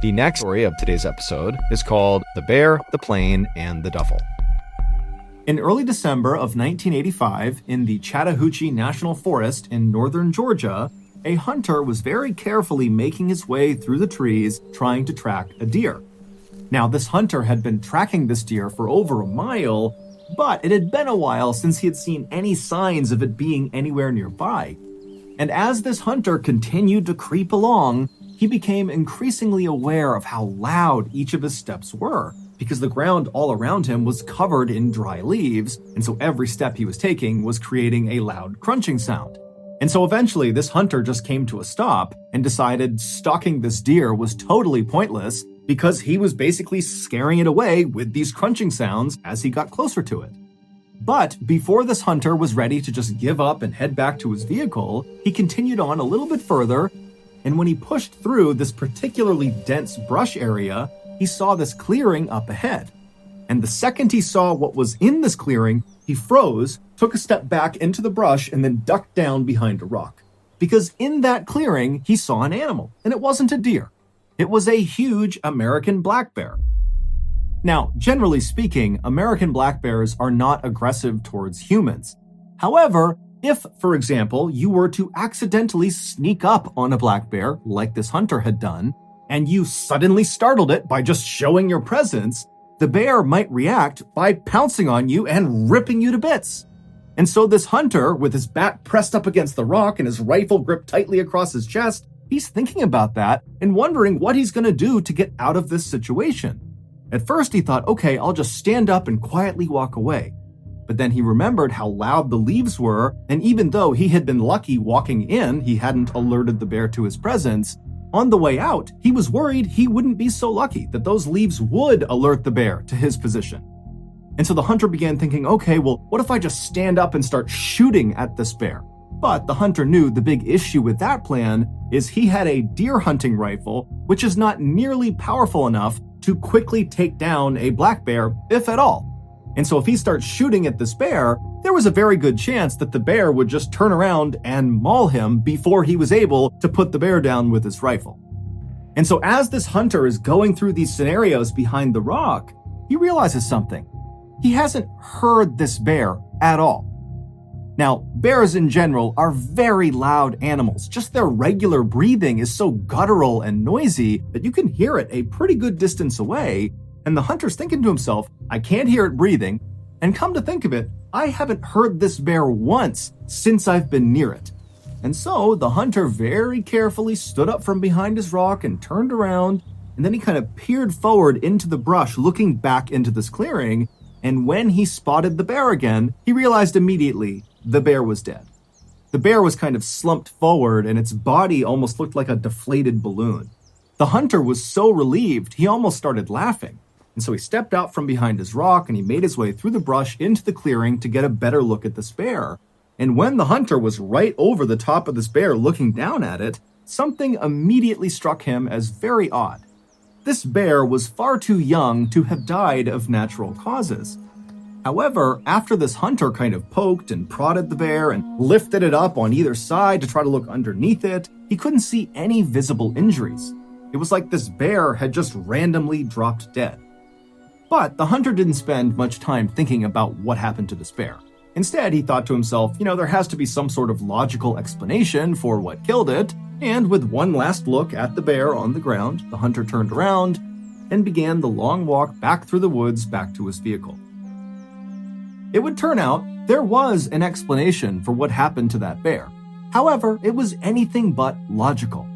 The next story of today's episode is called The Bear, the Plane, and the Duffel. In early December of 1985, in the Chattahoochee National Forest in northern Georgia, a hunter was very carefully making his way through the trees trying to track a deer. Now, this hunter had been tracking this deer for over a mile, but it had been a while since he had seen any signs of it being anywhere nearby. And as this hunter continued to creep along, he became increasingly aware of how loud each of his steps were, because the ground all around him was covered in dry leaves, and so every step he was taking was creating a loud crunching sound. And so eventually this hunter just came to a stop and decided stalking this deer was totally pointless because he was basically scaring it away with these crunching sounds as he got closer to it. But before this hunter was ready to just give up and head back to his vehicle, he continued on a little bit further, and when he pushed through this particularly dense brush area, he saw this clearing up ahead. And the second he saw what was in this clearing, he froze, took a step back into the brush, and then ducked down behind a rock. Because in that clearing, he saw an animal, and it wasn't a deer. It was a huge American black bear. Now, generally speaking, American black bears are not aggressive towards humans. However, if, for example, you were to accidentally sneak up on a black bear, like this hunter had done, and you suddenly startled it by just showing your presence, the bear might react by pouncing on you and ripping you to bits. And so this hunter, with his back pressed up against the rock and his rifle gripped tightly across his chest, he's thinking about that and wondering what he's going to do to get out of this situation. At first he thought, okay, I'll just stand up and quietly walk away. But then he remembered how loud the leaves were, and even though he had been lucky walking in, he hadn't alerted the bear to his presence. On the way out, he was worried he wouldn't be so lucky, that those leaves would alert the bear to his position. And so the hunter began thinking, okay, well, what if I just stand up and start shooting at this bear? But the hunter knew the big issue with that plan is he had a deer hunting rifle, which is not nearly powerful enough to quickly take down a black bear, if at all. And so if he starts shooting at this bear, there was a very good chance that the bear would just turn around and maul him before he was able to put the bear down with his rifle. And so as this hunter is going through these scenarios behind the rock, he realizes something. He hasn't heard this bear at all. Now, bears in general are very loud animals. Just their regular breathing is so guttural and noisy that you can hear it a pretty good distance away. And the hunter's thinking to himself, I can't hear it breathing. And come to think of it, I haven't heard this bear once since I've been near it. And so the hunter very carefully stood up from behind his rock and turned around. And then he kind of peered forward into the brush, looking back into this clearing. And when he spotted the bear again, he realized immediately the bear was dead. The bear was kind of slumped forward and its body almost looked like a deflated balloon. The hunter was so relieved, he almost started laughing. And so he stepped out from behind his rock and he made his way through the brush into the clearing to get a better look at this bear. And when the hunter was right over the top of this bear looking down at it, something immediately struck him as very odd. This bear was far too young to have died of natural causes. However, after this hunter kind of poked and prodded the bear and lifted it up on either side to try to look underneath it, he couldn't see any visible injuries. It was like this bear had just randomly dropped dead. But the hunter didn't spend much time thinking about what happened to this bear. Instead, he thought to himself, there has to be some sort of logical explanation for what killed it. And with one last look at the bear on the ground, the hunter turned around and began the long walk back through the woods back to his vehicle. It would turn out there was an explanation for what happened to that bear. However, it was anything but logical.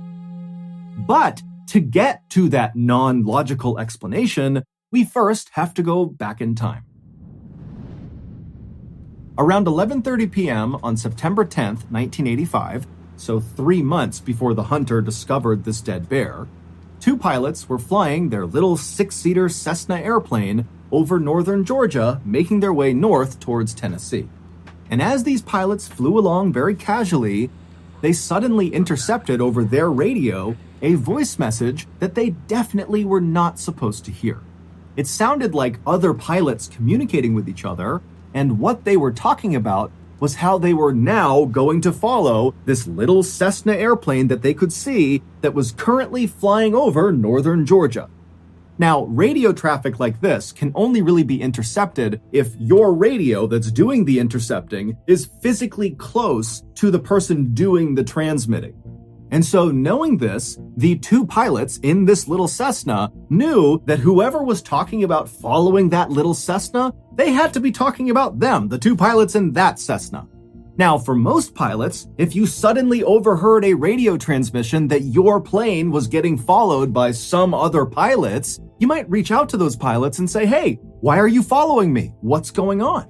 But to get to that non-logical explanation, we first have to go back in time. Around 11:30 p.m. on September 10th, 1985, so 3 months before the hunter discovered this dead bear, two pilots were flying their little 6-seater Cessna airplane over northern Georgia, making their way north towards Tennessee. And as these pilots flew along very casually, they suddenly intercepted over their radio a voice message that they definitely were not supposed to hear. It sounded like other pilots communicating with each other, and what they were talking about was how they were now going to follow this little Cessna airplane that they could see that was currently flying over northern Georgia. Now, radio traffic like this can only really be intercepted if your radio that's doing the intercepting is physically close to the person doing the transmitting. And so knowing this, the two pilots in this little Cessna knew that whoever was talking about following that little Cessna, they had to be talking about them, the two pilots in that Cessna. Now, for most pilots, if you suddenly overheard a radio transmission that your plane was getting followed by some other pilots, you might reach out to those pilots and say, "Hey, why are you following me? What's going on?"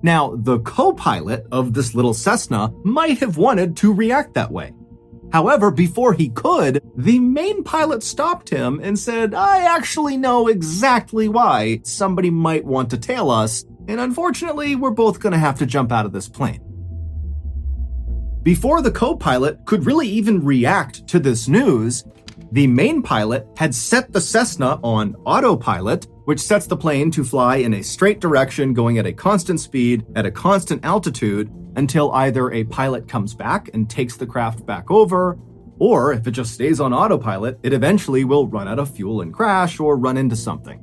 Now, the co-pilot of this little Cessna might have wanted to react that way. However, before he could, the main pilot stopped him and said, "I actually know exactly why somebody might want to tail us, and unfortunately, we're both going to have to jump out of this plane." Before the co-pilot could really even react to this news, the main pilot had set the Cessna on autopilot, which sets the plane to fly in a straight direction going at a constant speed at a constant altitude until either a pilot comes back and takes the craft back over, or if it just stays on autopilot, it eventually will run out of fuel and crash or run into something.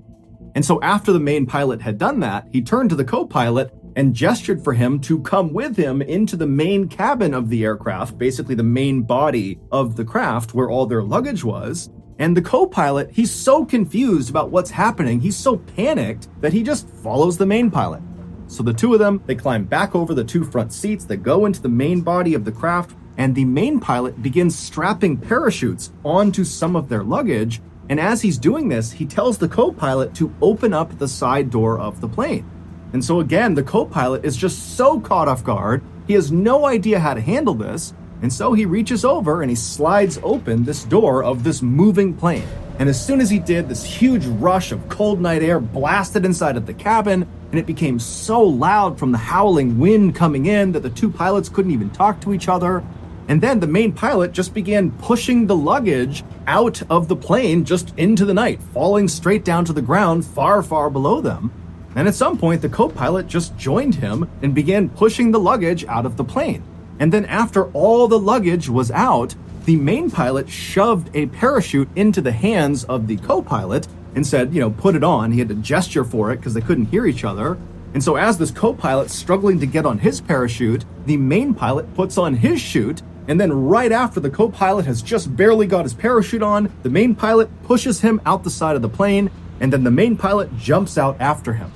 And so after the main pilot had done that, he turned to the co-pilot and gestured for him to come with him into the main cabin of the aircraft, basically the main body of the craft where all their luggage was. And the co-pilot, he's so confused about what's happening, he's so panicked that he just follows the main pilot. So the two of them, they climb back over the two front seats, they go into the main body of the craft, and the main pilot begins strapping parachutes onto some of their luggage. And as he's doing this, he tells the co-pilot to open up the side door of the plane. And so again, the co-pilot is just so caught off guard, he has no idea how to handle this, and so he reaches over and he slides open this door of this moving plane. And as soon as he did, this huge rush of cold night air blasted inside of the cabin, and it became so loud from the howling wind coming in that the two pilots couldn't even talk to each other. And then the main pilot just began pushing the luggage out of the plane just into the night, falling straight down to the ground far, far below them. And at some point, the co-pilot just joined him and began pushing the luggage out of the plane. And then after all the luggage was out, the main pilot shoved a parachute into the hands of the co-pilot and said, put it on. He had to gesture for it because they couldn't hear each other. And so as this co-pilot's struggling to get on his parachute, the main pilot puts on his chute. And then right after the co-pilot has just barely got his parachute on, the main pilot pushes him out the side of the plane, and then the main pilot jumps out after him.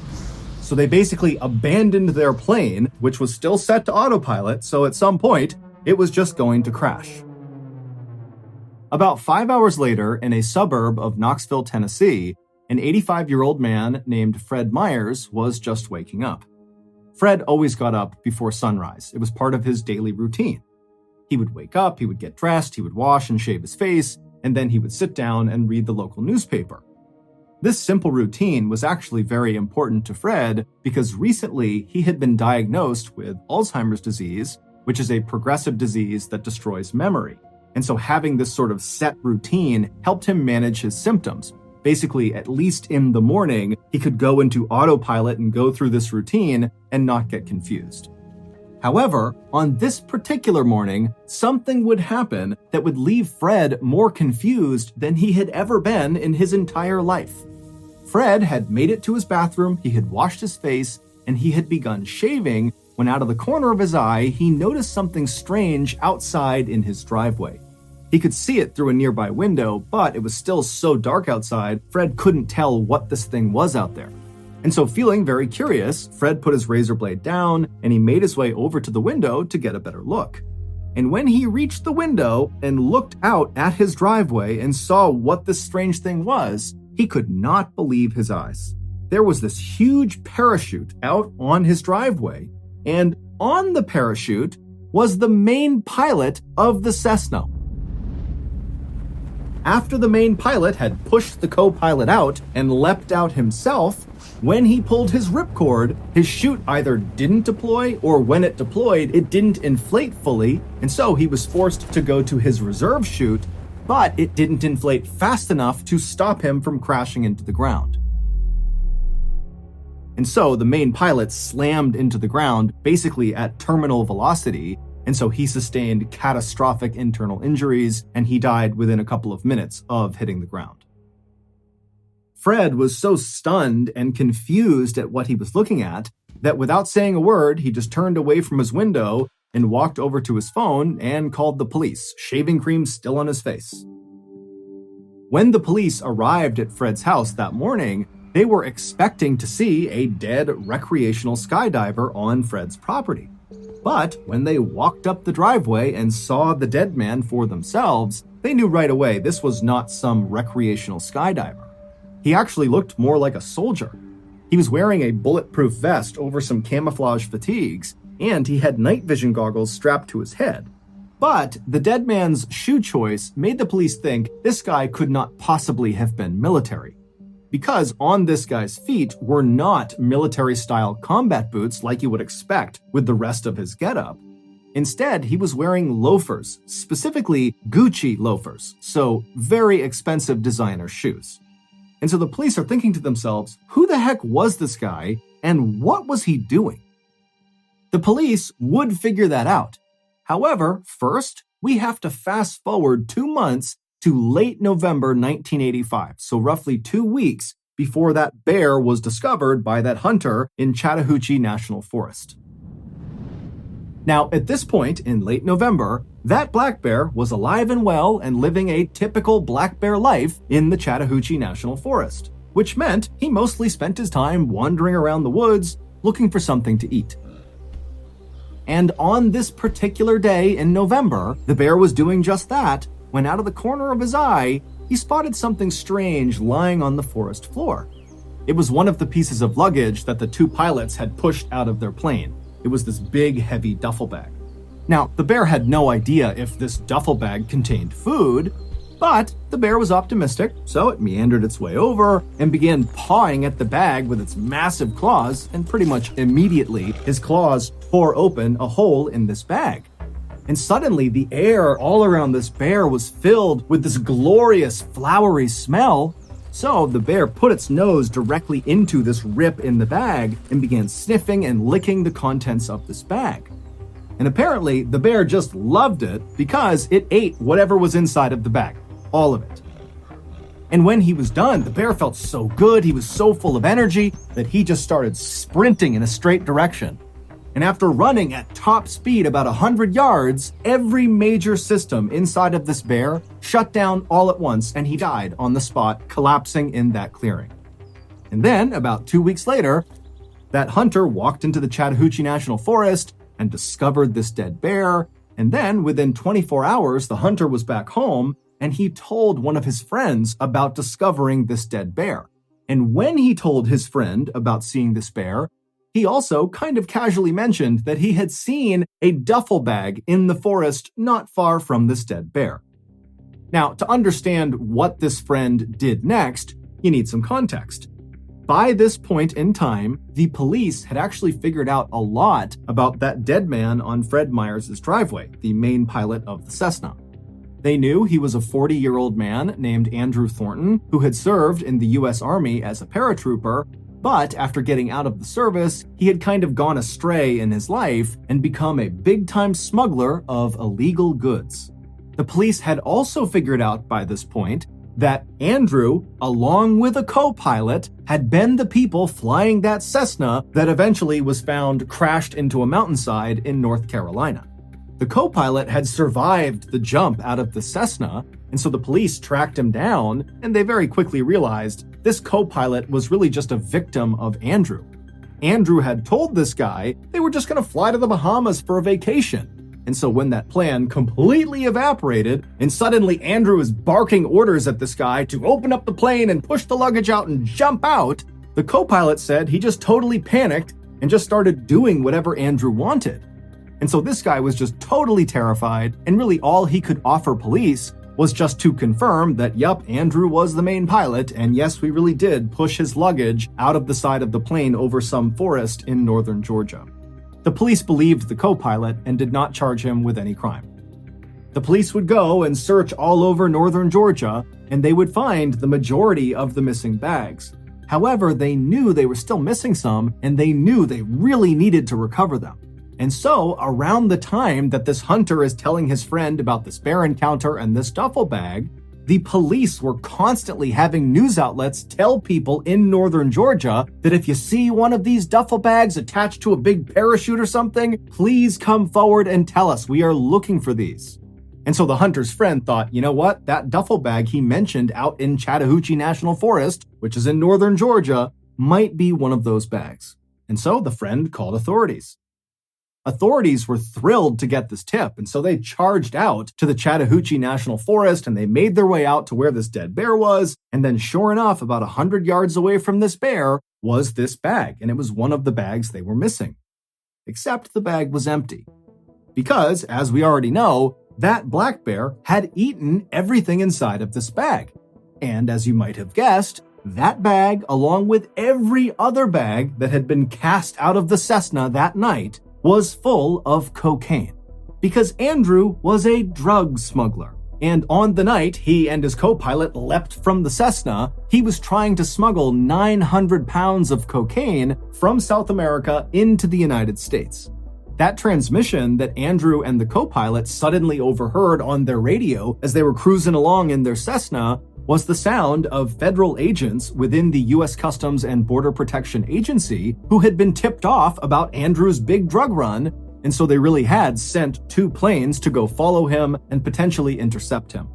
So they basically abandoned their plane, which was still set to autopilot, so at some point, it was just going to crash. About 5 hours later, in a suburb of Knoxville, Tennessee, an 85-year-old man named Fred Myers was just waking up. Fred always got up before sunrise. It was part of his daily routine. He would wake up, he would get dressed, he would wash and shave his face, and then he would sit down and read the local newspaper. This simple routine was actually very important to Fred because recently he had been diagnosed with Alzheimer's disease, which is a progressive disease that destroys memory. And so having this sort of set routine helped him manage his symptoms. Basically, at least in the morning, he could go into autopilot and go through this routine and not get confused. However, on this particular morning, something would happen that would leave Fred more confused than he had ever been in his entire life. Fred had made it to his bathroom, he had washed his face, and he had begun shaving when out of the corner of his eye, he noticed something strange outside in his driveway. He could see it through a nearby window, but it was still so dark outside, Fred couldn't tell what this thing was out there. And so feeling very curious, Fred put his razor blade down and he made his way over to the window to get a better look. And when he reached the window and looked out at his driveway and saw what this strange thing was, he could not believe his eyes. There was this huge parachute out on his driveway, and on the parachute was the main pilot of the Cessna. After the main pilot had pushed the co-pilot out and leapt out himself, when he pulled his ripcord, his chute either didn't deploy or when it deployed, it didn't inflate fully, and so he was forced to go to his reserve chute, but it didn't inflate fast enough to stop him from crashing into the ground. And so the main pilot slammed into the ground, basically at terminal velocity, and so he sustained catastrophic internal injuries, and he died within a couple of minutes of hitting the ground. Fred was so stunned and confused at what he was looking at that without saying a word, he just turned away from his window and walked over to his phone and called the police, shaving cream still on his face. When the police arrived at Fred's house that morning, they were expecting to see a dead recreational skydiver on Fred's property. But when they walked up the driveway and saw the dead man for themselves, they knew right away this was not some recreational skydiver. He actually looked more like a soldier. He was wearing a bulletproof vest over some camouflage fatigues, and he had night vision goggles strapped to his head. But the dead man's shoe choice made the police think this guy could not possibly have been military, because on this guy's feet were not military-style combat boots like you would expect with the rest of his getup. Instead, he was wearing loafers, specifically Gucci loafers, so very expensive designer shoes. And so the police are thinking to themselves, who the heck was this guy, and what was he doing? The police would figure that out. However, first, we have to fast forward 2 months to late November 1985, so roughly 2 weeks before that bear was discovered by that hunter in Chattahoochee National Forest. Now, at this point in late November, that black bear was alive and well and living a typical black bear life in the Chattahoochee National Forest, which meant he mostly spent his time wandering around the woods looking for something to eat. And on this particular day in November, the bear was doing just that when out of the corner of his eye, he spotted something strange lying on the forest floor. It was one of the pieces of luggage that the 2 pilots had pushed out of their plane. It was this big, heavy duffel bag. Now, the bear had no idea if this duffel bag contained food, but the bear was optimistic, so it meandered its way over and began pawing at the bag with its massive claws, and pretty much immediately, his claws tore open a hole in this bag. And suddenly, the air all around this bear was filled with this glorious, flowery smell. So the bear put its nose directly into this rip in the bag and began sniffing and licking the contents of this bag. And apparently, the bear just loved it because it ate whatever was inside of the bag, all of it. And when he was done, the bear felt so good, he was so full of energy that he just started sprinting in a straight direction. And after running at top speed about 100 yards, every major system inside of this bear shut down all at once, and he died on the spot, collapsing in that clearing. And then, about 2 weeks later, that hunter walked into the Chattahoochee National Forest and discovered this dead bear. And then, within 24 hours, the hunter was back home, and he told one of his friends about discovering this dead bear. And when he told his friend about seeing this bear, he also kind of casually mentioned that he had seen a duffel bag in the forest not far from this dead bear. Now, to understand what this friend did next, you need some context. By this point in time, the police had actually figured out a lot about that dead man on Fred Myers' driveway, the main pilot of the Cessna. They knew he was a 40-year-old man named Andrew Thornton, who had served in the U.S. Army as a paratrooper, but after getting out of the service, he had kind of gone astray in his life and become a big-time smuggler of illegal goods. The police had also figured out by this point that Andrew, along with a co-pilot, had been the people flying that Cessna that eventually was found crashed into a mountainside in North Carolina. The co-pilot had survived the jump out of the Cessna, and so the police tracked him down, and they very quickly realized this co-pilot was really just a victim of Andrew. Andrew had told this guy they were just going to fly to the Bahamas for a vacation. And so when that plan completely evaporated, and suddenly Andrew is barking orders at this guy to open up the plane and push the luggage out and jump out, the co-pilot said he just totally panicked and just started doing whatever Andrew wanted. And so this guy was just totally terrified, and really all he could offer police was just to confirm that, yup, Andrew was the main pilot, and yes, we really did push his luggage out of the side of the plane over some forest in northern Georgia. The police believed the co-pilot and did not charge him with any crime. The police would go and search all over northern Georgia, and they would find the majority of the missing bags. However, they knew they were still missing some, and they knew they really needed to recover them. And so, around the time that this hunter is telling his friend about this bear encounter and this duffel bag, the police were constantly having news outlets tell people in northern Georgia that if you see one of these duffel bags attached to a big parachute or something, please come forward and tell us. We are looking for these. And so the hunter's friend thought, you know what? That duffel bag he mentioned out in Chattahoochee National Forest, which is in northern Georgia, might be one of those bags. And so the friend called authorities. Authorities were thrilled to get this tip, and so they charged out to the Chattahoochee National Forest, and they made their way out to where this dead bear was, and then sure enough, about 100 yards away from this bear was this bag, and it was one of the bags they were missing. Except the bag was empty. Because, as we already know, that black bear had eaten everything inside of this bag. And as you might have guessed, that bag, along with every other bag that had been cast out of the Cessna that night, was full of cocaine. Because Andrew was a drug smuggler. And on the night he and his co-pilot leapt from the Cessna, he was trying to smuggle 900 pounds of cocaine from South America into the United States. That transmission that Andrew and the co-pilot suddenly overheard on their radio as they were cruising along in their Cessna was the sound of federal agents within the U.S. Customs and Border Protection Agency who had been tipped off about Andrew's big drug run, and so they really had sent 2 planes to go follow him and potentially intercept him.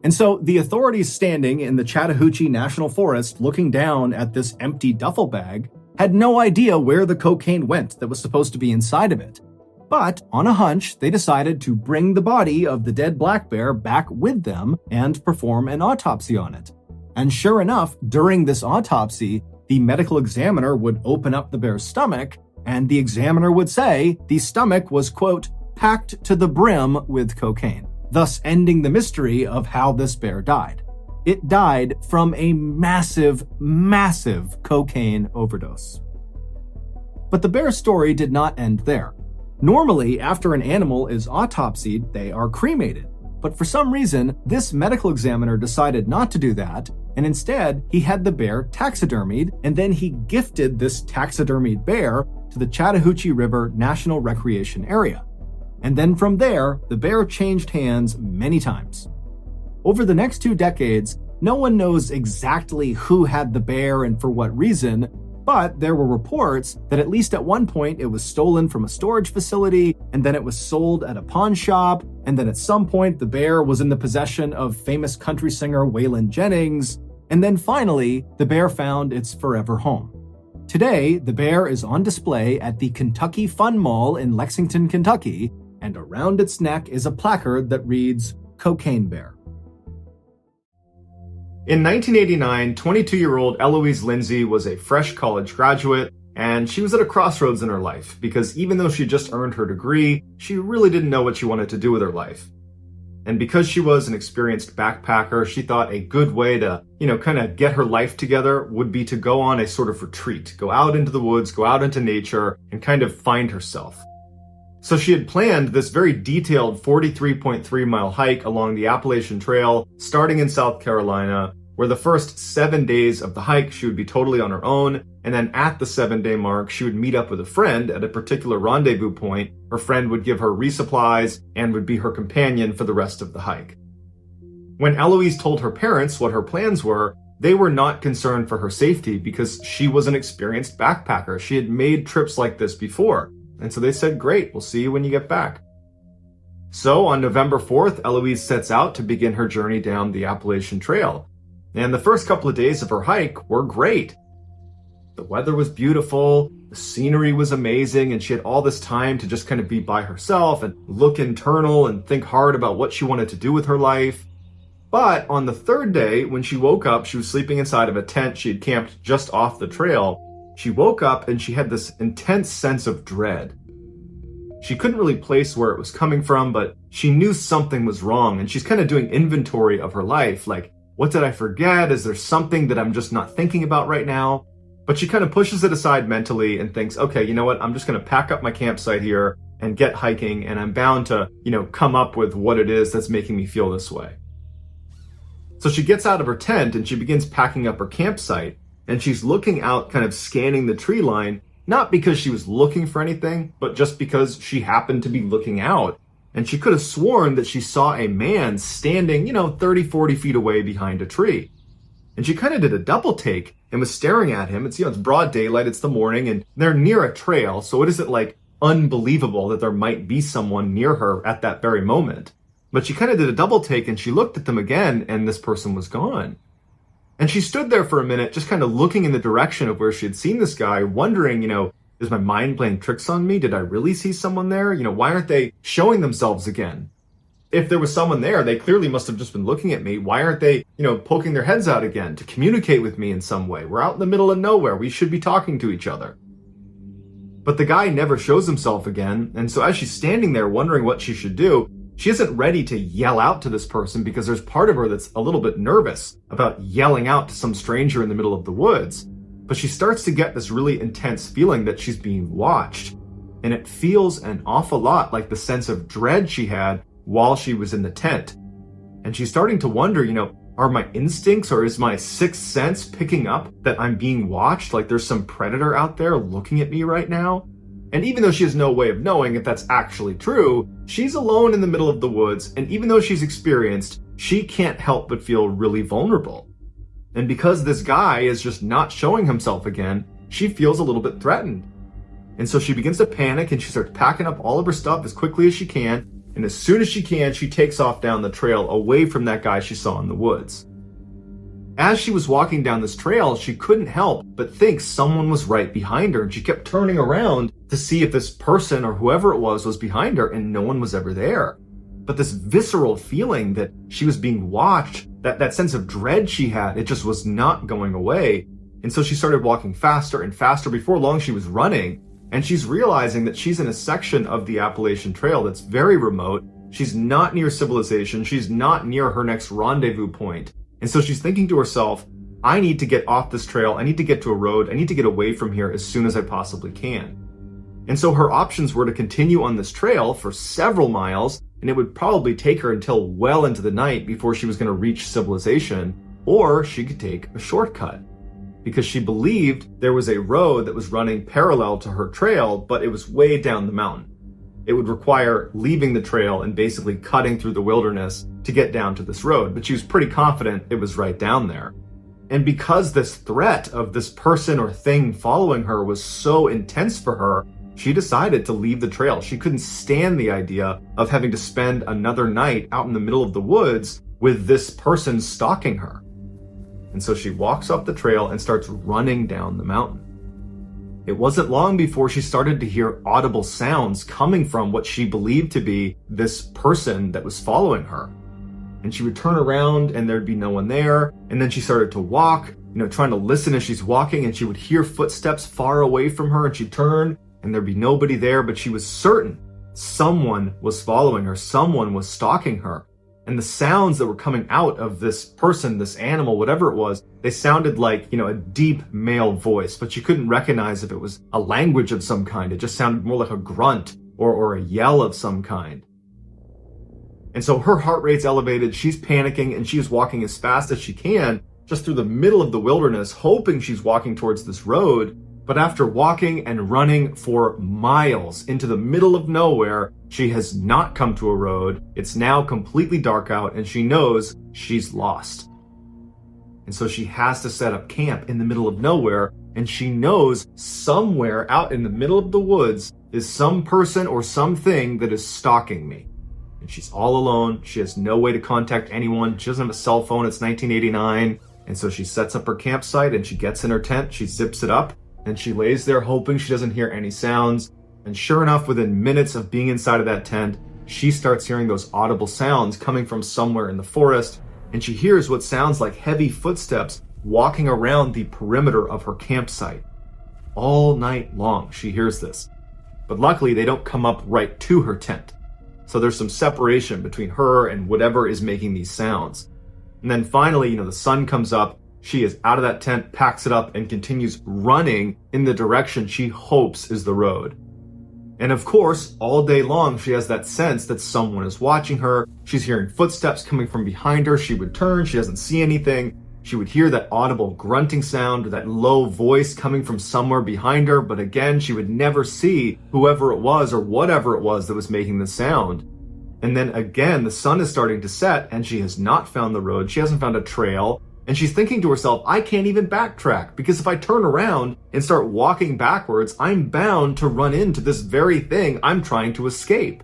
And so the authorities standing in the Chattahoochee National Forest looking down at this empty duffel bag had no idea where the cocaine went that was supposed to be inside of it. But on a hunch, they decided to bring the body of the dead black bear back with them and perform an autopsy on it. And sure enough, during this autopsy, the medical examiner would open up the bear's stomach, and the examiner would say the stomach was, quote, packed to the brim with cocaine, thus ending the mystery of how this bear died. It died from a massive, massive cocaine overdose. But the bear's story did not end there. Normally, after an animal is autopsied, they are cremated. But for some reason, this medical examiner decided not to do that, and instead, he had the bear taxidermied, and then he gifted this taxidermied bear to the Chattahoochee River National Recreation Area. And then from there, the bear changed hands many times. Over the next 2 decades, no one knows exactly who had the bear and for what reason, but there were reports that at least at one point it was stolen from a storage facility, and then it was sold at a pawn shop, and then at some point the bear was in the possession of famous country singer Waylon Jennings, and then finally the bear found its forever home. Today, the bear is on display at the Kentucky Fun Mall in Lexington, Kentucky, and around its neck is a placard that reads, Cocaine Bear. In 1989, 22-year-old Eloise Lindsay was a fresh college graduate, and she was at a crossroads in her life because even though she just earned her degree, she really didn't know what she wanted to do with her life. And because she was an experienced backpacker, she thought a good way to, kind of get her life together would be to go on a sort of retreat, go out into the woods, go out into nature, and kind of find herself. So she had planned this very detailed 43.3-mile hike along the Appalachian Trail, starting in South Carolina, where the first 7 days of the hike she would be totally on her own, and then at the 7-day mark she would meet up with a friend at a particular rendezvous point. Her friend would give her resupplies and would be her companion for the rest of the hike. When Eloise told her parents what her plans were, they were not concerned for her safety because she was an experienced backpacker. She had made trips like this before, and so they said, great, we'll see you when you get back. So on November 4th, Eloise sets out to begin her journey down the Appalachian Trail. And the first couple of days of her hike were great. The weather was beautiful, the scenery was amazing, and she had all this time to just kind of be by herself and look internal and think hard about what she wanted to do with her life. But on the 3rd day, when she woke up, she was sleeping inside of a tent she had camped just off the trail. She woke up and she had this intense sense of dread. She couldn't really place where it was coming from, but she knew something was wrong, and she's kind of doing inventory of her life, like, what did I forget? Is there something that I'm just not thinking about right now? But she kind of pushes it aside mentally and thinks, okay, you know what? I'm just going to pack up my campsite here and get hiking, and I'm bound to, come up with what it is that's making me feel this way. So she gets out of her tent and she begins packing up her campsite. and she's looking out, kind of scanning the tree line, not because she was looking for anything, but just because she happened to be looking out. And she could have sworn that she saw a man standing, 30, 40 feet away behind a tree. And she kind of did a double take and was staring at him. It's broad daylight, it's the morning, and they're near a trail, so it isn't like unbelievable that there might be someone near her at that very moment. But she kind of did a double take and she looked at them again, and this person was gone. And she stood there for a minute, just kind of looking in the direction of where she had seen this guy, wondering, is my mind playing tricks on me? Did I really see someone there? Why aren't they showing themselves again? If there was someone there, they clearly must have just been looking at me. Why aren't they, poking their heads out again to communicate with me in some way? We're out in the middle of nowhere. We should be talking to each other. But the guy never shows himself again. And so as she's standing there wondering what she should do, she isn't ready to yell out to this person because there's part of her that's a little bit nervous about yelling out to some stranger in the middle of the woods. But she starts to get this really intense feeling that she's being watched. And it feels an awful lot like the sense of dread she had while she was in the tent. And she's starting to wonder, are my instincts or is my sixth sense picking up that I'm being watched? Like there's some predator out there looking at me right now? And even though she has no way of knowing if that's actually true, she's alone in the middle of the woods, and even though she's experienced, she can't help but feel really vulnerable. And because this guy is just not showing himself again, she feels a little bit threatened. And so she begins to panic and she starts packing up all of her stuff as quickly as she can, and as soon as she can, she takes off down the trail away from that guy she saw in the woods. As she was walking down this trail, she couldn't help but think someone was right behind her, and she kept turning around to see if this person or whoever it was behind her, and no one was ever there. But this visceral feeling that she was being watched, that sense of dread she had, it just was not going away. And so she started walking faster and faster. Before long, she was running, and she's realizing that she's in a section of the Appalachian Trail that's very remote. She's not near civilization. She's not near her next rendezvous point. And so she's thinking to herself, I need to get off this trail. I need to get to a road. I need to get away from here as soon as I possibly can. And so her options were to continue on this trail for several miles, and it would probably take her until well into the night before she was going to reach civilization, or she could take a shortcut. Because she believed there was a road that was running parallel to her trail, but it was way down the mountain. It would require leaving the trail and basically cutting through the wilderness to get down to this road, but she was pretty confident it was right down there. And because this threat of this person or thing following her was so intense for her, she decided to leave the trail. She couldn't stand the idea of having to spend another night out in the middle of the woods with this person stalking her. And so she walks up the trail and starts running down the mountain. It wasn't long before she started to hear audible sounds coming from what she believed to be this person that was following her. And she would turn around and there'd be no one there. And then she started to walk, trying to listen as she's walking, and she would hear footsteps far away from her, and she'd turn and there'd be nobody there, but she was certain someone was following her, someone was stalking her. And the sounds that were coming out of this person, this animal, whatever it was, they sounded like, a deep male voice, but you couldn't recognize if it was a language of some kind. It just sounded more like a grunt or a yell of some kind. And so her heart rate's elevated, she's panicking, and she's walking as fast as she can just through the middle of the wilderness, hoping she's walking towards this road. But after walking and running for miles into the middle of nowhere, she has not come to a road. It's now completely dark out, and she knows she's lost. And so she has to set up camp in the middle of nowhere, and she knows somewhere out in the middle of the woods is some person or something that is stalking me. And she's all alone. She has no way to contact anyone. She doesn't have a cell phone. It's 1989. And so she sets up her campsite and she gets in her tent. She zips it up and she lays there hoping she doesn't hear any sounds. And sure enough, within minutes of being inside of that tent, she starts hearing those audible sounds coming from somewhere in the forest. And she hears what sounds like heavy footsteps walking around the perimeter of her campsite. All night long, she hears this. But luckily, they don't come up right to her tent. So there's some separation between her and whatever is making these sounds. And then finally, the sun comes up. She is out of that tent, packs it up, and continues running in the direction she hopes is the road. And of course, all day long, she has that sense that someone is watching her. She's hearing footsteps coming from behind her. She would turn. She doesn't see anything. She would hear that audible grunting sound or that low voice coming from somewhere behind her, but again, she would never see whoever it was or whatever it was that was making the sound. And then again, the sun is starting to set and she has not found the road. She hasn't found a trail. And she's thinking to herself, I can't even backtrack because if I turn around and start walking backwards, I'm bound to run into this very thing I'm trying to escape.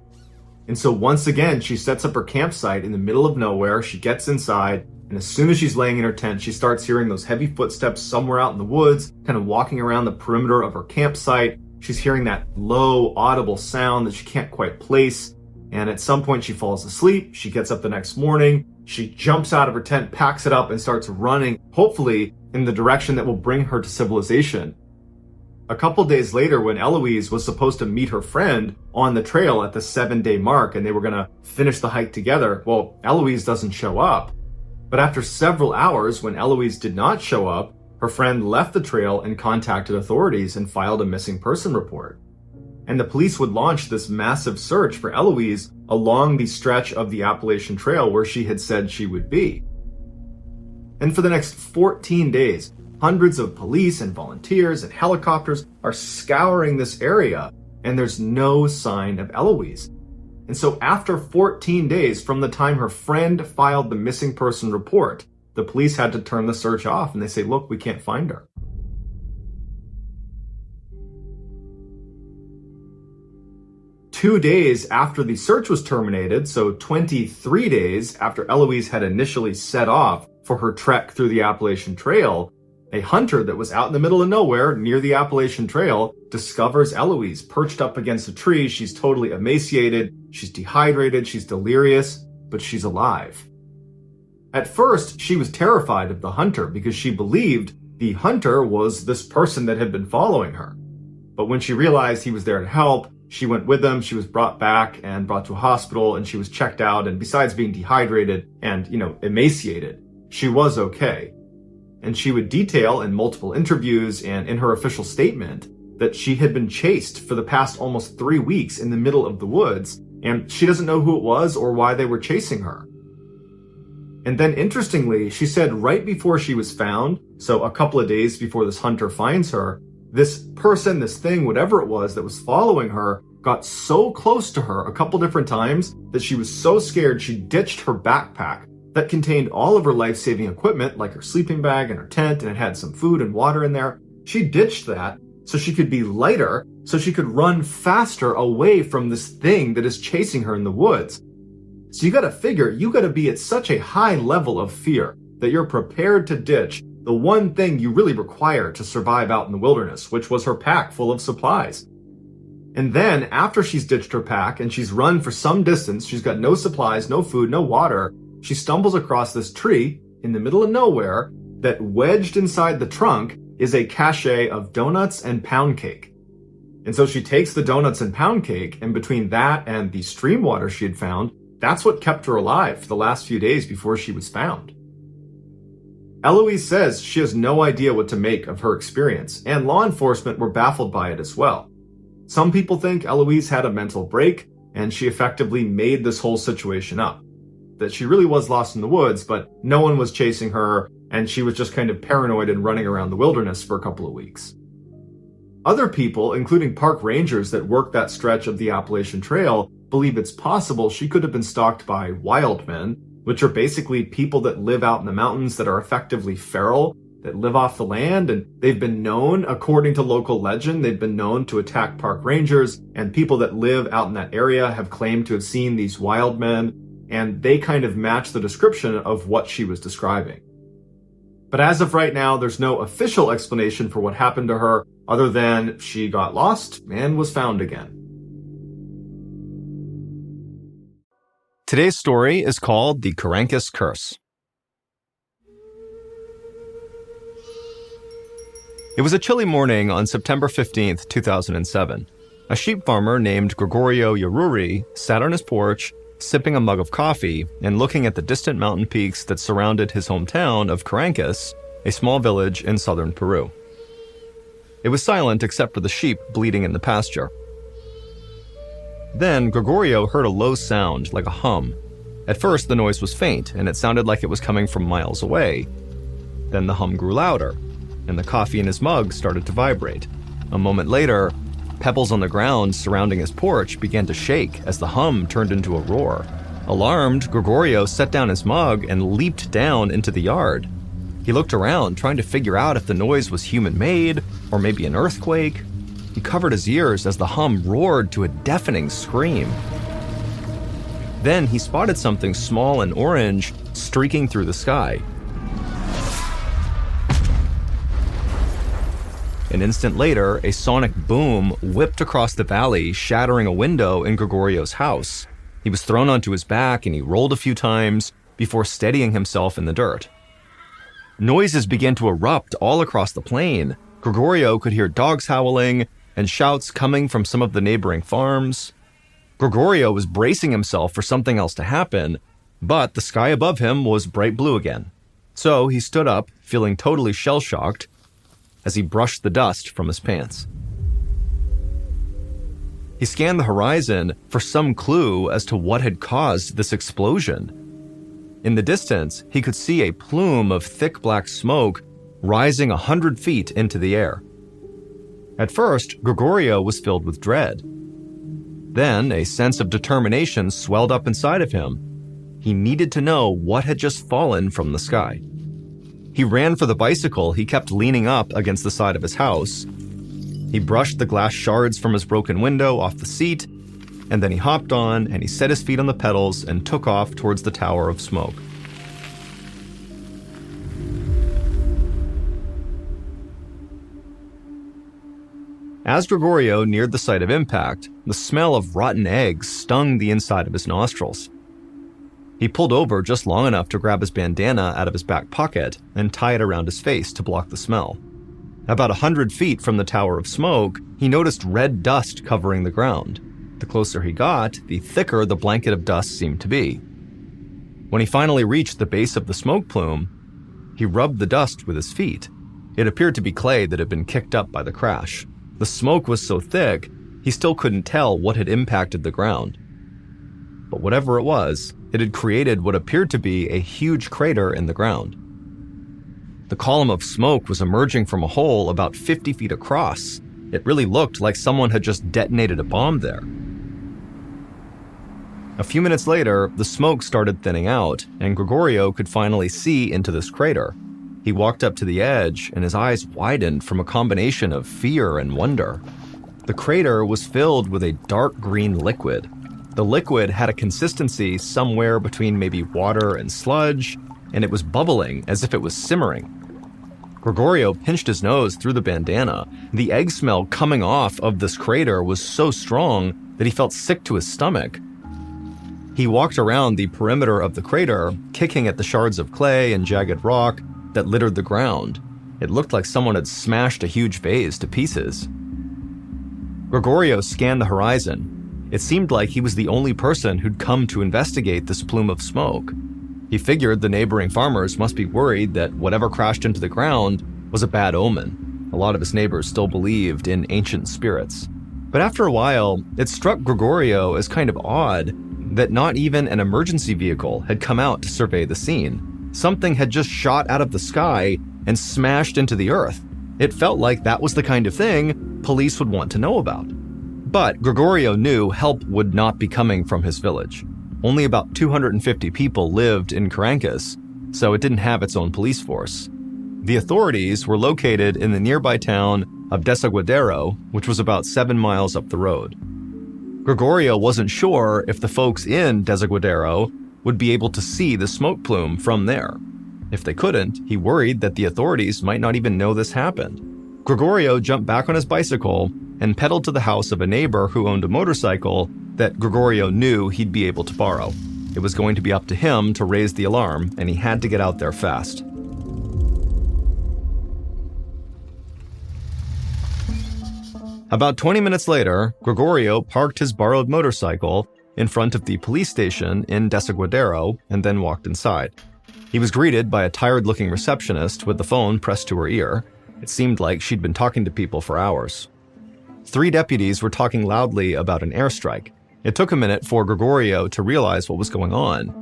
And so once again, she sets up her campsite in the middle of nowhere. She gets inside, and as soon as she's laying in her tent, she starts hearing those heavy footsteps somewhere out in the woods, kind of walking around the perimeter of her campsite. She's hearing that low, audible sound that she can't quite place. And at some point, she falls asleep. She gets up the next morning. She jumps out of her tent, packs it up, and starts running, hopefully in the direction that will bring her to civilization. A couple days later, when Eloise was supposed to meet her friend on the trail at the 7-day mark and they were going to finish the hike together, well, Eloise doesn't show up. But after several hours, when Eloise did not show up, her friend left the trail and contacted authorities and filed a missing person report. And the police would launch this massive search for Eloise along the stretch of the Appalachian Trail where she had said she would be. And for the next 14 days, hundreds of police and volunteers and helicopters are scouring this area, and there's no sign of Eloise. And so after 14 days from the time her friend filed the missing person report, the police had to turn the search off, and they say, look, we can't find her. Two days after the search was terminated, so 23 days after Eloise had initially set off for her trek through the Appalachian Trail, a hunter that was out in the middle of nowhere near the Appalachian Trail discovers Eloise perched up against a tree. She's totally emaciated, she's dehydrated, she's delirious, but she's alive. At first, she was terrified of the hunter because she believed the hunter was this person that had been following her. But when she realized he was there to help, she went with him. She was brought back and brought to a hospital, and she was checked out. And besides being dehydrated and, emaciated, she was okay. And she would detail in multiple interviews and in her official statement that she had been chased for the past almost 3 weeks in the middle of the woods, and she doesn't know who it was or why they were chasing her. And then interestingly, she said right before she was found, so a couple of days before this hunter finds her, this person, this thing, whatever it was that was following her, got so close to her a couple different times that she was so scared she ditched her backpack that contained all of her life-saving equipment, like her sleeping bag and her tent, and it had some food and water in there. She ditched that so she could be lighter, so she could run faster away from this thing that is chasing her in the woods. So you gotta figure, you gotta be at such a high level of fear that you're prepared to ditch the one thing you really require to survive out in the wilderness, which was her pack full of supplies. And then, after she's ditched her pack and she's run for some distance, she's got no supplies, no food, no water, she stumbles across this tree in the middle of nowhere that wedged inside the trunk is a cache of donuts and pound cake. And so she takes the donuts and pound cake, and between that and the stream water she had found, that's what kept her alive for the last few days before she was found. Eloise says she has no idea what to make of her experience, and law enforcement were baffled by it as well. Some people think Eloise had a mental break, and she effectively made this whole situation up. That she really was lost in the woods, but no one was chasing her, and she was just kind of paranoid and running around the wilderness for a couple of weeks. Other people, including park rangers that work that stretch of the Appalachian Trail, believe it's possible she could have been stalked by wild men, which are basically people that live out in the mountains that are effectively feral, that live off the land, and they've been known, according to local legend, they've been known to attack park rangers, and people that live out in that area have claimed to have seen these wild men, and they kind of match the description of what she was describing. But as of right now, there's no official explanation for what happened to her, other than she got lost and was found again. Today's story is called The Carankus Curse. It was a chilly morning on September 15th, 2007. A sheep farmer named Gregorio Yaruri sat on his porch, sipping a mug of coffee and looking at the distant mountain peaks that surrounded his hometown of Carankus, a small village in southern Peru. It was silent except for the sheep bleating in the pasture. Then Gregorio heard a low sound, like a hum. At first, the noise was faint, and it sounded like it was coming from miles away. Then the hum grew louder, and the coffee in his mug started to vibrate. A moment later, pebbles on the ground surrounding his porch began to shake as the hum turned into a roar. Alarmed, Gregorio set down his mug and leaped down into the yard. He looked around, trying to figure out if the noise was human-made or maybe an earthquake. He covered his ears as the hum roared to a deafening scream. Then he spotted something small and orange streaking through the sky. An instant later, a sonic boom whipped across the valley, shattering a window in Gregorio's house. He was thrown onto his back and he rolled a few times before steadying himself in the dirt. Noises began to erupt all across the plain. Gregorio could hear dogs howling and shouts coming from some of the neighboring farms. Gregorio was bracing himself for something else to happen, but the sky above him was bright blue again. So he stood up, feeling totally shell-shocked, as he brushed the dust from his pants. He scanned the horizon for some clue as to what had caused this explosion. In the distance, he could see a plume of thick black smoke rising 100 feet into the air. At first, Gregorio was filled with dread. Then, a sense of determination swelled up inside of him. He needed to know what had just fallen from the sky. He ran for the bicycle he kept leaning up against the side of his house. He brushed the glass shards from his broken window off the seat, and then he hopped on and he set his feet on the pedals and took off towards the tower of smoke. As Gregorio neared the site of impact, the smell of rotten eggs stung the inside of his nostrils. He pulled over just long enough to grab his bandana out of his back pocket and tie it around his face to block the smell. About 100 feet from the tower of smoke, he noticed red dust covering the ground. The closer he got, the thicker the blanket of dust seemed to be. When he finally reached the base of the smoke plume, he rubbed the dust with his feet. It appeared to be clay that had been kicked up by the crash. The smoke was so thick, he still couldn't tell what had impacted the ground. But whatever it was, it had created what appeared to be a huge crater in the ground. The column of smoke was emerging from a hole about 50 feet across. It really looked like someone had just detonated a bomb there. A few minutes later, the smoke started thinning out, and Gregorio could finally see into this crater. He walked up to the edge, and his eyes widened from a combination of fear and wonder. The crater was filled with a dark green liquid. The liquid had a consistency somewhere between maybe water and sludge, and it was bubbling as if it was simmering. Gregorio pinched his nose through the bandana. The egg smell coming off of this crater was so strong that he felt sick to his stomach. He walked around the perimeter of the crater, kicking at the shards of clay and jagged rock that littered the ground. It looked like someone had smashed a huge vase to pieces. Gregorio scanned the horizon. It seemed like he was the only person who'd come to investigate this plume of smoke. He figured the neighboring farmers must be worried that whatever crashed into the ground was a bad omen. A lot of his neighbors still believed in ancient spirits. But after a while, it struck Gregorio as kind of odd that not even an emergency vehicle had come out to survey the scene. Something had just shot out of the sky and smashed into the earth. It felt like that was the kind of thing police would want to know about. But Gregorio knew help would not be coming from his village. Only about 250 people lived in Carankus, so it didn't have its own police force. The authorities were located in the nearby town of Desaguadero, which was about 7 miles up the road. Gregorio wasn't sure if the folks in Desaguadero would be able to see the smoke plume from there. If they couldn't, he worried that the authorities might not even know this happened. Gregorio jumped back on his bicycle and pedaled to the house of a neighbor who owned a motorcycle that Gregorio knew he'd be able to borrow. It was going to be up to him to raise the alarm, and he had to get out there fast. About 20 minutes later, Gregorio parked his borrowed motorcycle in front of the police station in Desaguadero and then walked inside. He was greeted by a tired-looking receptionist with the phone pressed to her ear. It seemed like she'd been talking to people for hours. 3 deputies were talking loudly about an airstrike. It took a minute for Gregorio to realize what was going on.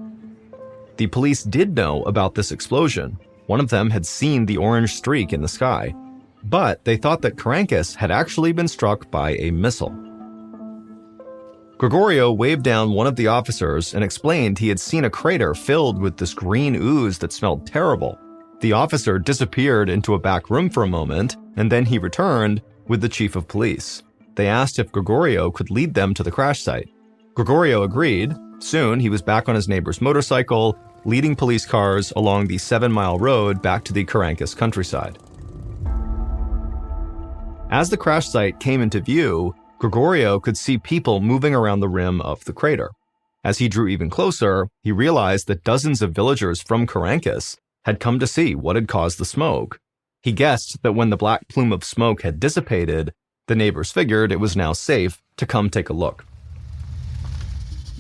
The police did know about this explosion. One of them had seen the orange streak in the sky, but they thought that Carankus had actually been struck by a missile. Gregorio waved down one of the officers and explained he had seen a crater filled with this green ooze that smelled terrible. The officer disappeared into a back room for a moment, and then he returned with the chief of police. They asked if Gregorio could lead them to the crash site. Gregorio agreed. Soon, he was back on his neighbor's motorcycle, leading police cars along the 7-mile road back to the Carankus countryside. As the crash site came into view, Gregorio could see people moving around the rim of the crater. As he drew even closer, he realized that dozens of villagers from Carankus had come to see what had caused the smoke. He guessed that when the black plume of smoke had dissipated, the neighbors figured it was now safe to come take a look.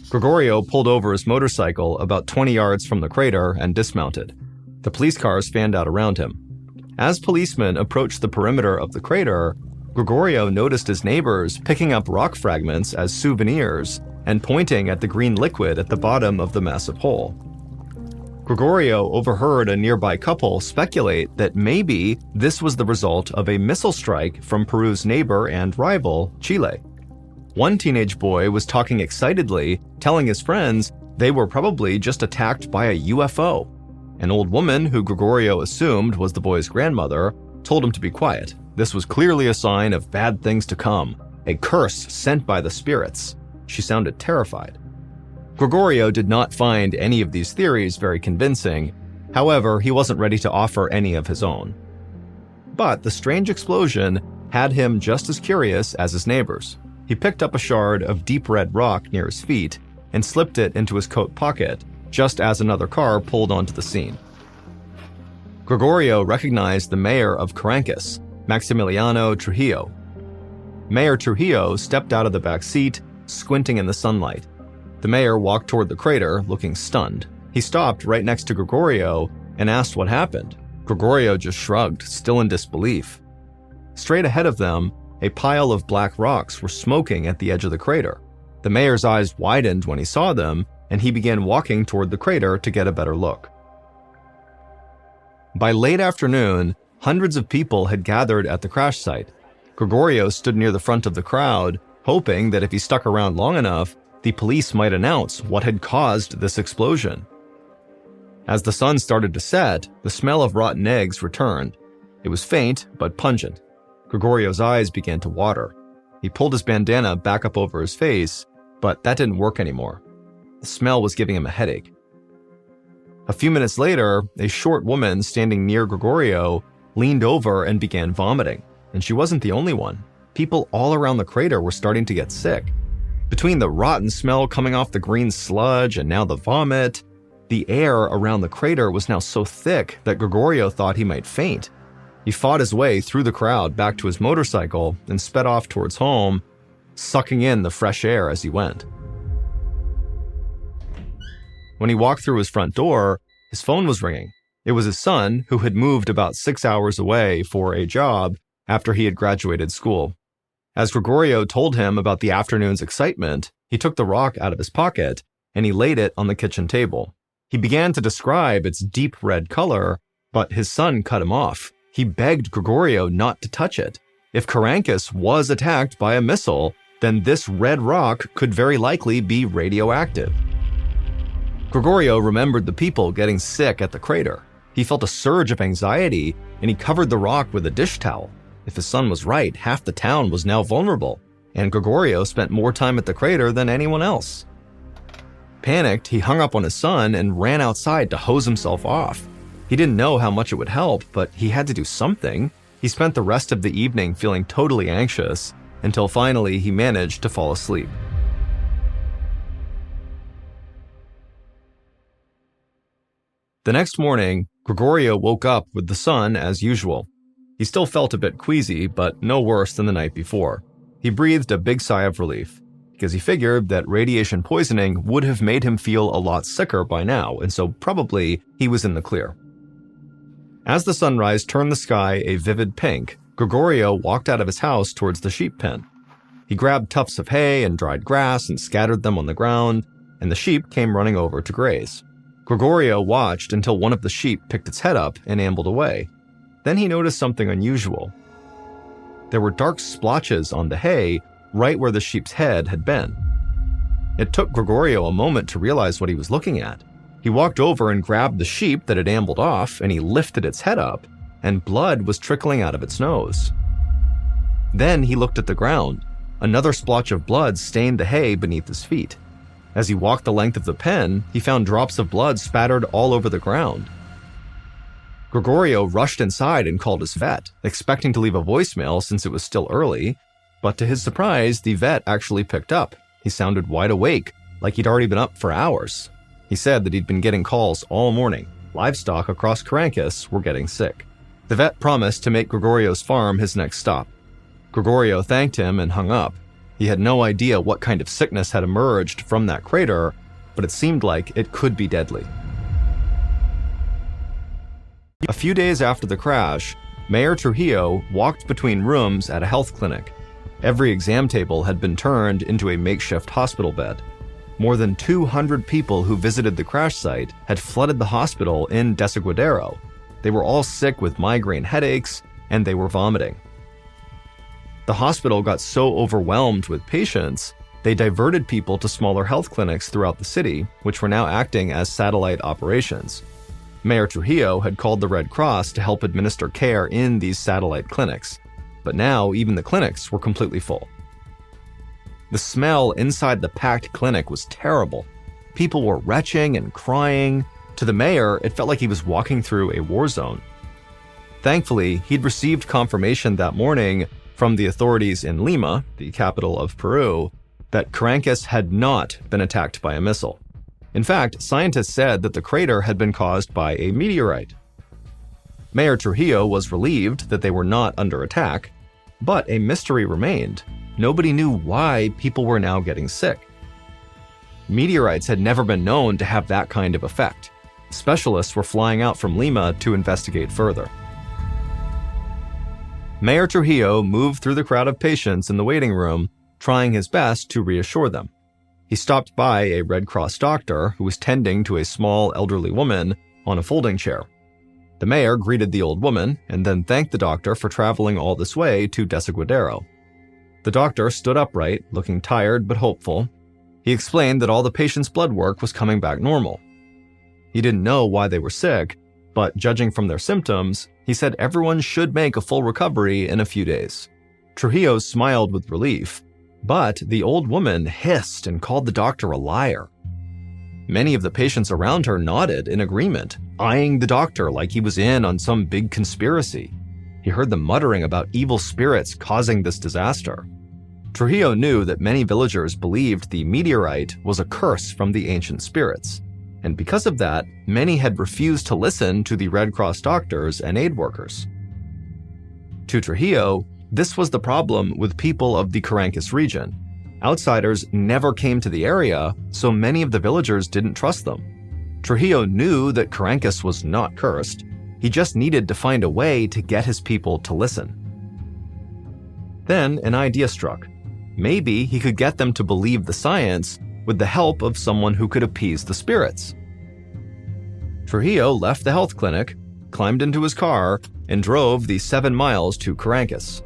Gregorio pulled over his motorcycle about 20 yards from the crater and dismounted. The police cars fanned out around him. As policemen approached the perimeter of the crater, Gregorio noticed his neighbors picking up rock fragments as souvenirs and pointing at the green liquid at the bottom of the massive hole. Gregorio overheard a nearby couple speculate that maybe this was the result of a missile strike from Peru's neighbor and rival, Chile. One teenage boy was talking excitedly, telling his friends they were probably just attacked by a UFO. An old woman, who Gregorio assumed was the boy's grandmother, told him to be quiet. This was clearly a sign of bad things to come, a curse sent by the spirits. She sounded terrified. Gregorio did not find any of these theories very convincing. However, he wasn't ready to offer any of his own. But the strange explosion had him just as curious as his neighbors. He picked up a shard of deep red rock near his feet and slipped it into his coat pocket, just as another car pulled onto the scene. Gregorio recognized the mayor of Carankus, Maximiliano Trujillo. Mayor Trujillo stepped out of the back seat, squinting in the sunlight. The mayor walked toward the crater, looking stunned. He stopped right next to Gregorio and asked what happened. Gregorio just shrugged, still in disbelief. Straight ahead of them, a pile of black rocks were smoking at the edge of the crater. The mayor's eyes widened when he saw them, and he began walking toward the crater to get a better look. By late afternoon, hundreds of people had gathered at the crash site. Gregorio stood near the front of the crowd, hoping that if he stuck around long enough, the police might announce what had caused this explosion. As the sun started to set, the smell of rotten eggs returned. It was faint, but pungent. Gregorio's eyes began to water. He pulled his bandana back up over his face, but that didn't work anymore. The smell was giving him a headache. A few minutes later, a short woman standing near Gregorio leaned over and began vomiting, and she wasn't the only one. People all around the crater were starting to get sick. Between the rotten smell coming off the green sludge and now the vomit, the air around the crater was now so thick that Gregorio thought he might faint. He fought his way through the crowd back to his motorcycle and sped off towards home, sucking in the fresh air as he went. When he walked through his front door, his phone was ringing. It was his son, who had moved about 6 hours away for a job after he had graduated school. As Gregorio told him about the afternoon's excitement, he took the rock out of his pocket and he laid it on the kitchen table. He began to describe its deep red color, but his son cut him off. He begged Gregorio not to touch it. If Carankus was attacked by a missile, then this red rock could very likely be radioactive. Gregorio remembered the people getting sick at the crater. He felt a surge of anxiety, and he covered the rock with a dish towel. If his son was right, half the town was now vulnerable, and Gregorio spent more time at the crater than anyone else. Panicked, he hung up on his son and ran outside to hose himself off. He didn't know how much it would help, but he had to do something. He spent the rest of the evening feeling totally anxious, until finally he managed to fall asleep. The next morning, Gregorio woke up with the sun as usual. He still felt a bit queasy, but no worse than the night before. He breathed a big sigh of relief, because he figured that radiation poisoning would have made him feel a lot sicker by now, and so probably he was in the clear. As the sunrise turned the sky a vivid pink, Gregorio walked out of his house towards the sheep pen. He grabbed tufts of hay and dried grass and scattered them on the ground, and the sheep came running over to graze. Gregorio watched until one of the sheep picked its head up and ambled away. Then he noticed something unusual. There were dark splotches on the hay right where the sheep's head had been. It took Gregorio a moment to realize what he was looking at. He walked over and grabbed the sheep that had ambled off, and he lifted its head up, and blood was trickling out of its nose. Then he looked at the ground. Another splotch of blood stained the hay beneath his feet. As he walked the length of the pen, he found drops of blood spattered all over the ground. Gregorio rushed inside and called his vet, expecting to leave a voicemail since it was still early, but to his surprise, the vet actually picked up. He sounded wide awake, like he'd already been up for hours. He said that he'd been getting calls all morning. Livestock across Carankus were getting sick. The vet promised to make Gregorio's farm his next stop. Gregorio thanked him and hung up. He had no idea what kind of sickness had emerged from that crater, but it seemed like it could be deadly. A few days after the crash, Mayor Trujillo walked between rooms at a health clinic. Every exam table had been turned into a makeshift hospital bed. More than 200 people who visited the crash site had flooded the hospital in Desaguadero. They were all sick with migraine headaches, and they were vomiting. The hospital got so overwhelmed with patients, they diverted people to smaller health clinics throughout the city, which were now acting as satellite operations. Mayor Trujillo had called the Red Cross to help administer care in these satellite clinics, but now even the clinics were completely full. The smell inside the packed clinic was terrible. People were retching and crying. To the mayor, it felt like he was walking through a war zone. Thankfully, he'd received confirmation that morning from the authorities in Lima, the capital of Peru, that Carankus had not been attacked by a missile. In fact, scientists said that the crater had been caused by a meteorite. Mayor Trujillo was relieved that they were not under attack, but a mystery remained. Nobody knew why people were now getting sick. Meteorites had never been known to have that kind of effect. Specialists were flying out from Lima to investigate further. Mayor Trujillo moved through the crowd of patients in the waiting room, trying his best to reassure them. He stopped by a Red Cross doctor who was tending to a small elderly woman on a folding chair. The mayor greeted the old woman and then thanked the doctor for traveling all this way to Desaguadero. The doctor stood upright, looking tired but hopeful. He explained that all the patients' blood work was coming back normal. He didn't know why they were sick, but judging from their symptoms, he said everyone should make a full recovery in a few days. Trujillo smiled with relief, but the old woman hissed and called the doctor a liar. Many of the patients around her nodded in agreement, eyeing the doctor like he was in on some big conspiracy. He heard them muttering about evil spirits causing this disaster. Trujillo knew that many villagers believed the meteorite was a curse from the ancient spirits, and because of that, many had refused to listen to the Red Cross doctors and aid workers. To Trujillo, this was the problem with people of the Carankus region. Outsiders never came to the area, so many of the villagers didn't trust them. Trujillo knew that Carankus was not cursed. He just needed to find a way to get his people to listen. Then an idea struck. Maybe he could get them to believe the science with the help of someone who could appease the spirits. Trujillo left the health clinic, climbed into his car, and drove the 7 miles to Carankus.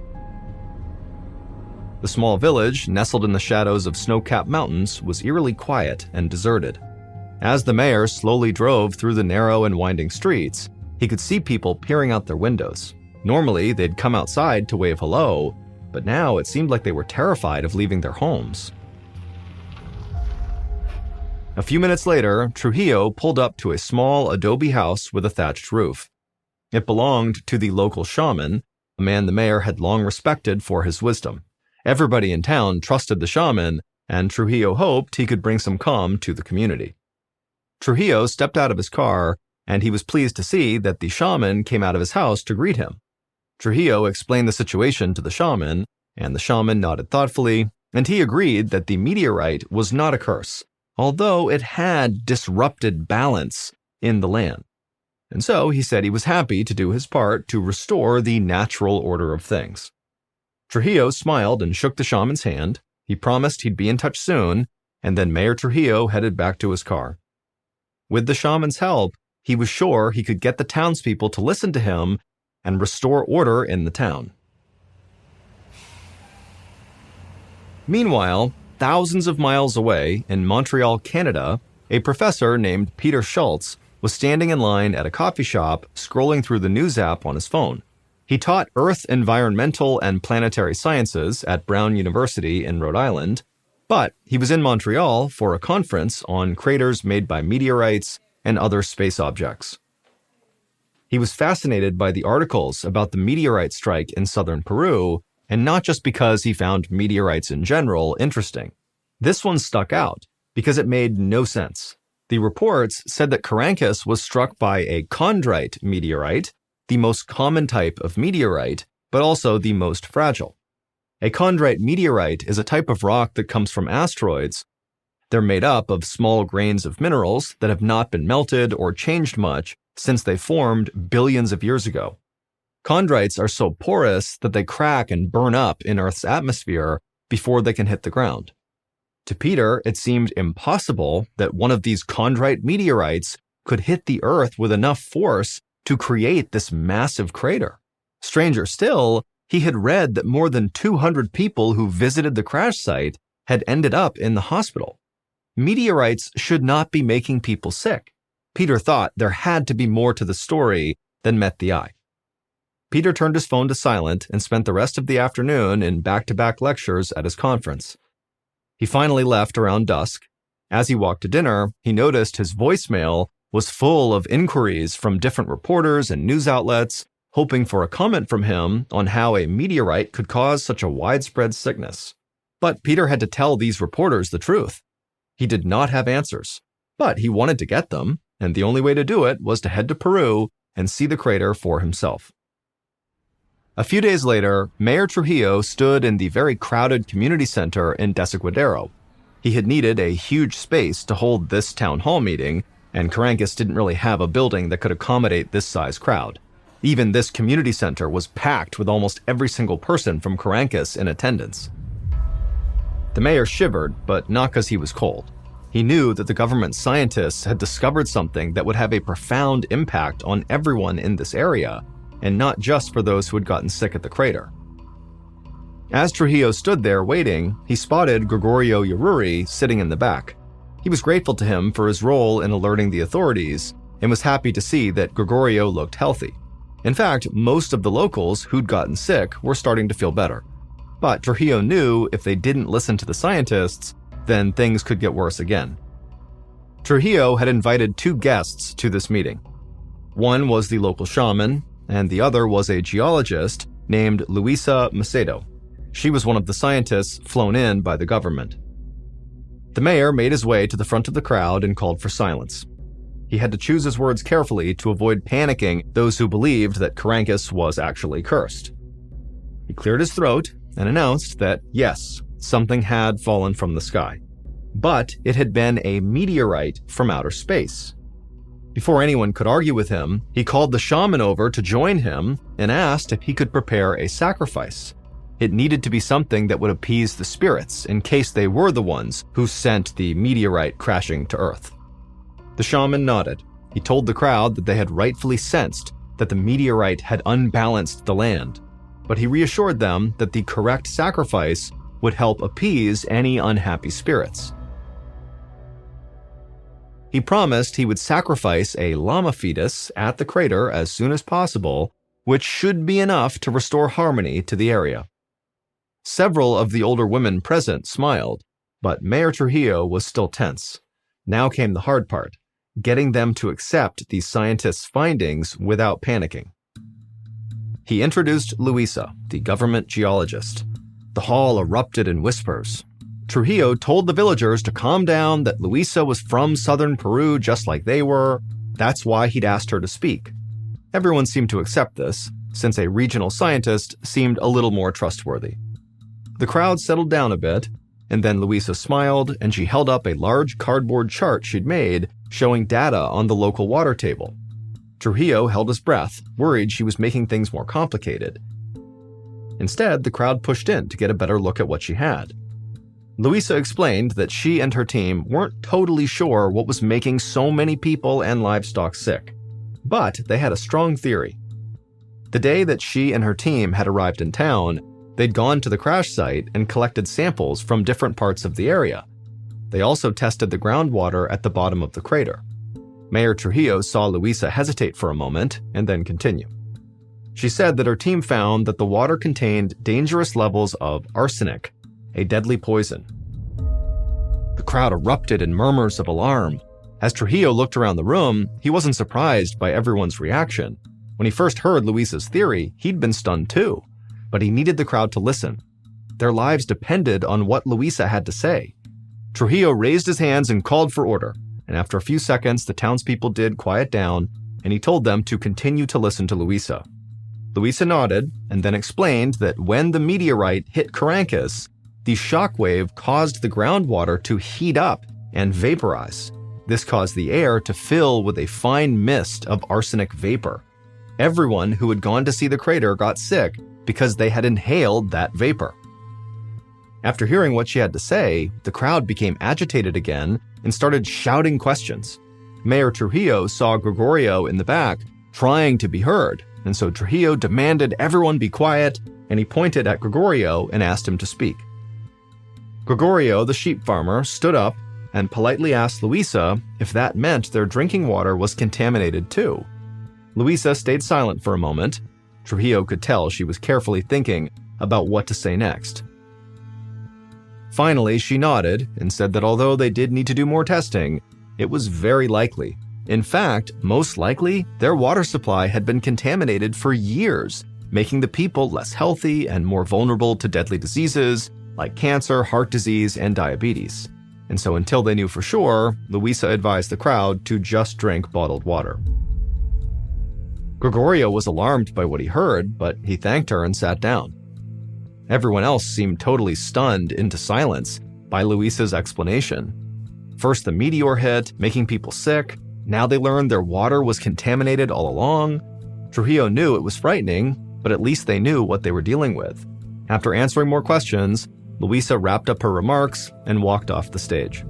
The small village, nestled in the shadows of snow-capped mountains, was eerily quiet and deserted. As the mayor slowly drove through the narrow and winding streets, he could see people peering out their windows. Normally, they'd come outside to wave hello, but now it seemed like they were terrified of leaving their homes. A few minutes later, Trujillo pulled up to a small adobe house with a thatched roof. It belonged to the local shaman, a man the mayor had long respected for his wisdom. Everybody in town trusted the shaman, and Trujillo hoped he could bring some calm to the community. Trujillo stepped out of his car, and he was pleased to see that the shaman came out of his house to greet him. Trujillo explained the situation to the shaman, and the shaman nodded thoughtfully, and he agreed that the meteorite was not a curse, although it had disrupted balance in the land. And so he said he was happy to do his part to restore the natural order of things. Trujillo smiled and shook the shaman's hand. He promised he'd be in touch soon, and then Mayor Trujillo headed back to his car. With the shaman's help, he was sure he could get the townspeople to listen to him and restore order in the town. Meanwhile, thousands of miles away in Montreal, Canada, a professor named Peter Schultz was standing in line at a coffee shop scrolling through the news app on his phone. He taught Earth, Environmental, and Planetary Sciences at Brown University in Rhode Island, but he was in Montreal for a conference on craters made by meteorites and other space objects. He was fascinated by the articles about the meteorite strike in southern Peru, and not just because he found meteorites in general interesting. This one stuck out because it made no sense. The reports said that Carankus was struck by a chondrite meteorite, the most common type of meteorite, but also the most fragile. A chondrite meteorite is a type of rock that comes from asteroids. They're made up of small grains of minerals that have not been melted or changed much since they formed billions of years ago. Chondrites are so porous that they crack and burn up in Earth's atmosphere before they can hit the ground. To Peter, it seemed impossible that one of these chondrite meteorites could hit the Earth with enough force to create this massive crater. Stranger still, he had read that more than 200 people who visited the crash site had ended up in the hospital. Meteorites should not be making people sick. Peter thought there had to be more to the story than met the eye. Peter turned his phone to silent and spent the rest of the afternoon in back-to-back lectures at his conference. He finally left around dusk. As he walked to dinner, he noticed his voicemail was full of inquiries from different reporters and news outlets, hoping for a comment from him on how a meteorite could cause such a widespread sickness. But Peter had to tell these reporters the truth. He did not have answers, but he wanted to get them, and the only way to do it was to head to Peru and see the crater for himself. A few days later, Mayor Trujillo stood in the very crowded community center in Desaguadero. He had needed a huge space to hold this town hall meeting, and Carankus didn't really have a building that could accommodate this size crowd. Even this community center was packed with almost every single person from Carankus in attendance. The mayor shivered, but not because he was cold. He knew that the government scientists had discovered something that would have a profound impact on everyone in this area, and not just for those who had gotten sick at the crater. As Trujillo stood there waiting, he spotted Gregorio Yaruri sitting in the back. He was grateful to him for his role in alerting the authorities, and was happy to see that Gregorio looked healthy. In fact, most of the locals who'd gotten sick were starting to feel better. But Trujillo knew if they didn't listen to the scientists, then things could get worse again. Trujillo had invited two guests to this meeting. One was the local shaman, and the other was a geologist named Luisa Macedo. She was one of the scientists flown in by the government. The mayor made his way to the front of the crowd and called for silence. He had to choose his words carefully to avoid panicking those who believed that Carankus was actually cursed. He cleared his throat and announced that, yes, something had fallen from the sky, but it had been a meteorite from outer space. Before anyone could argue with him, he called the shaman over to join him and asked if he could prepare a sacrifice. It needed to be something that would appease the spirits in case they were the ones who sent the meteorite crashing to Earth. The shaman nodded. He told the crowd that they had rightfully sensed that the meteorite had unbalanced the land, but he reassured them that the correct sacrifice would help appease any unhappy spirits. He promised he would sacrifice a llama fetus at the crater as soon as possible, which should be enough to restore harmony to the area. Several of the older women present smiled, but Mayor Trujillo was still tense. Now came the hard part, getting them to accept the scientists' findings without panicking. He introduced Luisa, the government geologist. The hall erupted in whispers. Trujillo told the villagers to calm down, that Luisa was from southern Peru just like they were. That's why he'd asked her to speak. Everyone seemed to accept this, since a regional scientist seemed a little more trustworthy. The crowd settled down a bit, and then Luisa smiled and she held up a large cardboard chart she'd made showing data on the local water table. Trujillo held his breath, worried she was making things more complicated. Instead, the crowd pushed in to get a better look at what she had. Louisa explained that she and her team weren't totally sure what was making so many people and livestock sick, but they had a strong theory. The day that she and her team had arrived in town, they'd gone to the crash site and collected samples from different parts of the area. They also tested the groundwater at the bottom of the crater. Mayor Trujillo saw Louisa hesitate for a moment and then continue. She said that her team found that the water contained dangerous levels of arsenic, a deadly poison. The crowd erupted in murmurs of alarm. As Trujillo looked around the room, he wasn't surprised by everyone's reaction. When he first heard Luisa's theory, he'd been stunned too, but he needed the crowd to listen. Their lives depended on what Louisa had to say. Trujillo raised his hands and called for order, and after a few seconds, the townspeople did quiet down, and he told them to continue to listen to Louisa. Louisa nodded and then explained that when the meteorite hit Carankus, the shockwave caused the groundwater to heat up and vaporize. This caused the air to fill with a fine mist of arsenic vapor. Everyone who had gone to see the crater got sick because they had inhaled that vapor. After hearing what she had to say, the crowd became agitated again and started shouting questions. Mayor Trujillo saw Gregorio in the back, trying to be heard, and so Trujillo demanded everyone be quiet, and he pointed at Gregorio and asked him to speak. Gregorio, the sheep farmer, stood up and politely asked Louisa if that meant their drinking water was contaminated too. Louisa stayed silent for a moment. Trujillo could tell she was carefully thinking about what to say next. Finally, she nodded and said that although they did need to do more testing, it was very likely. In fact, most likely, their water supply had been contaminated for years, making the people less healthy and more vulnerable to deadly diseases like cancer, heart disease, and diabetes. And so until they knew for sure, Louisa advised the crowd to just drink bottled water. Gregorio was alarmed by what he heard, but he thanked her and sat down. Everyone else seemed totally stunned into silence by Luisa's explanation. First the meteor hit, making people sick. Now they learned their water was contaminated all along. Trujillo knew it was frightening, but at least they knew what they were dealing with. After answering more questions, Louisa wrapped up her remarks and walked off the stage.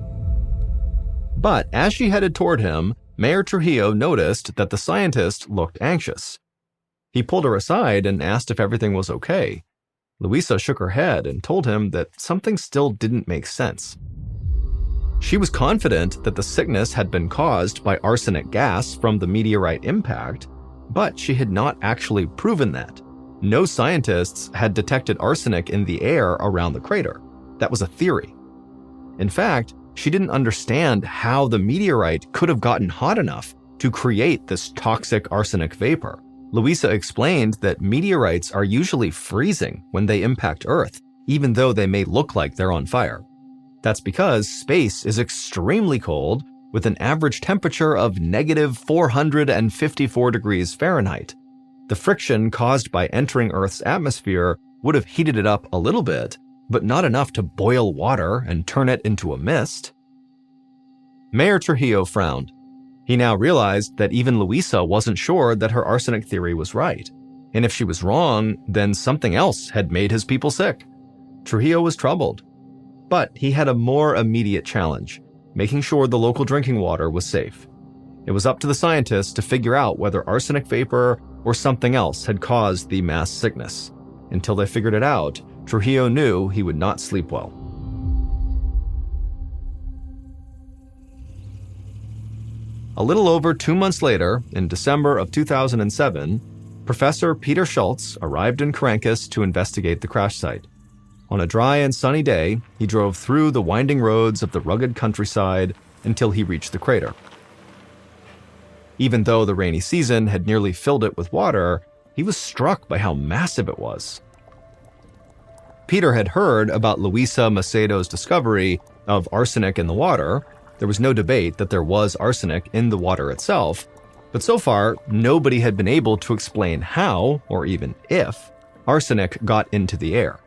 But as she headed toward him, Mayor Trujillo noticed that the scientist looked anxious. He pulled her aside and asked if everything was okay. Louisa shook her head and told him that something still didn't make sense. She was confident that the sickness had been caused by arsenic gas from the meteorite impact, but she had not actually proven that. No scientists had detected arsenic in the air around the crater. That was a theory. In fact, she didn't understand how the meteorite could have gotten hot enough to create this toxic arsenic vapor. Louisa explained that meteorites are usually freezing when they impact Earth, even though they may look like they're on fire. That's because space is extremely cold, with an average temperature of negative 454 degrees Fahrenheit. The friction caused by entering Earth's atmosphere would have heated it up a little bit, but not enough to boil water and turn it into a mist. Mayor Trujillo frowned. He now realized that even Louisa wasn't sure that her arsenic theory was right. And if she was wrong, then something else had made his people sick. Trujillo was troubled. But he had a more immediate challenge, making sure the local drinking water was safe. It was up to the scientists to figure out whether arsenic vapor or something else had caused the mass sickness. Until they figured it out, Trujillo knew he would not sleep well. A little over 2 months later, in December of 2007, Professor Peter Schultz arrived in Carankus to investigate the crash site. On a dry and sunny day, he drove through the winding roads of the rugged countryside until he reached the crater. Even though the rainy season had nearly filled it with water, he was struck by how massive it was. Peter had heard about Luisa Macedo's discovery of arsenic in the water. There was no debate that there was arsenic in the water itself, but so far, nobody had been able to explain how, or even if, arsenic got into the air.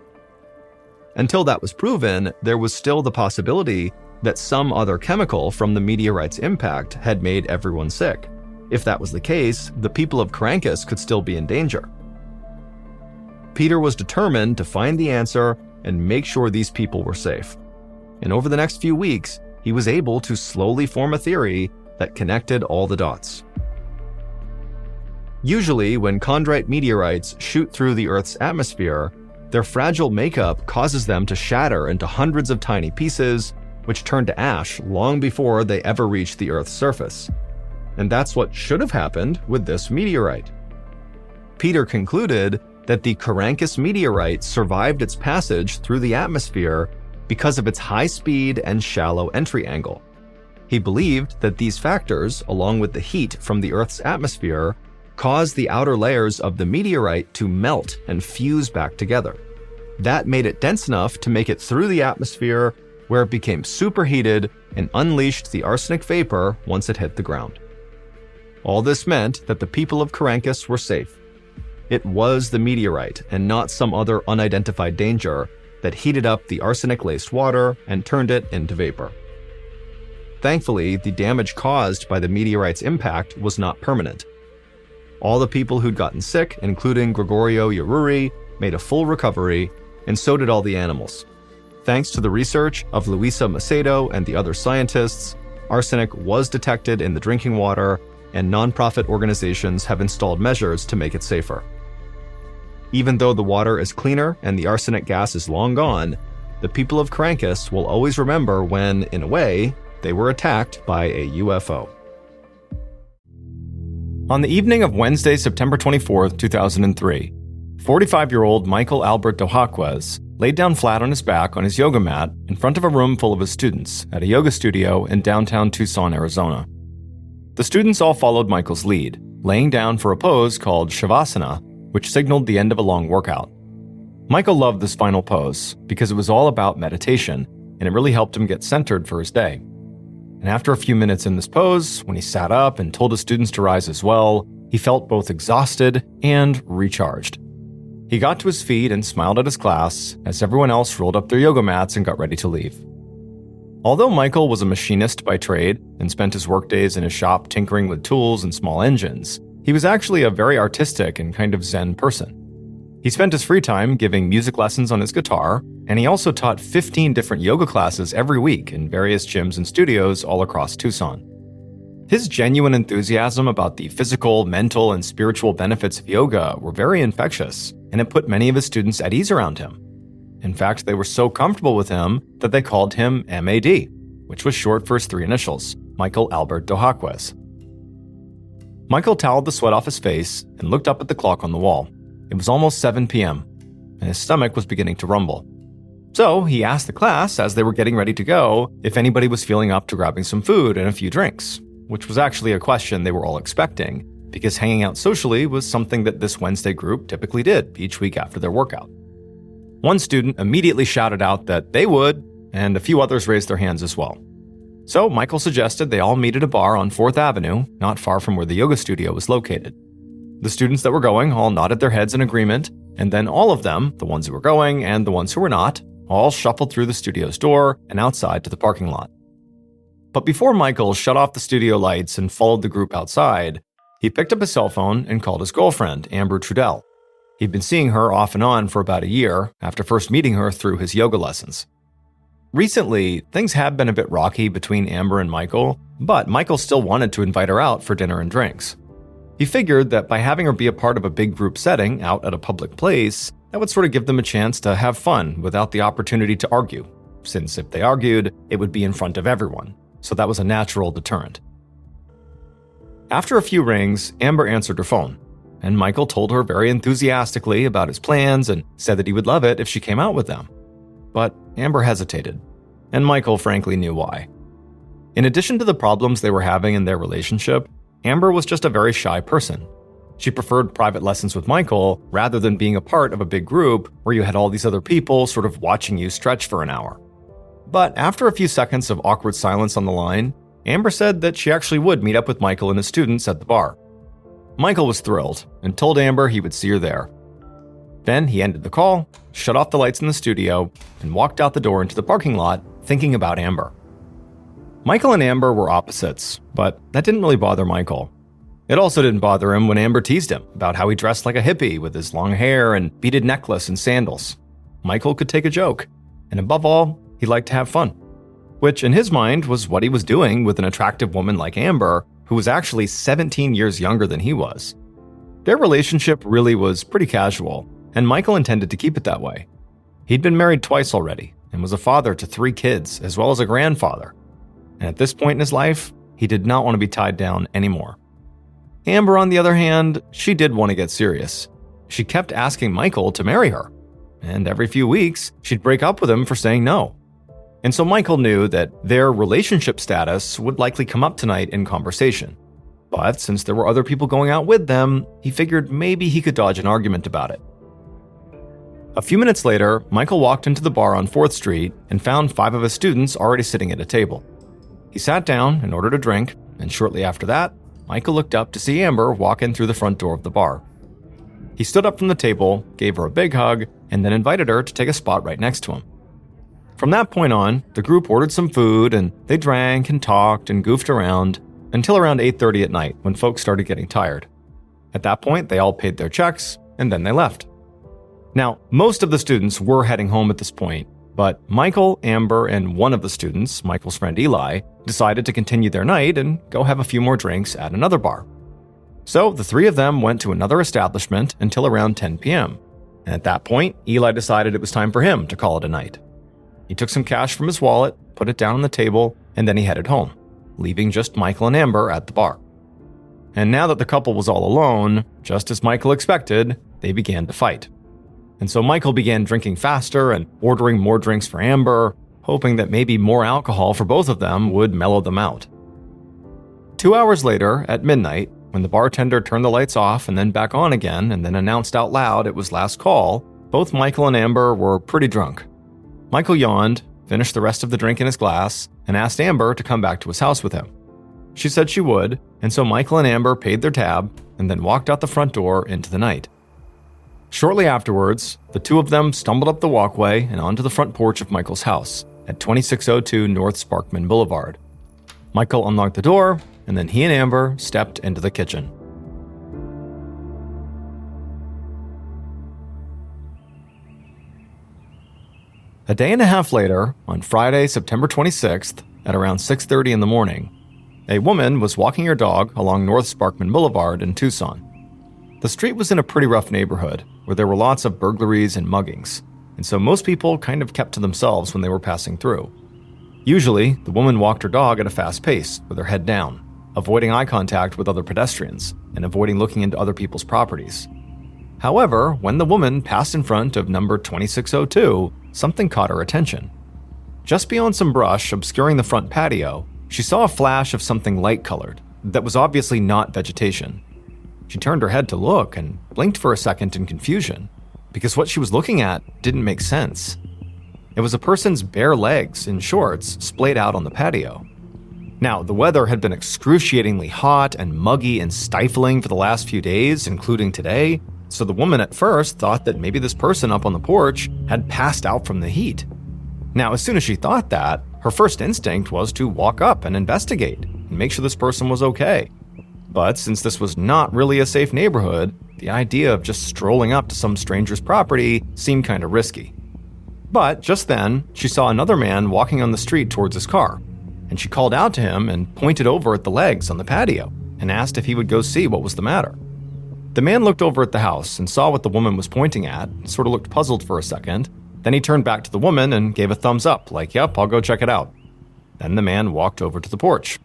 Until that was proven, there was still the possibility that some other chemical from the meteorite's impact had made everyone sick. If that was the case, the people of Carankus could still be in danger. Peter was determined to find the answer and make sure these people were safe. and over the next few weeks, he was able to slowly form a theory that connected all the dots. Usually, when chondrite meteorites shoot through the Earth's atmosphere, their fragile makeup causes them to shatter into hundreds of tiny pieces, which turn to ash long before they ever reach the Earth's surface. And that's what should have happened with this meteorite. Peter concluded that the Carankus meteorite survived its passage through the atmosphere because of its high speed and shallow entry angle. He believed that these factors, along with the heat from the Earth's atmosphere, caused the outer layers of the meteorite to melt and fuse back together. That made it dense enough to make it through the atmosphere, where it became superheated and unleashed the arsenic vapor once it hit the ground. All this meant that the people of Carankus were safe. It was the meteorite and not some other unidentified danger that heated up the arsenic-laced water and turned it into vapor. Thankfully, the damage caused by the meteorite's impact was not permanent. All the people who'd gotten sick, including Gregorio Yaruri, made a full recovery, and so did all the animals. Thanks to the research of Luisa Macedo and the other scientists, arsenic was detected in the drinking water, and nonprofit organizations have installed measures to make it safer. Even though the water is cleaner and the arsenic gas is long gone, the people of Carankus will always remember when, in a way, they were attacked by a UFO. On the evening of Wednesday, September 24, 2003, 45-year-old Michael Alberto Jaquez laid down flat on his back on his yoga mat in front of a room full of his students at a yoga studio in downtown Tucson, Arizona. The students all followed Michael's lead, laying down for a pose called Shavasana, which signaled the end of a long workout. Michael loved this final pose because it was all about meditation, and it really helped him get centered for his day. And after a few minutes in this pose, when he sat up and told his students to rise as well, he felt both exhausted and recharged. He got to his feet and smiled at his class as everyone else rolled up their yoga mats and got ready to leave. Although Michael was a machinist by trade and spent his workdays in his shop tinkering with tools and small engines, he was actually a very artistic and kind of zen person. He spent his free time giving music lessons on his guitar, and he also taught 15 different yoga classes every week in various gyms and studios all across Tucson. His genuine enthusiasm about the physical, mental, and spiritual benefits of yoga were very infectious, and it put many of his students at ease around him. In fact, they were so comfortable with him that they called him MAD, which was short for his three initials, Michael Alberto Jaquez. Michael toweled the sweat off his face and looked up at the clock on the wall. It was almost 7 p.m., and his stomach was beginning to rumble. So he asked the class, as they were getting ready to go, if anybody was feeling up to grabbing some food and a few drinks, which was actually a question they were all expecting, because hanging out socially was something that this Wednesday group typically did each week after their workout. One student immediately shouted out that they would, and a few others raised their hands as well. So Michael suggested they all meet at a bar on 4th Avenue, not far from where the yoga studio was located. The students that were going all nodded their heads in agreement, and then all of them, the ones who were going and the ones who were not, all shuffled through the studio's door and outside to the parking lot. But before Michael shut off the studio lights and followed the group outside, he picked up his cell phone and called his girlfriend, Amber Trudell. He'd been seeing her off and on for about a year after first meeting her through his yoga lessons. Recently, things had been a bit rocky between Amber and Michael, but Michael still wanted to invite her out for dinner and drinks. He figured that by having her be a part of a big group setting out at a public place, that would sort of give them a chance to have fun without the opportunity to argue, since if they argued, it would be in front of everyone, so that was a natural deterrent. After a few rings, Amber answered her phone, and Michael told her very enthusiastically about his plans and said that he would love it if she came out with them. But Amber hesitated, and Michael frankly knew why. In addition to the problems they were having in their relationship, Amber was just a very shy person. She preferred private lessons with Michael rather than being a part of a big group where you had all these other people sort of watching you stretch for an hour. But after a few seconds of awkward silence on the line, Amber said that she actually would meet up with Michael and his students at the bar. Michael was thrilled and told Amber he would see her there. Then he ended the call, shut off the lights in the studio, and walked out the door into the parking lot, thinking about Amber. Michael and Amber were opposites, but that didn't really bother Michael. It also didn't bother him when Amber teased him about how he dressed like a hippie with his long hair and beaded necklace and sandals. Michael could take a joke, and above all, he liked to have fun. which in his mind was what he was doing with an attractive woman like Amber, who was actually 17 years younger than he was. Their relationship really was pretty casual, and Michael intended to keep it that way. He'd been married twice already, and was a father to 3 kids, as well as a grandfather. And at this point in his life, he did not want to be tied down anymore. Amber, on the other hand, she did want to get serious. She kept asking Michael to marry her, and every few weeks, she'd break up with him for saying no. And so Michael knew that their relationship status would likely come up tonight in conversation. But since there were other people going out with them, he figured maybe he could dodge an argument about it. A few minutes later, Michael walked into the bar on 4th Street and found 5 of his students already sitting at a table. He sat down and ordered a drink, and shortly after that, Michael looked up to see Amber walk in through the front door of the bar. He stood up from the table, gave her a big hug, and then invited her to take a spot right next to him. From that point on, the group ordered some food, and they drank and talked and goofed around until around 8:30 at night when folks started getting tired. At that point, they all paid their checks, and then they left. Now, most of the students were heading home at this point, but Michael, Amber, and one of the students, Michael's friend Eli, decided to continue their night and go have a few more drinks at another bar. So the 3 of them went to another establishment until around 10 p.m. And at that point, Eli decided it was time for him to call it a night. He took some cash from his wallet, put it down on the table, and then he headed home, leaving just Michael and Amber at the bar. And now that the couple was all alone, just as Michael expected, they began to fight. And so Michael began drinking faster and ordering more drinks for Amber, hoping that maybe more alcohol for both of them would mellow them out. 2 hours later, at midnight, when the bartender turned the lights off and then back on again and then announced out loud it was last call, both Michael and Amber were pretty drunk. Michael yawned, finished the rest of the drink in his glass, and asked Amber to come back to his house with him. She said she would, and so Michael and Amber paid their tab and then walked out the front door into the night. Shortly afterwards, the 2 of them stumbled up the walkway and onto the front porch of Michael's house at 2602 North Sparkman Boulevard. Michael unlocked the door, and then he and Amber stepped into the kitchen. A day and a half later, on Friday, September 26th, at around 6:30 in the morning, a woman was walking her dog along North Sparkman Boulevard in Tucson. The street was in a pretty rough neighborhood, where there were lots of burglaries and muggings, and so most people kind of kept to themselves when they were passing through. Usually, the woman walked her dog at a fast pace, with her head down, avoiding eye contact with other pedestrians, and avoiding looking into other people's properties. However, when the woman passed in front of number 2602, something caught her attention. Just beyond some brush obscuring the front patio, she saw a flash of something light-colored that was obviously not vegetation. She turned her head to look and blinked for a second in confusion, because what she was looking at didn't make sense. It was a person's bare legs in shorts splayed out on the patio. Now, the weather had been excruciatingly hot and muggy and stifling for the last few days, including today, so the woman at first thought that maybe this person up on the porch had passed out from the heat. Now, as soon as she thought that, her first instinct was to walk up and investigate and make sure this person was okay. But since this was not really a safe neighborhood, the idea of just strolling up to some stranger's property seemed kind of risky. But just then, she saw another man walking on the street towards his car, and she called out to him and pointed over at the legs on the patio and asked if he would go see what was the matter. The man looked over at the house and saw what the woman was pointing at, and sort of looked puzzled for a second. Then he turned back to the woman and gave a thumbs up, like, "Yep, I'll go check it out." Then the man walked over to the porch.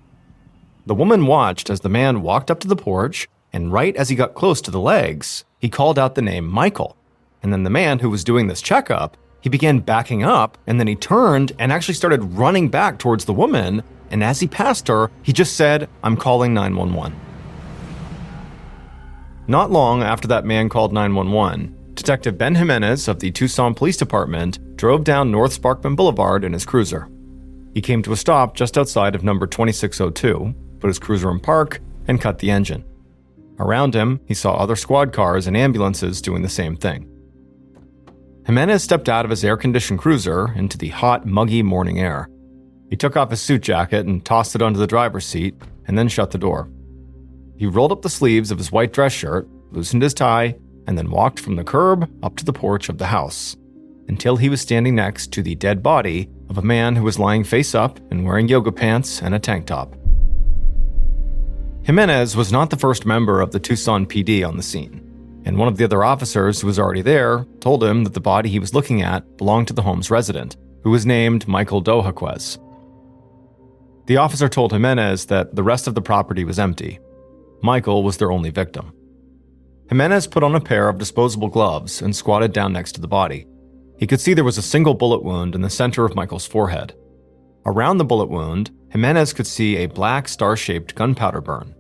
The woman watched as the man walked up to the porch, and right as he got close to the legs, he called out the name Michael. And then the man who was doing this checkup, he began backing up, and then he turned and actually started running back towards the woman, and as he passed her, he just said, "I'm calling 911. Not long after that man called 911, Detective Ben Jimenez of the Tucson Police Department drove down North Sparkman Boulevard in his cruiser. He came to a stop just outside of number 2602, put his cruiser in park, and cut the engine. Around him, he saw other squad cars and ambulances doing the same thing. Jimenez stepped out of his air-conditioned cruiser into the hot, muggy morning air. He took off his suit jacket and tossed it onto the driver's seat, and then shut the door. He rolled up the sleeves of his white dress shirt, loosened his tie, and then walked from the curb up to the porch of the house, until he was standing next to the dead body of a man who was lying face up and wearing yoga pants and a tank top. Jimenez was not the first member of the Tucson PD on the scene, and one of the other officers who was already there told him that the body he was looking at belonged to the home's resident, who was named Michael Dohaquez. The officer told Jimenez that the rest of the property was empty. Michael was their only victim. Jimenez put on a pair of disposable gloves and squatted down next to the body. He could see there was a single bullet wound in the center of Michael's forehead. Around the bullet wound, Jimenez could see a black star-shaped gunpowder burn.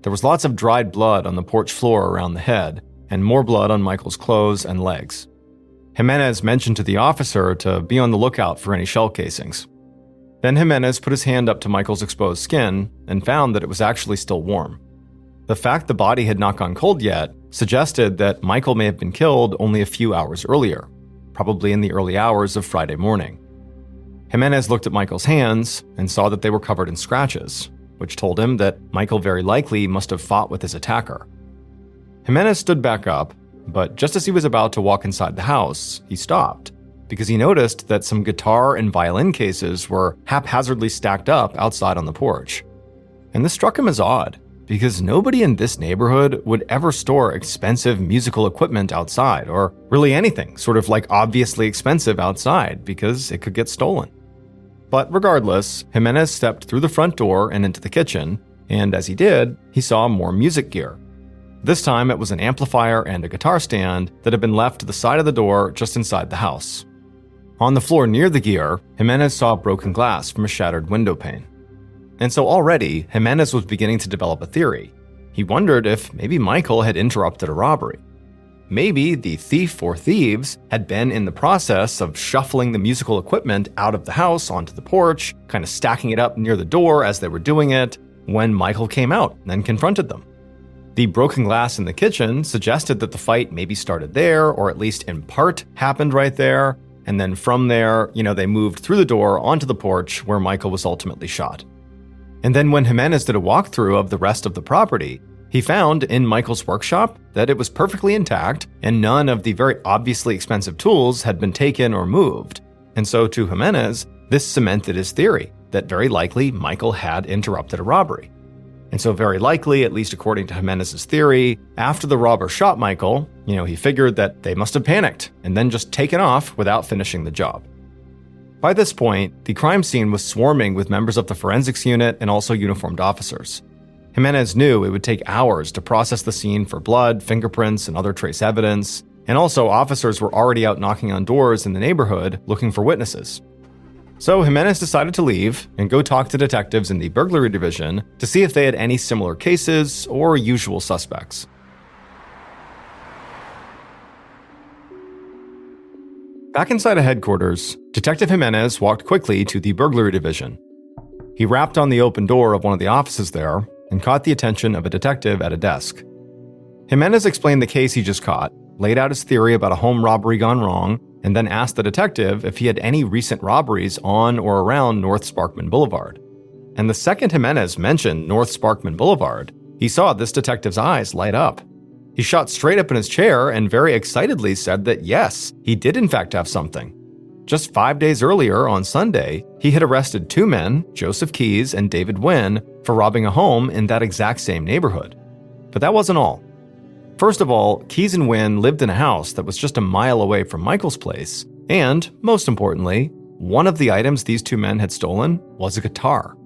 There was lots of dried blood on the porch floor around the head, and more blood on Michael's clothes and legs. Jimenez mentioned to the officer to be on the lookout for any shell casings. Then Jimenez put his hand up to Michael's exposed skin and found that it was actually still warm. The fact the body had not gone cold yet suggested that Michael may have been killed only a few hours earlier, probably in the early hours of Friday morning. Jimenez looked at Michael's hands and saw that they were covered in scratches, which told him that Michael very likely must have fought with his attacker. Jimenez stood back up, but just as he was about to walk inside the house, he stopped, because he noticed that some guitar and violin cases were haphazardly stacked up outside on the porch. And this struck him as odd, because nobody in this neighborhood would ever store expensive musical equipment outside, or really anything sort of like obviously expensive outside, because it could get stolen. But regardless, Jimenez stepped through the front door and into the kitchen, and as he did, he saw more music gear. This time it was an amplifier and a guitar stand that had been left to the side of the door just inside the house. On the floor near the gear, Jimenez saw broken glass from a shattered window pane. And so already, Jimenez was beginning to develop a theory. He wondered if maybe Michael had interrupted a robbery. Maybe the thief or thieves had been in the process of shuffling the musical equipment out of the house onto the porch, kind of stacking it up near the door as they were doing it, when Michael came out and confronted them. The broken glass in the kitchen suggested that the fight maybe started there, or at least in part happened right there, and then from there, they moved through the door onto the porch where Michael was ultimately shot. And then when Jimenez did a walkthrough of the rest of the property, he found in Michael's workshop that it was perfectly intact and none of the very obviously expensive tools had been taken or moved. And so to Jimenez, this cemented his theory that very likely Michael had interrupted a robbery. And so very likely, at least according to Jimenez's theory, after the robber shot Michael, he figured that they must have panicked and then just taken off without finishing the job. By this point, the crime scene was swarming with members of the forensics unit and also uniformed officers. Jimenez knew it would take hours to process the scene for blood, fingerprints, and other trace evidence, and also officers were already out knocking on doors in the neighborhood looking for witnesses. So Jimenez decided to leave and go talk to detectives in the burglary division to see if they had any similar cases or usual suspects. Back inside of headquarters, Detective Jimenez walked quickly to the burglary division. He rapped on the open door of one of the offices there and caught the attention of a detective at a desk. Jimenez explained the case he just caught, laid out his theory about a home robbery gone wrong, and then asked the detective if he had any recent robberies on or around North Sparkman Boulevard. And the second Jimenez mentioned North Sparkman Boulevard, he saw this detective's eyes light up. He shot straight up in his chair and very excitedly said that yes, he did in fact have something. Just 5 days earlier, on Sunday, he had arrested two men, Joseph Keyes and David Wynn, for robbing a home in that exact same neighborhood. But that wasn't all. First of all, Keyes and Wynn lived in a house that was just a mile away from Michael's place, and, most importantly, one of the items these two men had stolen was a guitar.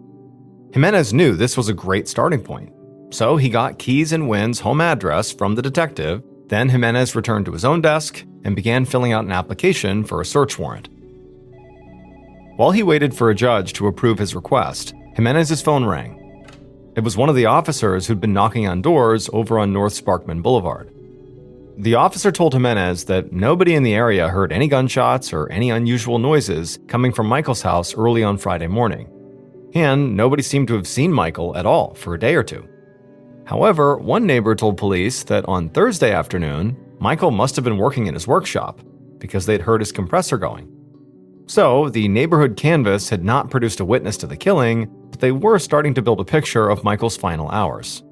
Jimenez knew this was a great starting point, so he got Keyes and Wynn's home address from the detective. Then Jimenez returned to his own desk and began filling out an application for a search warrant. While he waited for a judge to approve his request, Jimenez's phone rang. It was one of the officers who'd been knocking on doors over on North Sparkman Boulevard. The officer told Jimenez that nobody in the area heard any gunshots or any unusual noises coming from Michael's house early on Friday morning. And nobody seemed to have seen Michael at all for a day or two. However, one neighbor told police that on Thursday afternoon, Michael must have been working in his workshop because they'd heard his compressor going. So, the neighborhood canvass had not produced a witness to the killing, but they were starting to build a picture of Michael's final hours.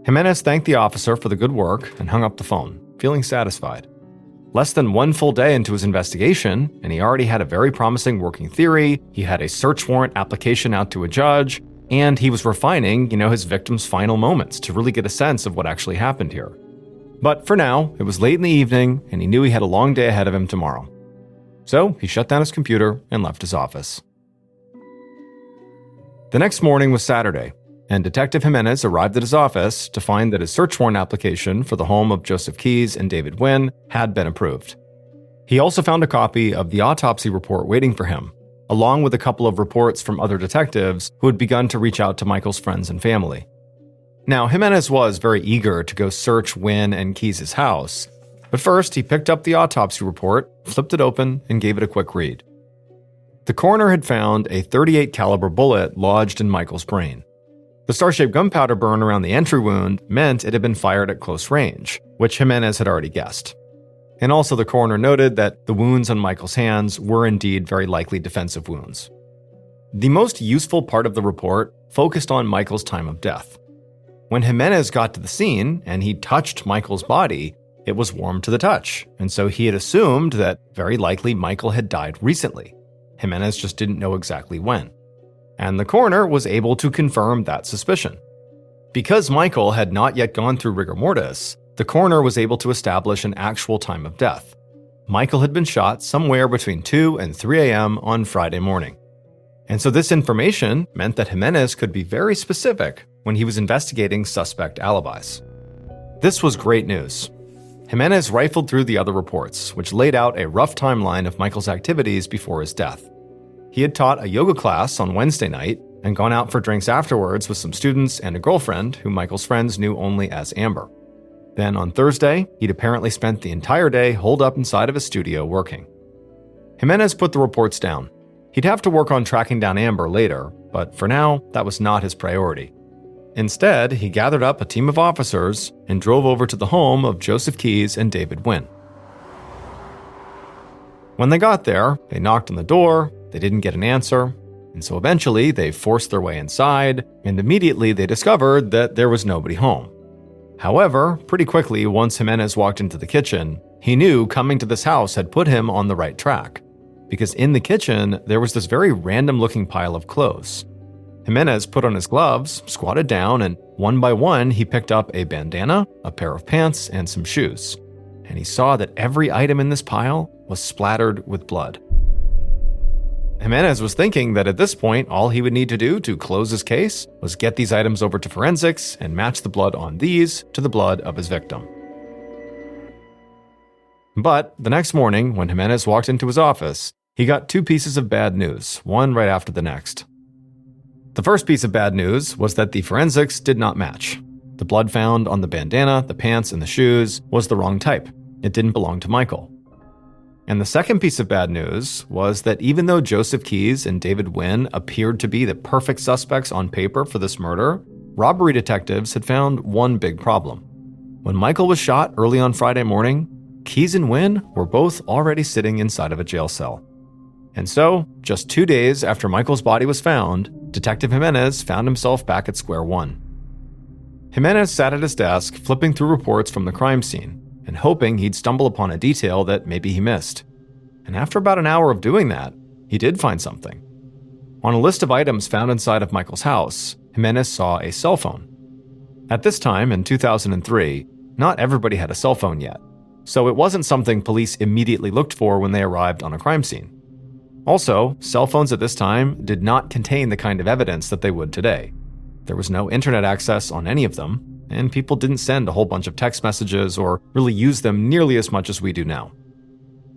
Jimenez thanked the officer for the good work and hung up the phone, feeling satisfied. Less than one full day into his investigation, and he already had a very promising working theory, he had a search warrant application out to a judge, and he was refining, his victim's final moments to really get a sense of what actually happened here. But for now, it was late in the evening, and he knew he had a long day ahead of him tomorrow. So he shut down his computer and left his office. The next morning was Saturday, and Detective Jimenez arrived at his office to find that his search warrant application for the home of Joseph Keyes and David Wynn had been approved. He also found a copy of the autopsy report waiting for him, along with a couple of reports from other detectives who had begun to reach out to Michael's friends and family. Now, Jimenez was very eager to go search Wynn and Keyes' house, but first he picked up the autopsy report, flipped it open, and gave it a quick read. The coroner had found a .38 caliber bullet lodged in Michael's brain. The star-shaped gunpowder burn around the entry wound meant it had been fired at close range, which Jimenez had already guessed. And also the coroner noted that the wounds on Michael's hands were indeed very likely defensive wounds. The most useful part of the report focused on Michael's time of death. When Jimenez got to the scene and he touched Michael's body, it was warm to the touch, and so he had assumed that very likely Michael had died recently. Jimenez just didn't know exactly when. And the coroner was able to confirm that suspicion. Because Michael had not yet gone through rigor mortis, the coroner was able to establish an actual time of death. Michael had been shot somewhere between 2 and 3 a.m. on Friday morning. And so this information meant that Jimenez could be very specific when he was investigating suspect alibis. This was great news. Jimenez rifled through the other reports, which laid out a rough timeline of Michael's activities before his death. He had taught a yoga class on Wednesday night and gone out for drinks afterwards with some students and a girlfriend who Michael's friends knew only as Amber. Then on Thursday, he'd apparently spent the entire day holed up inside of his studio working. Jimenez put the reports down. He'd have to work on tracking down Amber later, but for now, that was not his priority. Instead, he gathered up a team of officers and drove over to the home of Joseph Keyes and David Wynn. When they got there, they knocked on the door, they didn't get an answer, and so eventually they forced their way inside, and immediately they discovered that there was nobody home. However, pretty quickly, once Jimenez walked into the kitchen, he knew coming to this house had put him on the right track, because in the kitchen, there was this very random-looking pile of clothes. Jimenez put on his gloves, squatted down, and one by one, he picked up a bandana, a pair of pants, and some shoes. And he saw that every item in this pile was splattered with blood. Jimenez was thinking that at this point, all he would need to do to close his case was get these items over to forensics and match the blood on these to the blood of his victim. But the next morning, when Jimenez walked into his office, he got two pieces of bad news, one right after the next. The first piece of bad news was that the forensics did not match. The blood found on the bandana, the pants, and the shoes was the wrong type. It didn't belong to Michael. And the second piece of bad news was that even though Joseph Keyes and David Wynn appeared to be the perfect suspects on paper for this murder, robbery detectives had found one big problem. When Michael was shot early on Friday morning, Keyes and Wynn were both already sitting inside of a jail cell. And so, just 2 days after Michael's body was found, Detective Jimenez found himself back at square one. Jimenez sat at his desk, flipping through reports from the crime scene, and hoping he'd stumble upon a detail that maybe he missed. And after about an hour of doing that, he did find something. On a list of items found inside of Michael's house, Jimenez saw a cell phone. At this time, in 2003, not everybody had a cell phone yet, so it wasn't something police immediately looked for when they arrived on a crime scene. Also, cell phones at this time did not contain the kind of evidence that they would today. There was no internet access on any of them, and people didn't send a whole bunch of text messages or really use them nearly as much as we do now.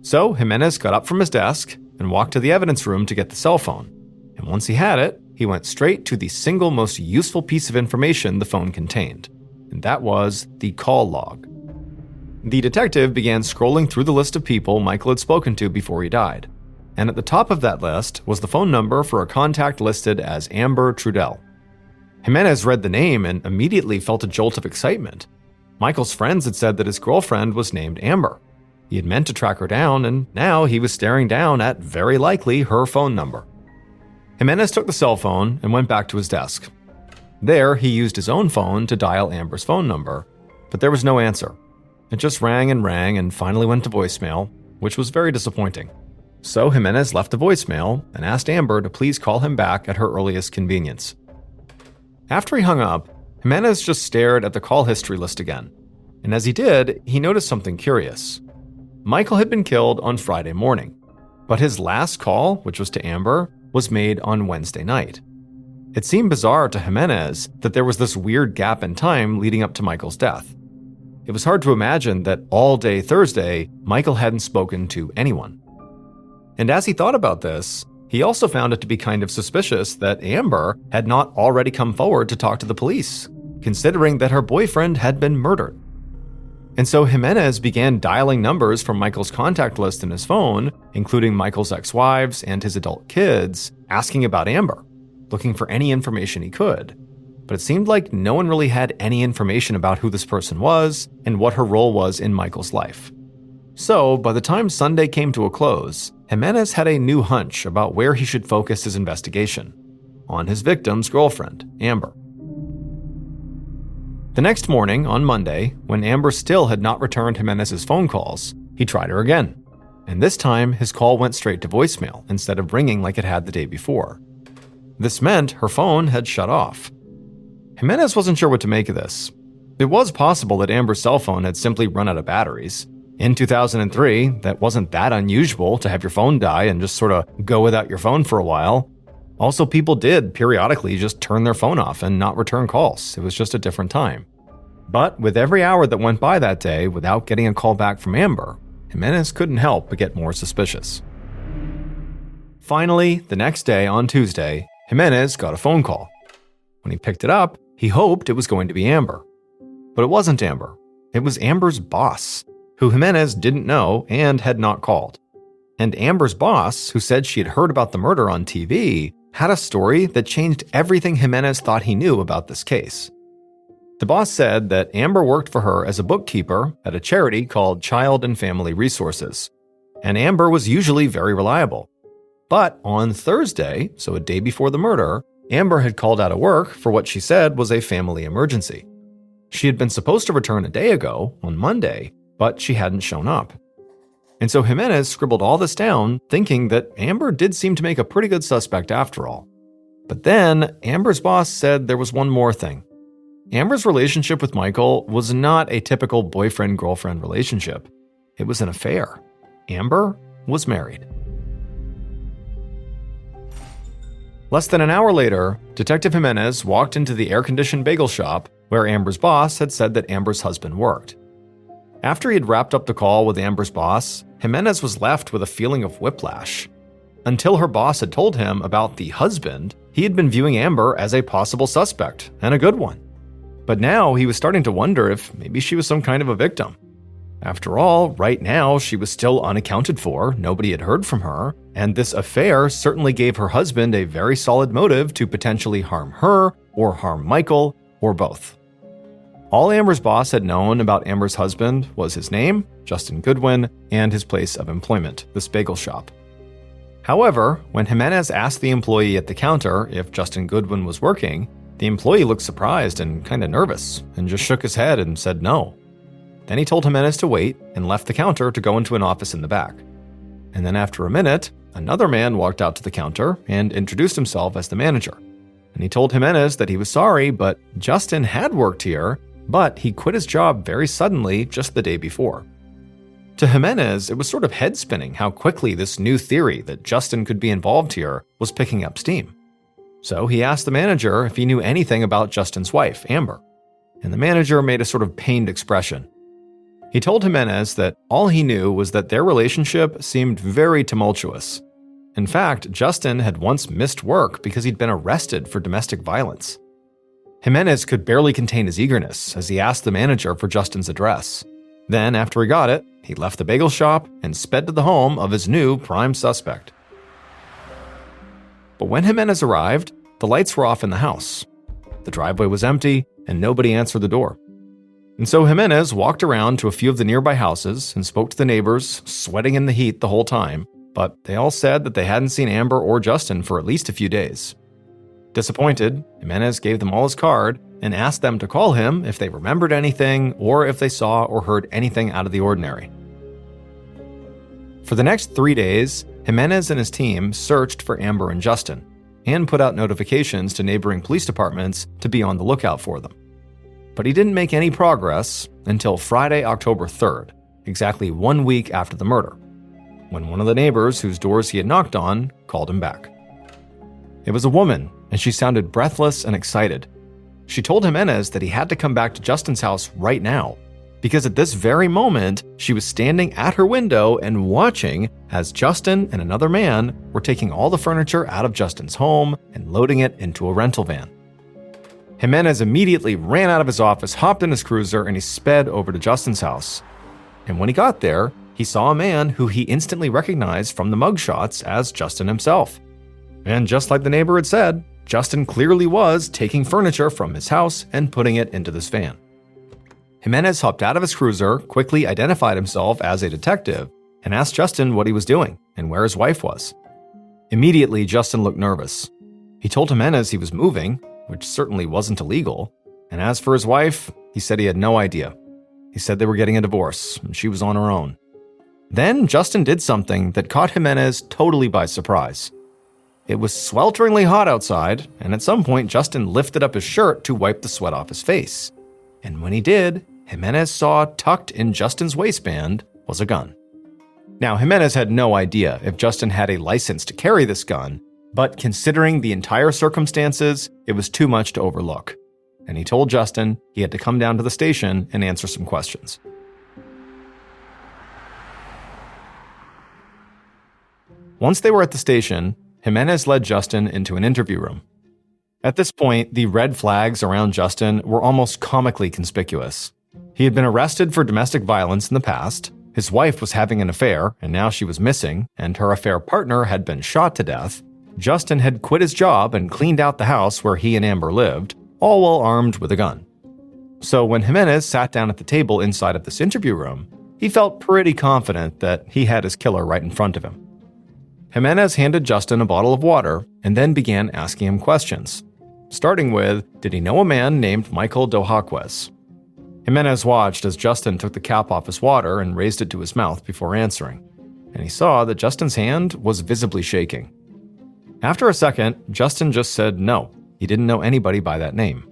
So Jimenez got up from his desk and walked to the evidence room to get the cell phone. And once he had it, he went straight to the single most useful piece of information the phone contained, and that was the call log. The detective began scrolling through the list of people Michael had spoken to before he died. And at the top of that list was the phone number for a contact listed as Amber Trudell. Jimenez read the name and immediately felt a jolt of excitement. Michael's friends had said that his girlfriend was named Amber. He had meant to track her down, and now he was staring down at, very likely, her phone number. Jimenez took the cell phone and went back to his desk. There, he used his own phone to dial Amber's phone number, but there was no answer. It just rang and finally went to voicemail, which was very disappointing. So Jimenez left a voicemail and asked Amber to please call him back at her earliest convenience. After he hung up, Jimenez just stared at the call history list again. And as he did, he noticed something curious. Michael had been killed on Friday morning, but his last call, which was to Amber, was made on Wednesday night. It seemed bizarre to Jimenez that there was this weird gap in time leading up to Michael's death. It was hard to imagine that all day Thursday, Michael hadn't spoken to anyone. And as he thought about this, he also found it to be kind of suspicious that Amber had not already come forward to talk to the police, considering that her boyfriend had been murdered. And so Jimenez began dialing numbers from Michael's contact list in his phone, including Michael's ex-wives and his adult kids, asking about Amber, looking for any information he could. But it seemed like no one really had any information about who this person was and what her role was in Michael's life. So, by the time Sunday came to a close, Jimenez had a new hunch about where he should focus his investigation: on his victim's girlfriend, Amber. The next morning, on Monday, when Amber still had not returned Jimenez's phone calls, he tried her again. And this time, his call went straight to voicemail instead of ringing like it had the day before. This meant her phone had shut off. Jimenez wasn't sure what to make of this. It was possible that Amber's cell phone had simply run out of batteries. In 2003, that wasn't that unusual to have your phone die and just sort of go without your phone for a while. Also, people did periodically just turn their phone off and not return calls. It was just a different time. But with every hour that went by that day without getting a call back from Amber, Jimenez couldn't help but get more suspicious. Finally, the next day on Tuesday, Jimenez got a phone call. When he picked it up, he hoped it was going to be Amber. But it wasn't Amber. It was Amber's boss, who Jimenez didn't know and had not called. And Amber's boss, who said she had heard about the murder on TV, had a story that changed everything Jimenez thought he knew about this case. The boss said that Amber worked for her as a bookkeeper at a charity called Child and Family Resources, and Amber was usually very reliable. But on Thursday, so a day before the murder, Amber had called out of work for what she said was a family emergency. She had been supposed to return a day ago, on Monday, but she hadn't shown up. And so Jimenez scribbled all this down, thinking that Amber did seem to make a pretty good suspect after all. But then, Amber's boss said there was one more thing. Amber's relationship with Michael was not a typical boyfriend-girlfriend relationship. It was an affair. Amber was married. Less than an hour later, Detective Jimenez walked into the air-conditioned bagel shop where Amber's boss had said that Amber's husband worked. After he had wrapped up the call with Amber's boss, Jimenez was left with a feeling of whiplash. Until her boss had told him about the husband, he had been viewing Amber as a possible suspect, and a good one. But now he was starting to wonder if maybe she was some kind of a victim. After all, right now she was still unaccounted for, nobody had heard from her, and this affair certainly gave her husband a very solid motive to potentially harm her, or harm Michael, or both. All Amber's boss had known about Amber's husband was his name, Justin Goodwin, and his place of employment, this bagel shop. However, when Jimenez asked the employee at the counter if Justin Goodwin was working, the employee looked surprised and kind of nervous, and just shook his head and said no. Then he told Jimenez to wait and left the counter to go into an office in the back. And then after a minute, another man walked out to the counter and introduced himself as the manager. And he told Jimenez that he was sorry, but Justin had worked here, but he quit his job very suddenly just the day before. To Jimenez, it was sort of head-spinning how quickly this new theory that Justin could be involved here was picking up steam. So he asked the manager if he knew anything about Justin's wife, Amber. And the manager made a sort of pained expression. He told Jimenez that all he knew was that their relationship seemed very tumultuous. In fact, Justin had once missed work because he'd been arrested for domestic violence. Jimenez could barely contain his eagerness as he asked the manager for Justin's address. Then, after he got it, he left the bagel shop and sped to the home of his new prime suspect. But when Jimenez arrived, the lights were off in the house. The driveway was empty, and nobody answered the door. And so Jimenez walked around to a few of the nearby houses and spoke to the neighbors, sweating in the heat the whole time, but they all said that they hadn't seen Amber or Justin for at least a few days. Disappointed, Jimenez gave them all his card and asked them to call him if they remembered anything or if they saw or heard anything out of the ordinary. For the next 3 days, Jimenez and his team searched for Amber and Justin and put out notifications to neighboring police departments to be on the lookout for them. But he didn't make any progress until Friday, October 3rd, exactly 1 week after the murder, when one of the neighbors whose doors he had knocked on called him back. It was a woman, and she sounded breathless and excited. She told Jimenez that he had to come back to Justin's house right now, because at this very moment, she was standing at her window and watching as Justin and another man were taking all the furniture out of Justin's home and loading it into a rental van. Jimenez immediately ran out of his office, hopped in his cruiser, and he sped over to Justin's house. And when he got there, he saw a man who he instantly recognized from the mugshots as Justin himself. And just like the neighbor had said, Justin clearly was taking furniture from his house and putting it into this van. Jimenez hopped out of his cruiser, quickly identified himself as a detective, and asked Justin what he was doing and where his wife was. Immediately, Justin looked nervous. He told Jimenez he was moving, which certainly wasn't illegal, and as for his wife, he said he had no idea. He said they were getting a divorce, and she was on her own. Then Justin did something that caught Jimenez totally by surprise. It was swelteringly hot outside, and at some point Justin lifted up his shirt to wipe the sweat off his face. And when he did, Jimenez saw tucked in Justin's waistband was a gun. Now, Jimenez had no idea if Justin had a license to carry this gun, but considering the entire circumstances, it was too much to overlook. And he told Justin he had to come down to the station and answer some questions. Once they were at the station, Jimenez led Justin into an interview room. At this point, the red flags around Justin were almost comically conspicuous. He had been arrested for domestic violence in the past, his wife was having an affair and now she was missing, and her affair partner had been shot to death. Justin had quit his job and cleaned out the house where he and Amber lived, all while armed with a gun. So when Jimenez sat down at the table inside of this interview room, he felt pretty confident that he had his killer right in front of him. Jimenez handed Justin a bottle of water and then began asking him questions, starting with, did he know a man named Michael Dohaquez? Jimenez watched as Justin took the cap off his water and raised it to his mouth before answering, and he saw that Justin's hand was visibly shaking. After a second, Justin just said no, he didn't know anybody by that name.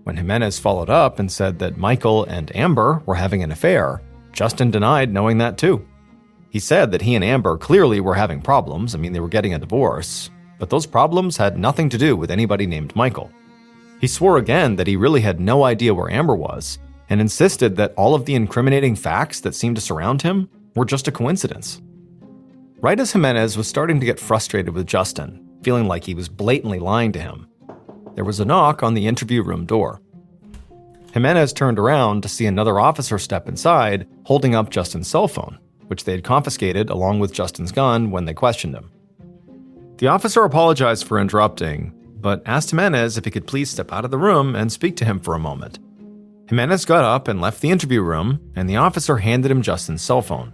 When Jimenez followed up and said that Michael and Amber were having an affair, Justin denied knowing that too. He said that he and Amber clearly were having problems, they were getting a divorce, but those problems had nothing to do with anybody named Michael. He swore again that he really had no idea where Amber was, and insisted that all of the incriminating facts that seemed to surround him were just a coincidence. Right as Jimenez was starting to get frustrated with Justin, feeling like he was blatantly lying to him, there was a knock on the interview room door. Jimenez turned around to see another officer step inside, holding up Justin's cell phone, which they had confiscated along with Justin's gun when they questioned him. The officer apologized for interrupting, but asked Jimenez if he could please step out of the room and speak to him for a moment. Jimenez got up and left the interview room, and the officer handed him Justin's cell phone.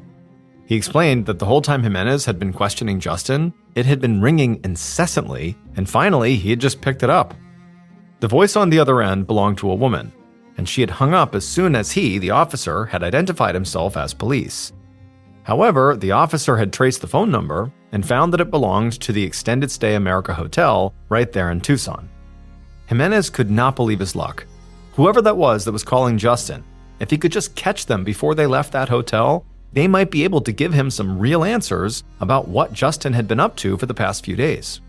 He explained that the whole time Jimenez had been questioning Justin, it had been ringing incessantly, and finally he had just picked it up. The voice on the other end belonged to a woman, and she had hung up as soon as he, the officer, had identified himself as police. However, the officer had traced the phone number and found that it belonged to the Extended Stay America Hotel right there in Tucson. Jimenez could not believe his luck. Whoever that was calling Justin, if he could just catch them before they left that hotel, they might be able to give him some real answers about what Justin had been up to for the past few days.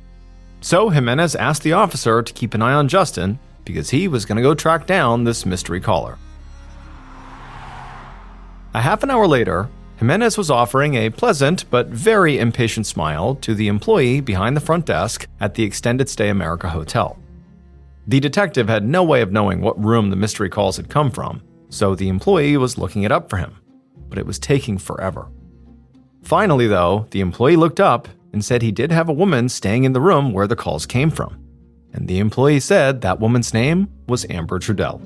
So Jimenez asked the officer to keep an eye on Justin because he was going to go track down this mystery caller. A half an hour later, Jimenez was offering a pleasant but very impatient smile to the employee behind the front desk at the Extended Stay America Hotel. The detective had no way of knowing what room the mystery calls had come from, so the employee was looking it up for him, but it was taking forever. Finally, though, the employee looked up and said he did have a woman staying in the room where the calls came from, and the employee said that woman's name was Amber Trudell.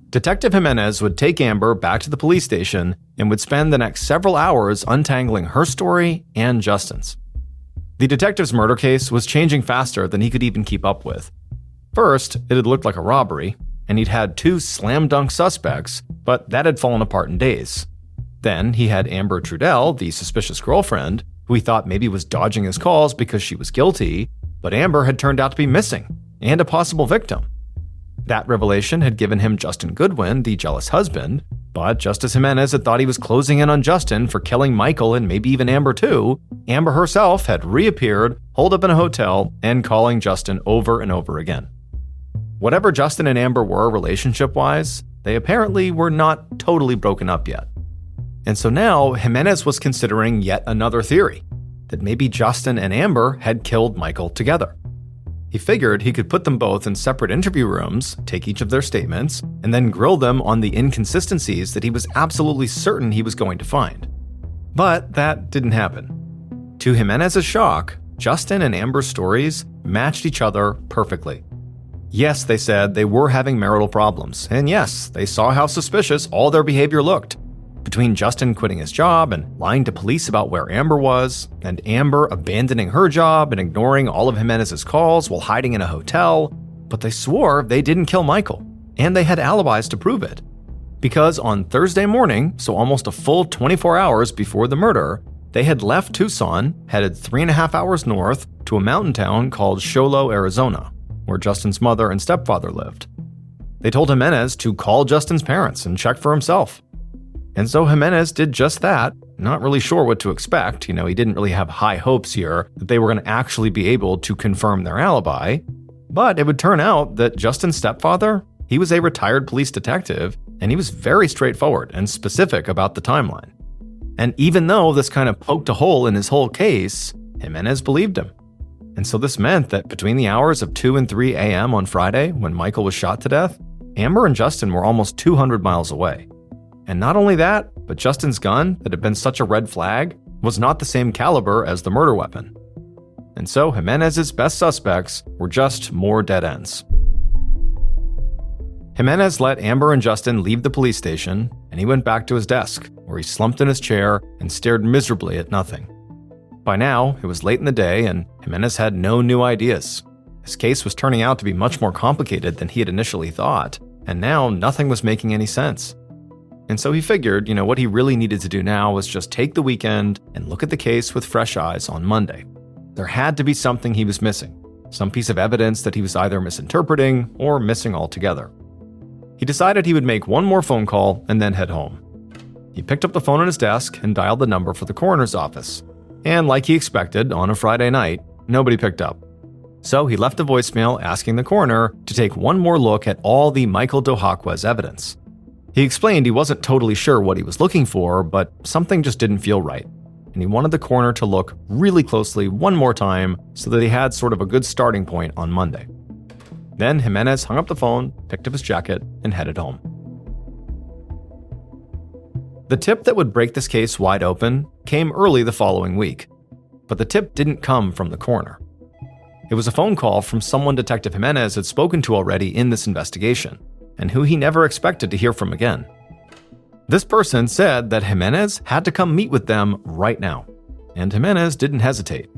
Detective Jimenez would take Amber back to the police station and would spend the next several hours untangling her story and Justin's. The detective's murder case was changing faster than he could even keep up with. First, it had looked like a robbery, and he'd had 2 slam-dunk suspects, but that had fallen apart in days. Then he had Amber Trudell, the suspicious girlfriend, who he thought maybe was dodging his calls because she was guilty, but Amber had turned out to be missing, and a possible victim. That revelation had given him Justin Goodwin, the jealous husband, but just as Jimenez had thought he was closing in on Justin for killing Michael and maybe even Amber too, Amber herself had reappeared, holed up in a hotel, and calling Justin over and over again. Whatever Justin and Amber were relationship-wise, they apparently were not totally broken up yet. And so now Jimenez was considering yet another theory, that maybe Justin and Amber had killed Michael together. He figured he could put them both in separate interview rooms, take each of their statements, and then grill them on the inconsistencies that he was absolutely certain he was going to find. But that didn't happen. To Jimenez's shock, Justin and Amber's stories matched each other perfectly. Yes, they said they were having marital problems, and yes, they saw how suspicious all their behavior looked. Between Justin quitting his job and lying to police about where Amber was, and Amber abandoning her job and ignoring all of Jimenez's calls while hiding in a hotel, but they swore they didn't kill Michael, and they had alibis to prove it. Because on Thursday morning, so almost a full 24 hours before the murder, they had left Tucson, headed 3.5 hours north to a mountain town called Sholo, Arizona, where Justin's mother and stepfather lived. They told Jimenez to call Justin's parents and check for himself. And so Jimenez did just that, not really sure what to expect. He didn't really have high hopes here that they were going to actually be able to confirm their alibi. But it would turn out that Justin's stepfather, he was a retired police detective, and he was very straightforward and specific about the timeline. And even though this kind of poked a hole in his whole case, Jimenez believed him. And so this meant that between the hours of 2 and 3 a.m. on Friday, when Michael was shot to death, Amber and Justin were almost 200 miles away. And not only that, but Justin's gun, that had been such a red flag, was not the same caliber as the murder weapon. And so Jimenez's best suspects were just more dead ends. Jimenez let Amber and Justin leave the police station, and he went back to his desk, where he slumped in his chair and stared miserably at nothing. By now, it was late in the day, and Jimenez had no new ideas. His case was turning out to be much more complicated than he had initially thought, and now nothing was making any sense. And so he figured, what he really needed to do now was just take the weekend and look at the case with fresh eyes on Monday. There had to be something he was missing, some piece of evidence that he was either misinterpreting or missing altogether. He decided he would make one more phone call and then head home. He picked up the phone on his desk and dialed the number for the coroner's office. And like he expected, on a Friday night, nobody picked up. So he left a voicemail asking the coroner to take one more look at all the Michael Dohakwa's evidence. He explained he wasn't totally sure what he was looking for, but something just didn't feel right, and he wanted the coroner to look really closely one more time so that he had sort of a good starting point on Monday. Then Jimenez hung up the phone, picked up his jacket, and headed home. The tip that would break this case wide open came early the following week, but the tip didn't come from the coroner. It was a phone call from someone Detective Jimenez had spoken to already in this investigation, and who he never expected to hear from again. This person said that Jimenez had to come meet with them right now, and Jimenez didn't hesitate,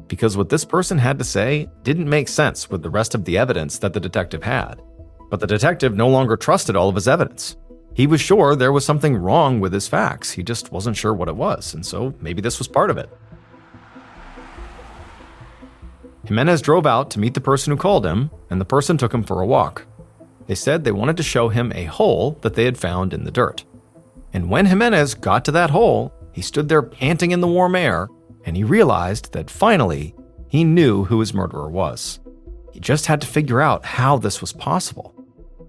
because what this person had to say didn't make sense with the rest of the evidence that the detective had. But the detective no longer trusted all of his evidence. He was sure there was something wrong with his facts, he just wasn't sure what it was, and so maybe this was part of it. Jimenez drove out to meet the person who called him, and the person took him for a walk. They said they wanted to show him a hole that they had found in the dirt. And when Jimenez got to that hole, he stood there panting in the warm air, and he realized that finally, he knew who his murderer was. He just had to figure out how this was possible.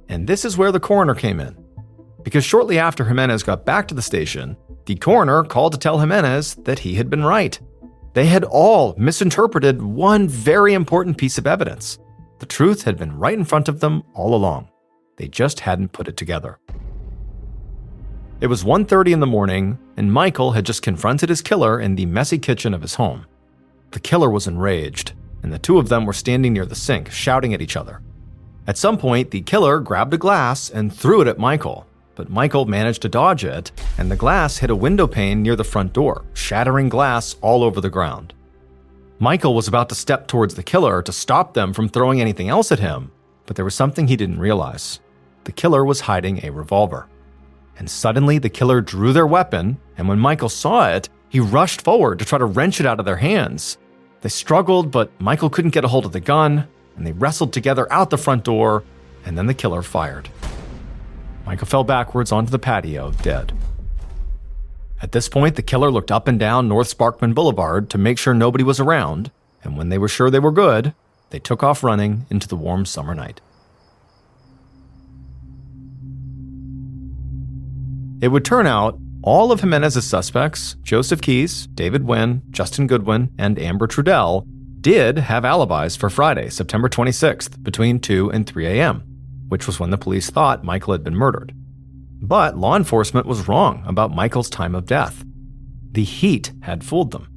And this is where the coroner came in. Because shortly after Jimenez got back to the station, the coroner called to tell Jimenez that he had been right. They had all misinterpreted one very important piece of evidence. The truth had been right in front of them all along. They just hadn't put it together. It was 1:30 in the morning, and Michael had just confronted his killer in the messy kitchen of his home. The killer was enraged, and the two of them were standing near the sink, shouting at each other. At some point, the killer grabbed a glass and threw it at Michael, but Michael managed to dodge it, and the glass hit a window pane near the front door, shattering glass all over the ground. Michael was about to step towards the killer to stop them from throwing anything else at him, but there was something he didn't realize. The killer was hiding a revolver. And suddenly the killer drew their weapon, and when Michael saw it, he rushed forward to try to wrench it out of their hands. They struggled, but Michael couldn't get a hold of the gun, and they wrestled together out the front door, and then the killer fired. Michael fell backwards onto the patio, dead. At this point, the killer looked up and down North Sparkman Boulevard to make sure nobody was around, and when they were sure they were good, they took off running into the warm summer night. It would turn out all of Jimenez's suspects, Joseph Keyes, David Wynn, Justin Goodwin, and Amber Trudell, did have alibis for Friday, September 26th, between 2 and 3 a.m., which was when the police thought Michael had been murdered. But law enforcement was wrong about Michael's time of death. The heat had fooled them.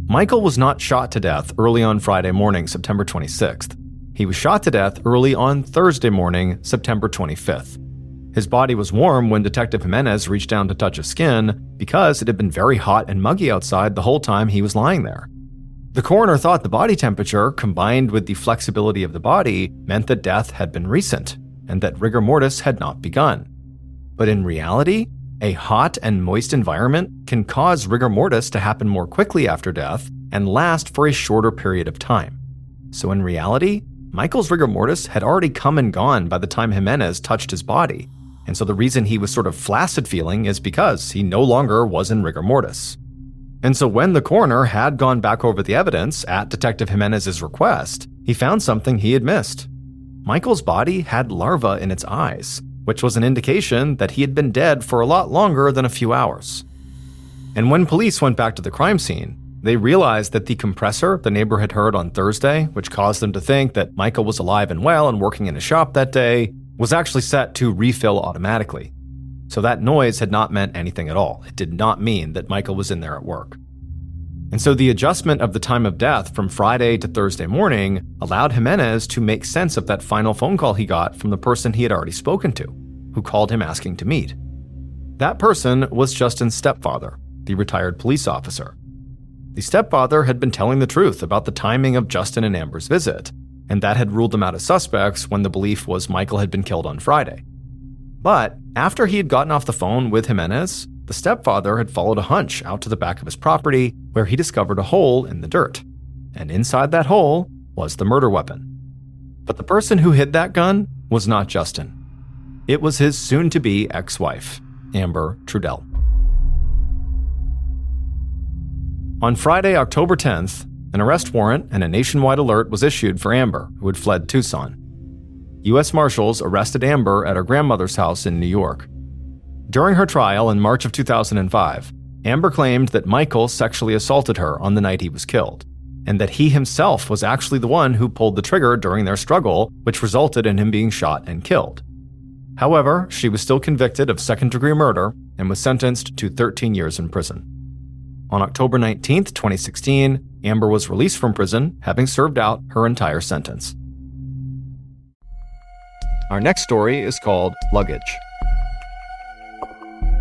Michael was not shot to death early on Friday morning, September 26th. He was shot to death early on Thursday morning, September 25th. His body was warm when Detective Jimenez reached down to touch his skin because it had been very hot and muggy outside the whole time he was lying there. The coroner thought the body temperature, combined with the flexibility of the body, meant that death had been recent and that rigor mortis had not begun. But in reality, a hot and moist environment can cause rigor mortis to happen more quickly after death and last for a shorter period of time. So in reality, Michael's rigor mortis had already come and gone by the time Jimenez touched his body, and so the reason he was sort of flaccid feeling is because he no longer was in rigor mortis. And so when the coroner had gone back over the evidence at Detective Jimenez's request, he found something he had missed. Michael's body had larvae in its eyes, which was an indication that he had been dead for a lot longer than a few hours. And when police went back to the crime scene, they realized that the compressor the neighbor had heard on Thursday, which caused them to think that Michael was alive and well and working in a shop that day, was actually set to refill automatically. So that noise had not meant anything at all. It did not mean that Michael was in there at work. And so the adjustment of the time of death from Friday to Thursday morning allowed Jimenez to make sense of that final phone call he got from the person he had already spoken to, who called him asking to meet. That person was Justin's stepfather, the retired police officer. The stepfather had been telling the truth about the timing of Justin and Amber's visit, and that had ruled them out as suspects when the belief was Michael had been killed on Friday. But after he had gotten off the phone with Jimenez, the stepfather had followed a hunch out to the back of his property where he discovered a hole in the dirt. And inside that hole was the murder weapon. But the person who hid that gun was not Justin. It was his soon-to-be ex-wife, Amber Trudell. On Friday, October 10th, an arrest warrant and a nationwide alert was issued for Amber, who had fled Tucson. U.S. Marshals arrested Amber at her grandmother's house in New York. During her trial in March of 2005, Amber claimed that Michael sexually assaulted her on the night he was killed, and that he himself was actually the one who pulled the trigger during their struggle, which resulted in him being shot and killed. However, she was still convicted of second-degree murder and was sentenced to 13 years in prison. On October 19, 2016, Amber was released from prison, having served out her entire sentence. Our next story is called Luggage.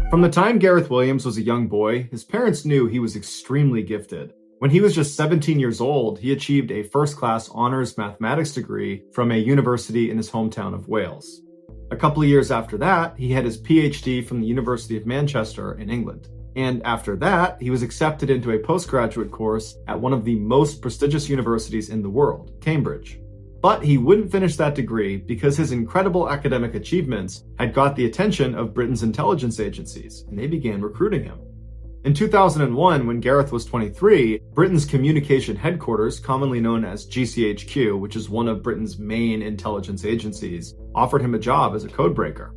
From the time Gareth Williams was a young boy, his parents knew he was extremely gifted. When he was just 17 years old, he achieved a first-class honors mathematics degree from a university in his hometown of Wales. A couple of years after that, he had his PhD from the University of Manchester in England. And after that, he was accepted into a postgraduate course at one of the most prestigious universities in the world, Cambridge. But he wouldn't finish that degree because his incredible academic achievements had got the attention of Britain's intelligence agencies, and they began recruiting him. In 2001, when Gareth was 23, Britain's communication headquarters, commonly known as GCHQ, which is one of Britain's main intelligence agencies, offered him a job as a codebreaker.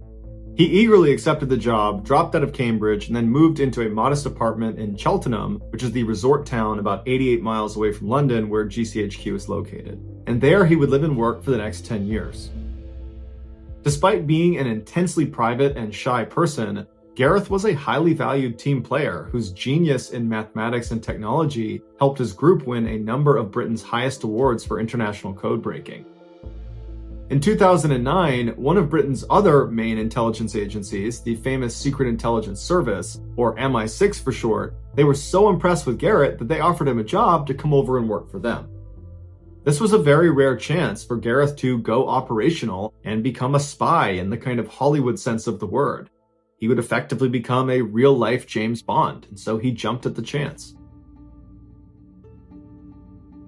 He eagerly accepted the job, dropped out of Cambridge, and then moved into a modest apartment in Cheltenham, which is the resort town about 88 miles away from London where GCHQ is located. And there he would live and work for the next 10 years. Despite being an intensely private and shy person, Gareth was a highly valued team player whose genius in mathematics and technology helped his group win a number of Britain's highest awards for international code breaking. In 2009, one of Britain's other main intelligence agencies, the famous Secret Intelligence Service, or MI6 for short, they were so impressed with Gareth that they offered him a job to come over and work for them. This was a very rare chance for Gareth to go operational and become a spy in the kind of Hollywood sense of the word. He would effectively become a real-life James Bond, and so he jumped at the chance.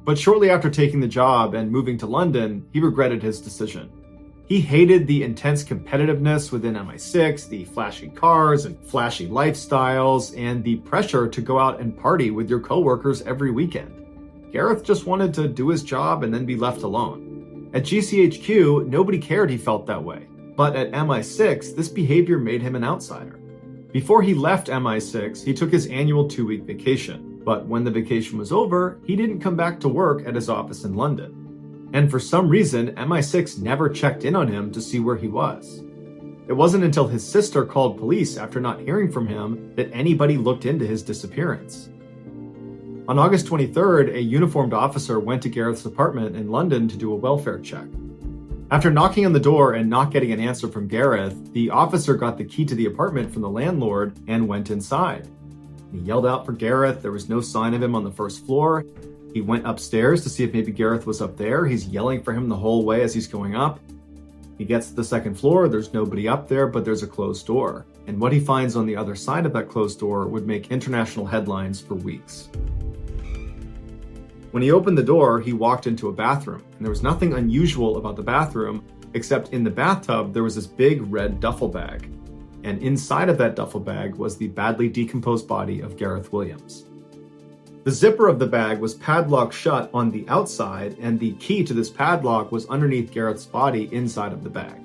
But shortly after taking the job and moving to London, he regretted his decision. He hated the intense competitiveness within MI6, the flashy cars and flashy lifestyles, and the pressure to go out and party with your coworkers every weekend. Gareth just wanted to do his job and then be left alone. At GCHQ, nobody cared he felt that way. But at MI6, this behavior made him an outsider. Before he left MI6, he took his annual 2-week vacation. But when the vacation was over, he didn't come back to work at his office in London. And for some reason, MI6 never checked in on him to see where he was. It wasn't until his sister called police after not hearing from him that anybody looked into his disappearance. On August 23rd, a uniformed officer went to Gareth's apartment in London to do a welfare check. After knocking on the door and not getting an answer from Gareth, the officer got the key to the apartment from the landlord and went inside. He yelled out for Gareth. There was no sign of him on the first floor. He went upstairs to see if maybe Gareth was up there. He's yelling for him the whole way as he's going up. He gets to the second floor. There's nobody up there, but there's a closed door. And what he finds on the other side of that closed door would make international headlines for weeks. When he opened the door, he walked into a bathroom, and there was nothing unusual about the bathroom, except in the bathtub there was this big red duffel bag. And inside of that duffel bag was the badly decomposed body of Gareth Williams. The zipper of the bag was padlocked shut on the outside, and the key to this padlock was underneath Gareth's body inside of the bag.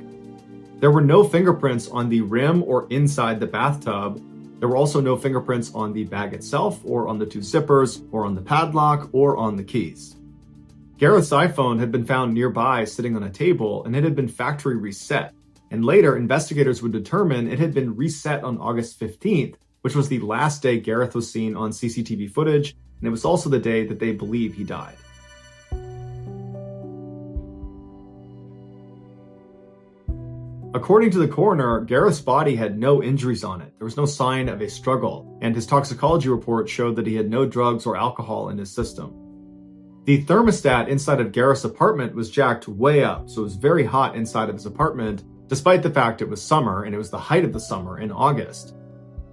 There were no fingerprints on the rim or inside the bathtub. There were also no fingerprints on the bag itself, or on the 2 zippers, or on the padlock, or on the keys. Gareth's iPhone had been found nearby sitting on a table, and it had been factory reset. And later, investigators would determine it had been reset on August 15th, which was the last day Gareth was seen on CCTV footage, and it was also the day that they believe he died. According to the coroner, Gareth's body had no injuries on it. There was no sign of a struggle, and his toxicology report showed that he had no drugs or alcohol in his system. The thermostat inside of Gareth's apartment was jacked way up, so it was very hot inside of his apartment, despite the fact it was summer and it was the height of the summer in August.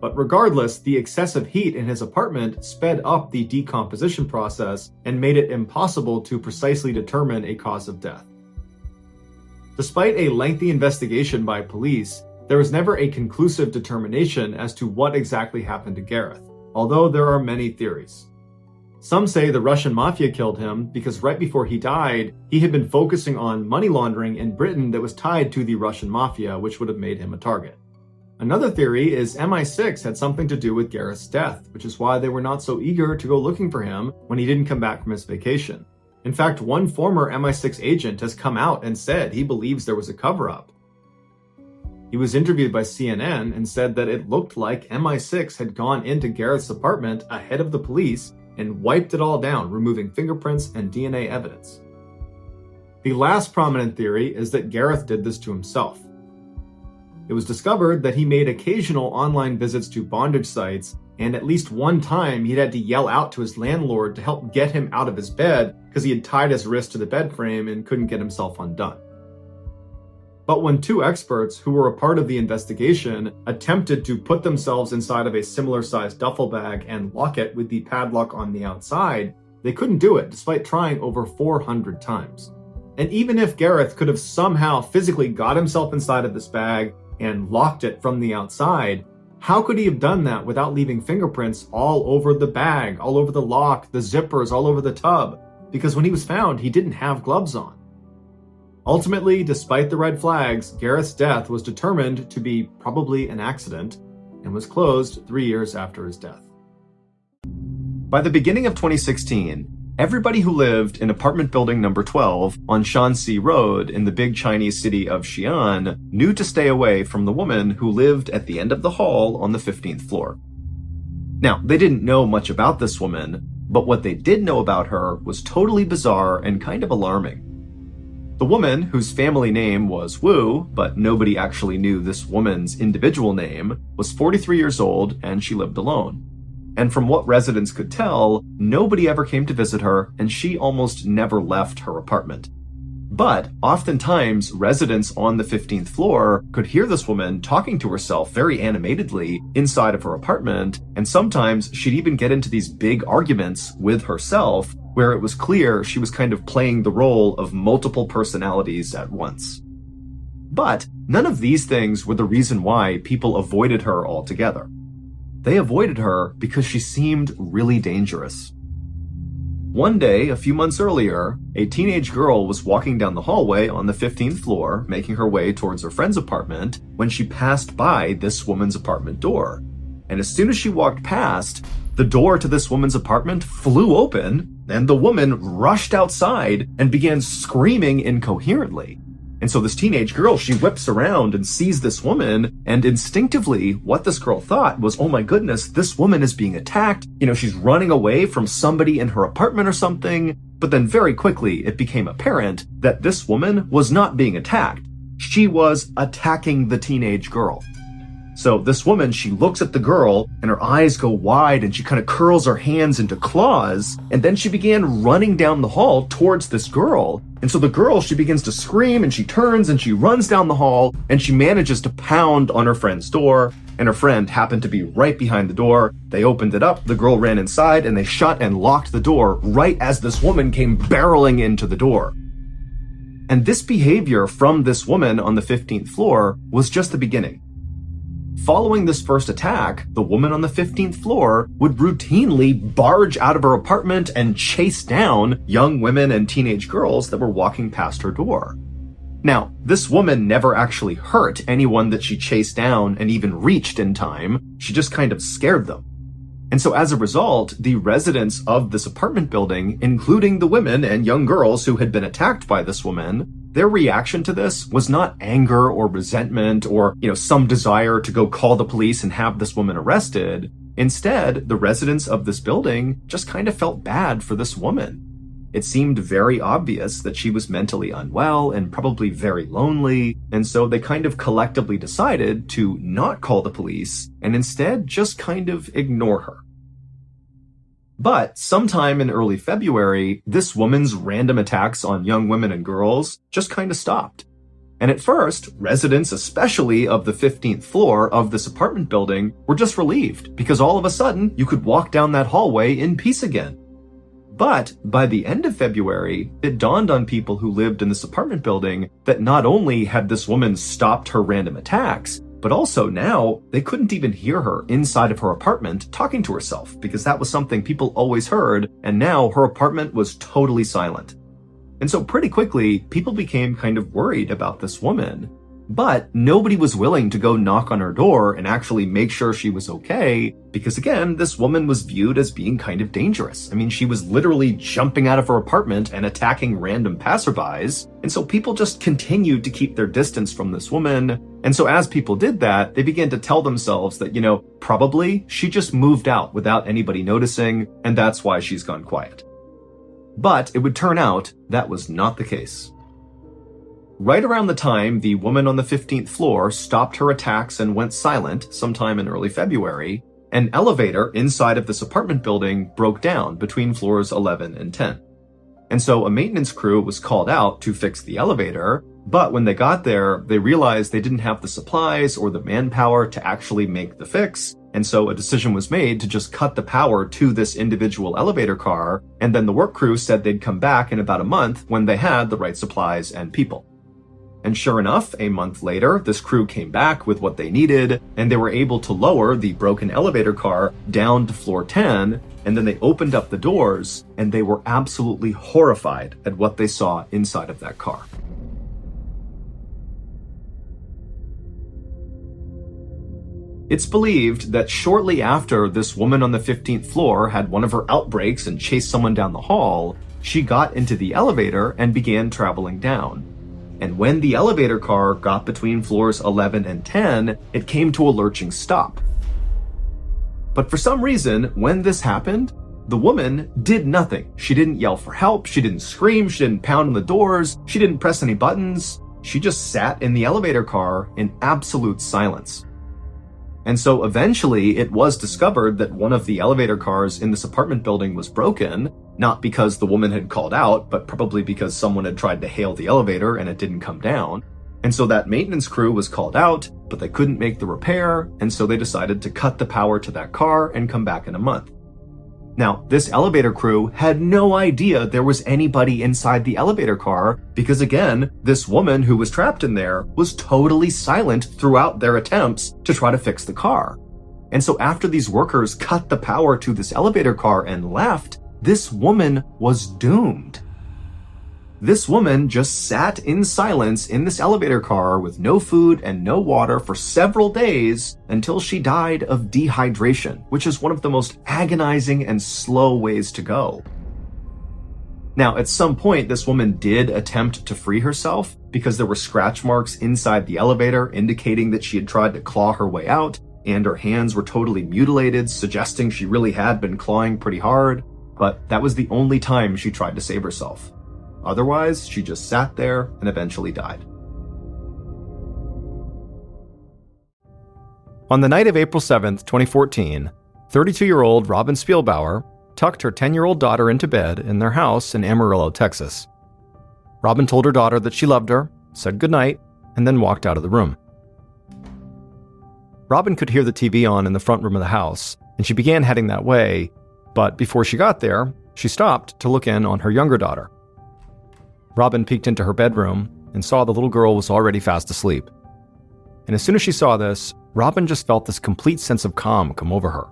But regardless, the excessive heat in his apartment sped up the decomposition process and made it impossible to precisely determine a cause of death. Despite a lengthy investigation by police, there was never a conclusive determination as to what exactly happened to Gareth, although there are many theories. Some say the Russian mafia killed him because right before he died, he had been focusing on money laundering in Britain that was tied to the Russian mafia, which would have made him a target. Another theory is MI6 had something to do with Gareth's death, which is why they were not so eager to go looking for him when he didn't come back from his vacation. In fact, one former MI6 agent has come out and said he believes there was a cover-up. He was interviewed by CNN and said that it looked like MI6 had gone into Gareth's apartment ahead of the police and wiped it all down, removing fingerprints and DNA evidence. The last prominent theory is that Gareth did this to himself. It was discovered that he made occasional online visits to bondage sites, and at least one time he'd had to yell out to his landlord to help get him out of his bed because he had tied his wrist to the bed frame and couldn't get himself undone. But when 2 experts who were a part of the investigation attempted to put themselves inside of a similar-sized duffel bag and lock it with the padlock on the outside, they couldn't do it despite trying over 400 times. And even if Gareth could have somehow physically got himself inside of this bag and locked it from the outside, how could he have done that without leaving fingerprints all over the bag, all over the lock, the zippers, all over the tub? Because when he was found, he didn't have gloves on. Ultimately, despite the red flags, Gareth's death was determined to be probably an accident and was closed 3 years after his death. By the beginning of 2016, everybody who lived in apartment building number 12 on Shanxi Road in the big Chinese city of Xi'an knew to stay away from the woman who lived at the end of the hall on the 15th floor. Now, they didn't know much about this woman, but what they did know about her was totally bizarre and kind of alarming. The woman, whose family name was Wu, but nobody actually knew this woman's individual name, was 43 years old and she lived alone. And from what residents could tell, nobody ever came to visit her and she almost never left her apartment. But oftentimes, residents on the 15th floor could hear this woman talking to herself very animatedly inside of her apartment, and sometimes she'd even get into these big arguments with herself where it was clear she was kind of playing the role of multiple personalities at once. But none of these things were the reason why people avoided her altogether. They avoided her because she seemed really dangerous. One day, a few months earlier, a teenage girl was walking down the hallway on the 15th floor, making her way towards her friend's apartment, when she passed by this woman's apartment door. And as soon as she walked past, the door to this woman's apartment flew open, and the woman rushed outside and began screaming incoherently. And so this teenage girl, she whips around and sees this woman, and instinctively, what this girl thought was, oh my goodness, this woman is being attacked. She's running away from somebody in her apartment or something. But then very quickly, it became apparent that this woman was not being attacked. She was attacking the teenage girl. So this woman, she looks at the girl and her eyes go wide and she kind of curls her hands into claws. And then she began running down the hall towards this girl. And so the girl, she begins to scream and she turns and she runs down the hall and she manages to pound on her friend's door. And her friend happened to be right behind the door. They opened it up, the girl ran inside, and they shut and locked the door right as this woman came barreling into the door. And this behavior from this woman on the 15th floor was just the beginning. Following this first attack, the woman on the 15th floor would routinely barge out of her apartment and chase down young women and teenage girls that were walking past her door. Now, this woman never actually hurt anyone that she chased down and even reached in time. She just kind of scared them. And so as a result, the residents of this apartment building, including the women and young girls who had been attacked by this woman, their reaction to this was not anger or resentment or, some desire to go call the police and have this woman arrested. Instead, the residents of this building just kind of felt bad for this woman. It seemed very obvious that she was mentally unwell and probably very lonely, and so they kind of collectively decided to not call the police and instead just kind of ignore her. But sometime in early February, this woman's random attacks on young women and girls just kind of stopped. And at first, residents, especially of the 15th floor of this apartment building, were just relieved because all of a sudden you could walk down that hallway in peace again. But by the end of February, it dawned on people who lived in this apartment building that not only had this woman stopped her random attacks, but also now they couldn't even hear her inside of her apartment talking to herself because that was something people always heard, and now her apartment was totally silent. And so pretty quickly, people became kind of worried about this woman. But nobody was willing to go knock on her door and actually make sure she was okay, because again, this woman was viewed as being kind of dangerous. I mean, she was literally jumping out of her apartment and attacking random passerbys, and so people just continued to keep their distance from this woman. And so as people did that, they began to tell themselves that, probably she just moved out without anybody noticing, and that's why she's gone quiet. But it would turn out that was not the case. Right around the time the woman on the 15th floor stopped her attacks and went silent, sometime in early February, an elevator inside of this apartment building broke down between floors 11 and 10. And so a maintenance crew was called out to fix the elevator, but when they got there, they realized they didn't have the supplies or the manpower to actually make the fix, and so a decision was made to just cut the power to this individual elevator car, and then the work crew said they'd come back in about a month when they had the right supplies and people. And sure enough, a month later, this crew came back with what they needed, and they were able to lower the broken elevator car down to floor 10, and then they opened up the doors, and they were absolutely horrified at what they saw inside of that car. It's believed that shortly after this woman on the 15th floor had one of her outbreaks and chased someone down the hall, she got into the elevator and began traveling down. And when the elevator car got between floors 11 and 10, it came to a lurching stop. But for some reason, when this happened, The woman did nothing. She didn't yell for help, she didn't scream, she didn't pound on the doors, she didn't press any buttons. She just sat in the elevator car in absolute silence. And so eventually it was discovered that one of the elevator cars in this apartment building was broken, not because the woman had called out, but probably because someone had tried to hail the elevator and it didn't come down. And so that maintenance crew was called out, but they couldn't make the repair, and so they decided to cut the power to that car and come back in a month. Now, this elevator crew had no idea there was anybody inside the elevator car because, again, this woman who was trapped in there was totally silent throughout their attempts to try to fix the car. And so after these workers cut the power to this elevator car and left, this woman was doomed. This woman just sat in silence in this elevator car with no food and no water for several days until she died of dehydration, which is one of the most agonizing and slow ways to go. Now, at some point, this woman did attempt to free herself because there were scratch marks inside the elevator indicating that she had tried to claw her way out, and her hands were totally mutilated, suggesting she really had been clawing pretty hard, but that was the only time she tried to save herself. Otherwise, she just sat there and eventually died. On the night of April 7th, 2014, 32-year-old Robin Spielbauer tucked her 10-year-old daughter into bed in their house in Amarillo, Texas. Robin told her daughter that she loved her, said goodnight, and then walked out of the room. Robin could hear the TV on in the front room of the house, and she began heading that way, but before she got there, she stopped to look in on her younger daughter. Robin peeked into her bedroom and saw the little girl was already fast asleep. And as soon as she saw this, Robin just felt this complete sense of calm come over her.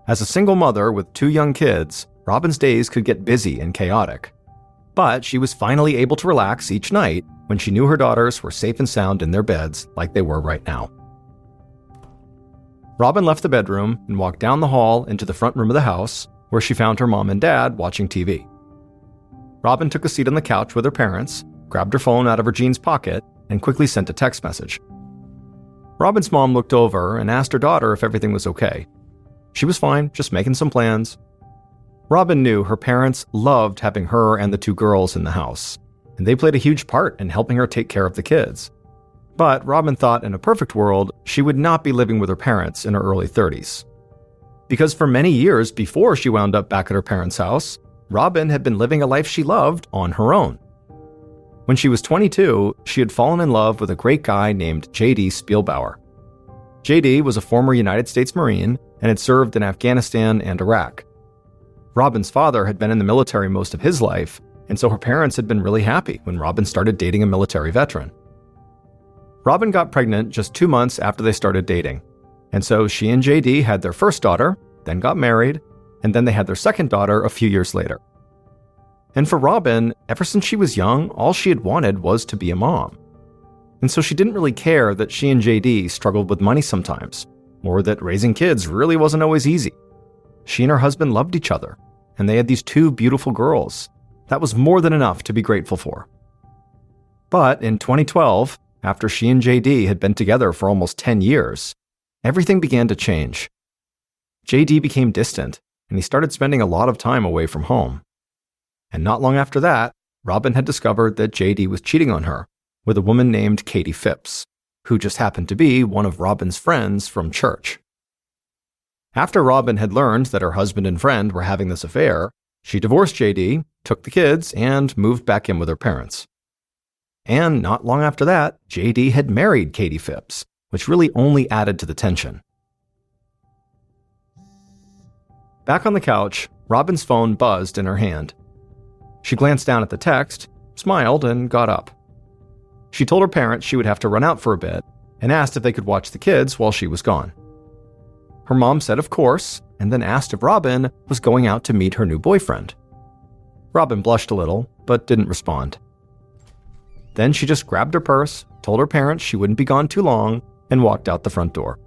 As a single mother with 2 young kids, Robin's days could get busy and chaotic. But she was finally able to relax each night when she knew her daughters were safe and sound in their beds like they were right now. Robin left the bedroom and walked down the hall into the front room of the house, where she found her mom and dad watching TV. Robin took a seat on the couch with her parents, grabbed her phone out of her jeans pocket, and quickly sent a text message. Robin's mom looked over and asked her daughter if everything was okay. She was fine, just making some plans. Robin knew her parents loved having her and the 2 girls in the house, and they played a huge part in helping her take care of the kids. But Robin thought in a perfect world, she would not be living with her parents in her early 30s. Because for many years before she wound up back at her parents' house, Robin had been living a life she loved on her own. When she was 22, she had fallen in love with a great guy named J.D. Spielbauer. J.D. was a former United States Marine and had served in Afghanistan and Iraq. Robin's father had been in the military most of his life, and so her parents had been really happy when Robin started dating a military veteran. Robin got pregnant just 2 months after they started dating, and so she and J.D. had their first daughter, then got married, and then they had their second daughter a few years later. And for Robin, ever since she was young, all she had wanted was to be a mom. And so she didn't really care that she and JD struggled with money sometimes, or that raising kids really wasn't always easy. She and her husband loved each other, and they had these 2 beautiful girls. That was more than enough to be grateful for. But in 2012, after she and JD had been together for almost 10 years, everything began to change. JD became distant, and he started spending a lot of time away from home. And not long after that, Robin had discovered that JD was cheating on her with a woman named Katie Phipps, who just happened to be one of Robin's friends from church. After Robin had learned that her husband and friend were having this affair, she divorced JD, took the kids, and moved back in with her parents. And not long after that, JD had married Katie Phipps, which really only added to the tension. Back on the couch, Robin's phone buzzed in her hand. She glanced down at the text, smiled, and got up. She told her parents she would have to run out for a bit and asked if they could watch the kids while she was gone. Her mom said of course, and then asked if Robin was going out to meet her new boyfriend. Robin blushed a little, but didn't respond. Then she just grabbed her purse, told her parents she wouldn't be gone too long, and walked out the front door.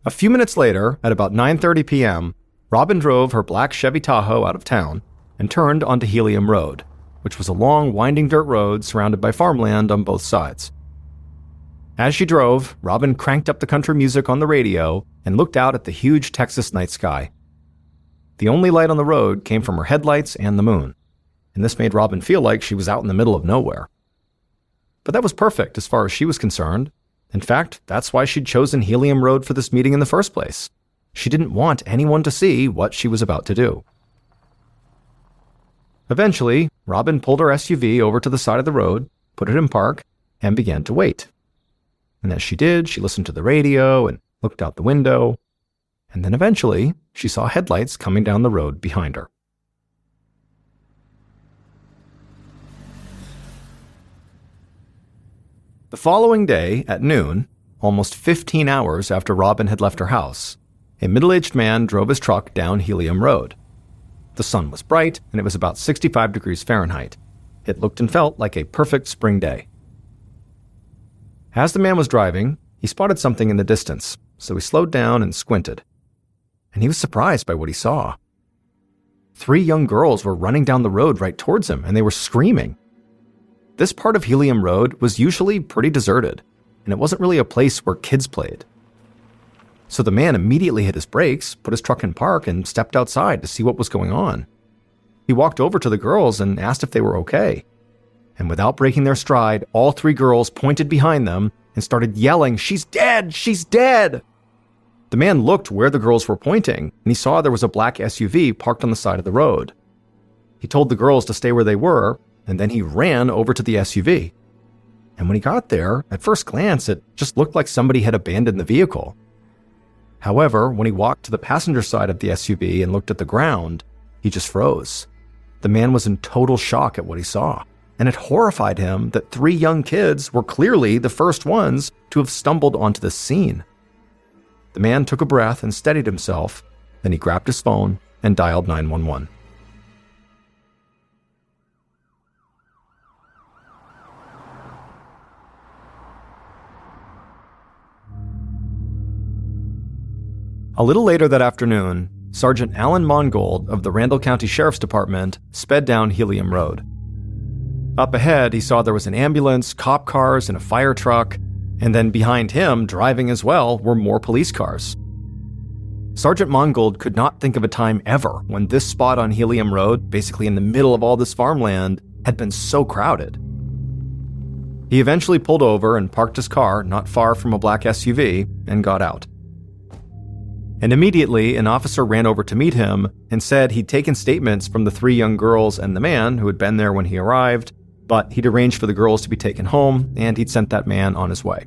A few minutes later, at about 9:30 p.m., Robin drove her black Chevy Tahoe out of town and turned onto Helium Road, which was a long, winding dirt road surrounded by farmland on both sides. As she drove, Robin cranked up the country music on the radio and looked out at the huge Texas night sky. The only light on the road came from her headlights and the moon, and this made Robin feel like she was out in the middle of nowhere. But that was perfect as far as she was concerned. In fact, that's why she'd chosen Helium Road for this meeting in the first place. She didn't want anyone to see what she was about to do. Eventually, Robin pulled her SUV over to the side of the road, put it in park, and began to wait. And as she did, she listened to the radio and looked out the window. And then eventually, she saw headlights coming down the road behind her. The following day, at noon, almost 15 hours after Robin had left her house, a middle-aged man drove his truck down Helium Road. The sun was bright, and it was about 65 degrees Fahrenheit. It looked and felt like a perfect spring day. As the man was driving, he spotted something in the distance, so he slowed down and squinted. And he was surprised by what he saw. 3 young girls were running down the road right towards him, and they were screaming. This part of Helium Road was usually pretty deserted, and it wasn't really a place where kids played. So the man immediately hit his brakes, put his truck in park, and stepped outside to see what was going on. He walked over to the girls and asked if they were okay. And without breaking their stride, all 3 girls pointed behind them and started yelling, "She's dead! She's dead!" The man looked where the girls were pointing, and he saw there was a black SUV parked on the side of the road. He told the girls to stay where they were, and then he ran over to the SUV. And when he got there, at first glance, it just looked like somebody had abandoned the vehicle. However, when he walked to the passenger side of the SUV and looked at the ground, he just froze. The man was in total shock at what he saw, and it horrified him that 3 young kids were clearly the first ones to have stumbled onto this scene. The man took a breath and steadied himself, then he grabbed his phone and dialed 911. A little later that afternoon, Sergeant Alan Mongold of the Randall County Sheriff's Department sped down Helium Road. Up ahead, he saw there was an ambulance, cop cars, and a fire truck, and then behind him, driving as well, were more police cars. Sergeant Mongold could not think of a time ever when this spot on Helium Road, basically in the middle of all this farmland, had been so crowded. He eventually pulled over and parked his car not far from a black SUV and got out. And immediately, an officer ran over to meet him and said he'd taken statements from the 3 young girls and the man who had been there when he arrived, but he'd arranged for the girls to be taken home, and he'd sent that man on his way.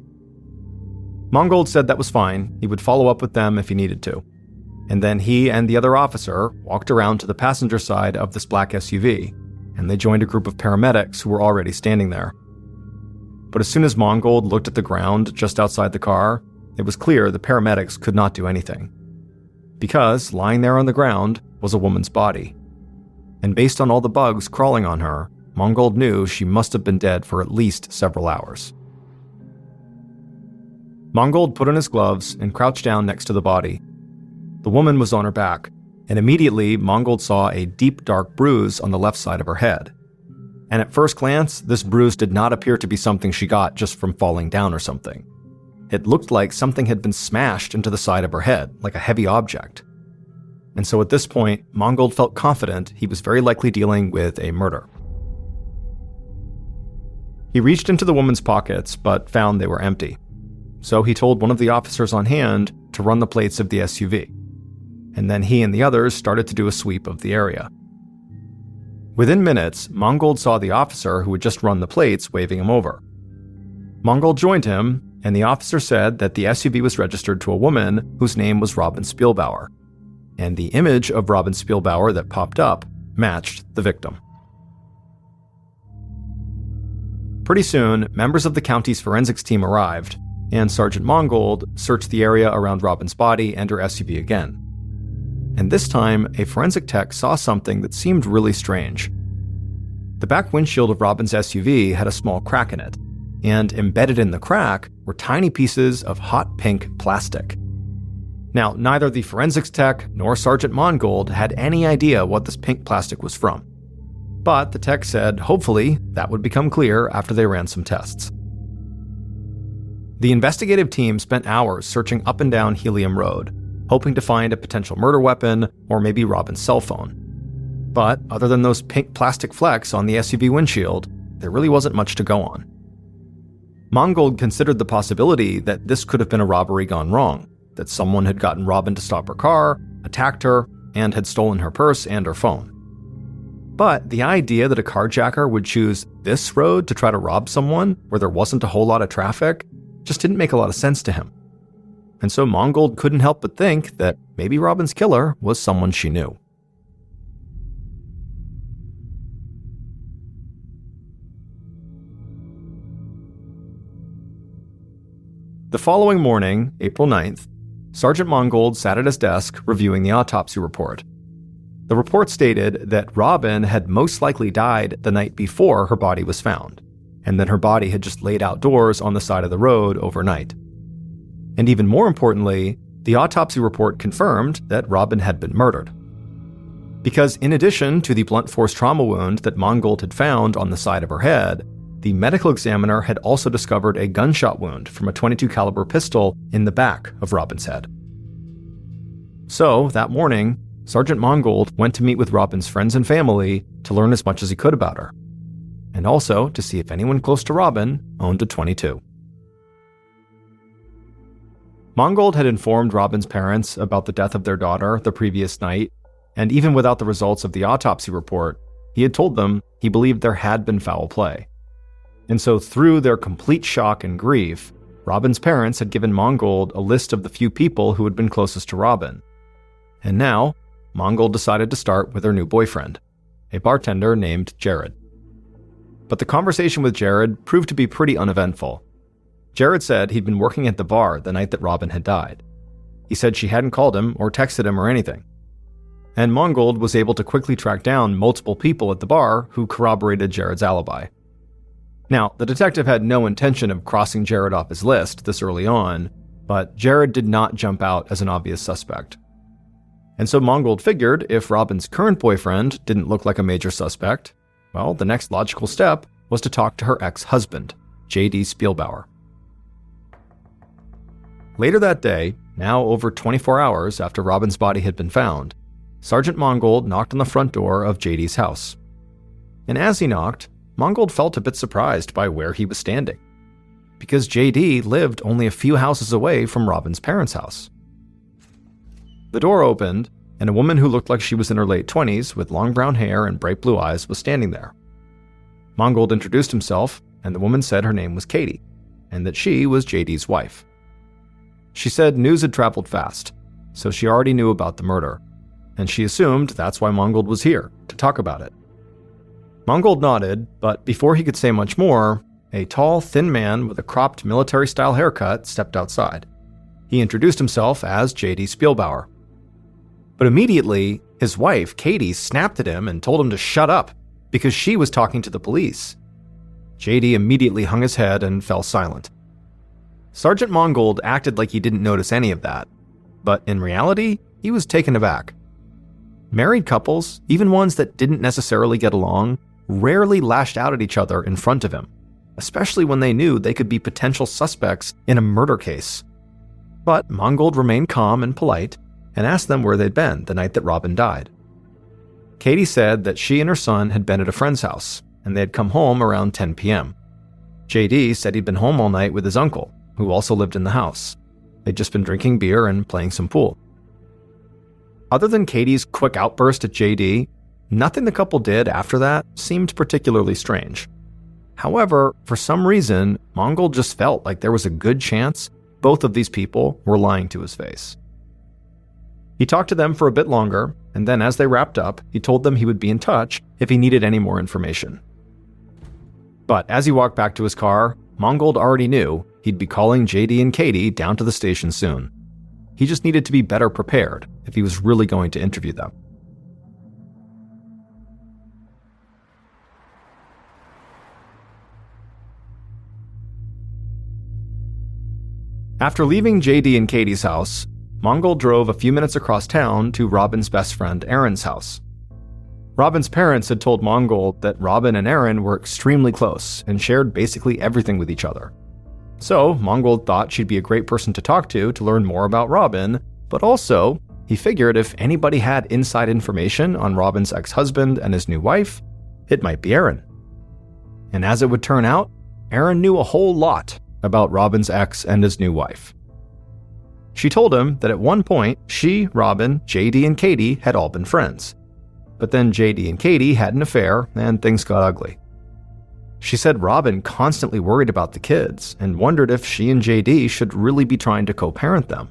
Mongold said that was fine. He would follow up with them if he needed to. And then he and the other officer walked around to the passenger side of this black SUV, and they joined a group of paramedics who were already standing there. But as soon as Mongold looked at the ground just outside the car, it was clear the paramedics could not do anything. Because lying there on the ground was a woman's body. And based on all the bugs crawling on her, Mongold knew she must have been dead for at least several hours. Mongold put on his gloves and crouched down next to the body. The woman was on her back, and immediately Mongold saw a deep dark bruise on the left side of her head. And at first glance, this bruise did not appear to be something she got just from falling down or something. It looked like something had been smashed into the side of her head, like a heavy object. And so at this point, Mongold felt confident he was very likely dealing with a murder. He reached into the woman's pockets, but found they were empty. So he told one of the officers on hand to run the plates of the SUV. And then he and the others started to do a sweep of the area. Within minutes, Mongold saw the officer who had just run the plates waving him over. Mongold joined him, and the officer said that the SUV was registered to a woman whose name was Robin Spielbauer, and the image of Robin Spielbauer that popped up matched the victim. Pretty soon, members of the county's forensics team arrived, and Sergeant Mongold searched the area around Robin's body and her SUV again. And this time, a forensic tech saw something that seemed really strange. The back windshield of Robin's SUV had a small crack in it, and embedded in the crack were tiny pieces of hot pink plastic. Now, neither the forensics tech nor Sergeant Mongold had any idea what this pink plastic was from. But the tech said hopefully that would become clear after they ran some tests. The investigative team spent hours searching up and down Helium Road, hoping to find a potential murder weapon or maybe Robin's cell phone. But other than those pink plastic flecks on the SUV windshield, there really wasn't much to go on. Mangold considered the possibility that this could have been a robbery gone wrong, that someone had gotten Robin to stop her car, attacked her, and had stolen her purse and her phone. But the idea that a carjacker would choose this road to try to rob someone where there wasn't a whole lot of traffic just didn't make a lot of sense to him. And so Mangold couldn't help but think that maybe Robin's killer was someone she knew. The following morning, April 9th, Sergeant Mangold sat at his desk reviewing the autopsy report. The report stated that Robin had most likely died the night before her body was found, and then her body had just laid outdoors on the side of the road overnight. And even more importantly, the autopsy report confirmed that Robin had been murdered. Because in addition to the blunt force trauma wound that Mangold had found on the side of her head, the medical examiner had also discovered a gunshot wound from a .22 caliber pistol in the back of Robin's head. So, that morning, Sergeant Mangold went to meet with Robin's friends and family to learn as much as he could about her, and also to see if anyone close to Robin owned a .22. Mangold had informed Robin's parents about the death of their daughter the previous night, and even without the results of the autopsy report, he had told them he believed there had been foul play. And so through their complete shock and grief, Robin's parents had given Mangold a list of the few people who had been closest to Robin. And now, Mangold decided to start with her new boyfriend, a bartender named Jared. But the conversation with Jared proved to be pretty uneventful. Jared said he'd been working at the bar the night that Robin had died. He said she hadn't called him or texted him or anything. And Mangold was able to quickly track down multiple people at the bar who corroborated Jared's alibi. Now, the detective had no intention of crossing Jared off his list this early on, but Jared did not jump out as an obvious suspect. And so Mangold figured if Robin's current boyfriend didn't look like a major suspect, well, the next logical step was to talk to her ex-husband, J.D. Spielbauer. Later that day, now over 24 hours after Robin's body had been found, Sergeant Mangold knocked on the front door of J.D.'s house. And as he knocked, Mangold felt a bit surprised by where he was standing, because J.D. lived only a few houses away from Robin's parents' house. The door opened, and a woman who looked like she was in her late 20s with long brown hair and bright blue eyes was standing there. Mangold introduced himself, and the woman said her name was Katie, and that she was J.D.'s wife. She said news had traveled fast, so she already knew about the murder, and she assumed that's why Mangold was here, to talk about it. Mangold nodded, but before he could say much more, a tall, thin man with a cropped military-style haircut stepped outside. He introduced himself as J.D. Spielbauer. But immediately, his wife, Katie, snapped at him and told him to shut up, because she was talking to the police. J.D. immediately hung his head and fell silent. Sergeant Mangold acted like he didn't notice any of that, but in reality, he was taken aback. Married couples, even ones that didn't necessarily get along, rarely lashed out at each other in front of him, especially when they knew they could be potential suspects in a murder case. But Mangold remained calm and polite and asked them where they'd been the night that Robin died. Katie said that she and her son had been at a friend's house, and they had come home around 10 p.m. J.D. said he'd been home all night with his uncle, who also lived in the house. They'd just been drinking beer and playing some pool. Other than Katie's quick outburst at J.D., nothing the couple did after that seemed particularly strange. However, for some reason, Mangold just felt like there was a good chance both of these people were lying to his face. He talked to them for a bit longer, and then as they wrapped up, he told them he would be in touch if he needed any more information. But as he walked back to his car, Mangold already knew he'd be calling J.D. and Katie down to the station soon. He just needed to be better prepared if he was really going to interview them. After leaving J.D. and Katie's house, Mangold drove a few minutes across town to Robin's best friend Aaron's house. Robin's parents had told Mangold that Robin and Aaron were extremely close and shared basically everything with each other. So Mangold thought she'd be a great person to talk to learn more about Robin, but also he figured if anybody had inside information on Robin's ex-husband and his new wife, it might be Erin. And as it would turn out, Erin knew a whole lot about Robin's ex and his new wife. She told him that at one point, she, Robin, JD, and Katie had all been friends. But then JD and Katie had an affair and things got ugly. She said Robin constantly worried about the kids and wondered if she and JD should really be trying to co-parent them.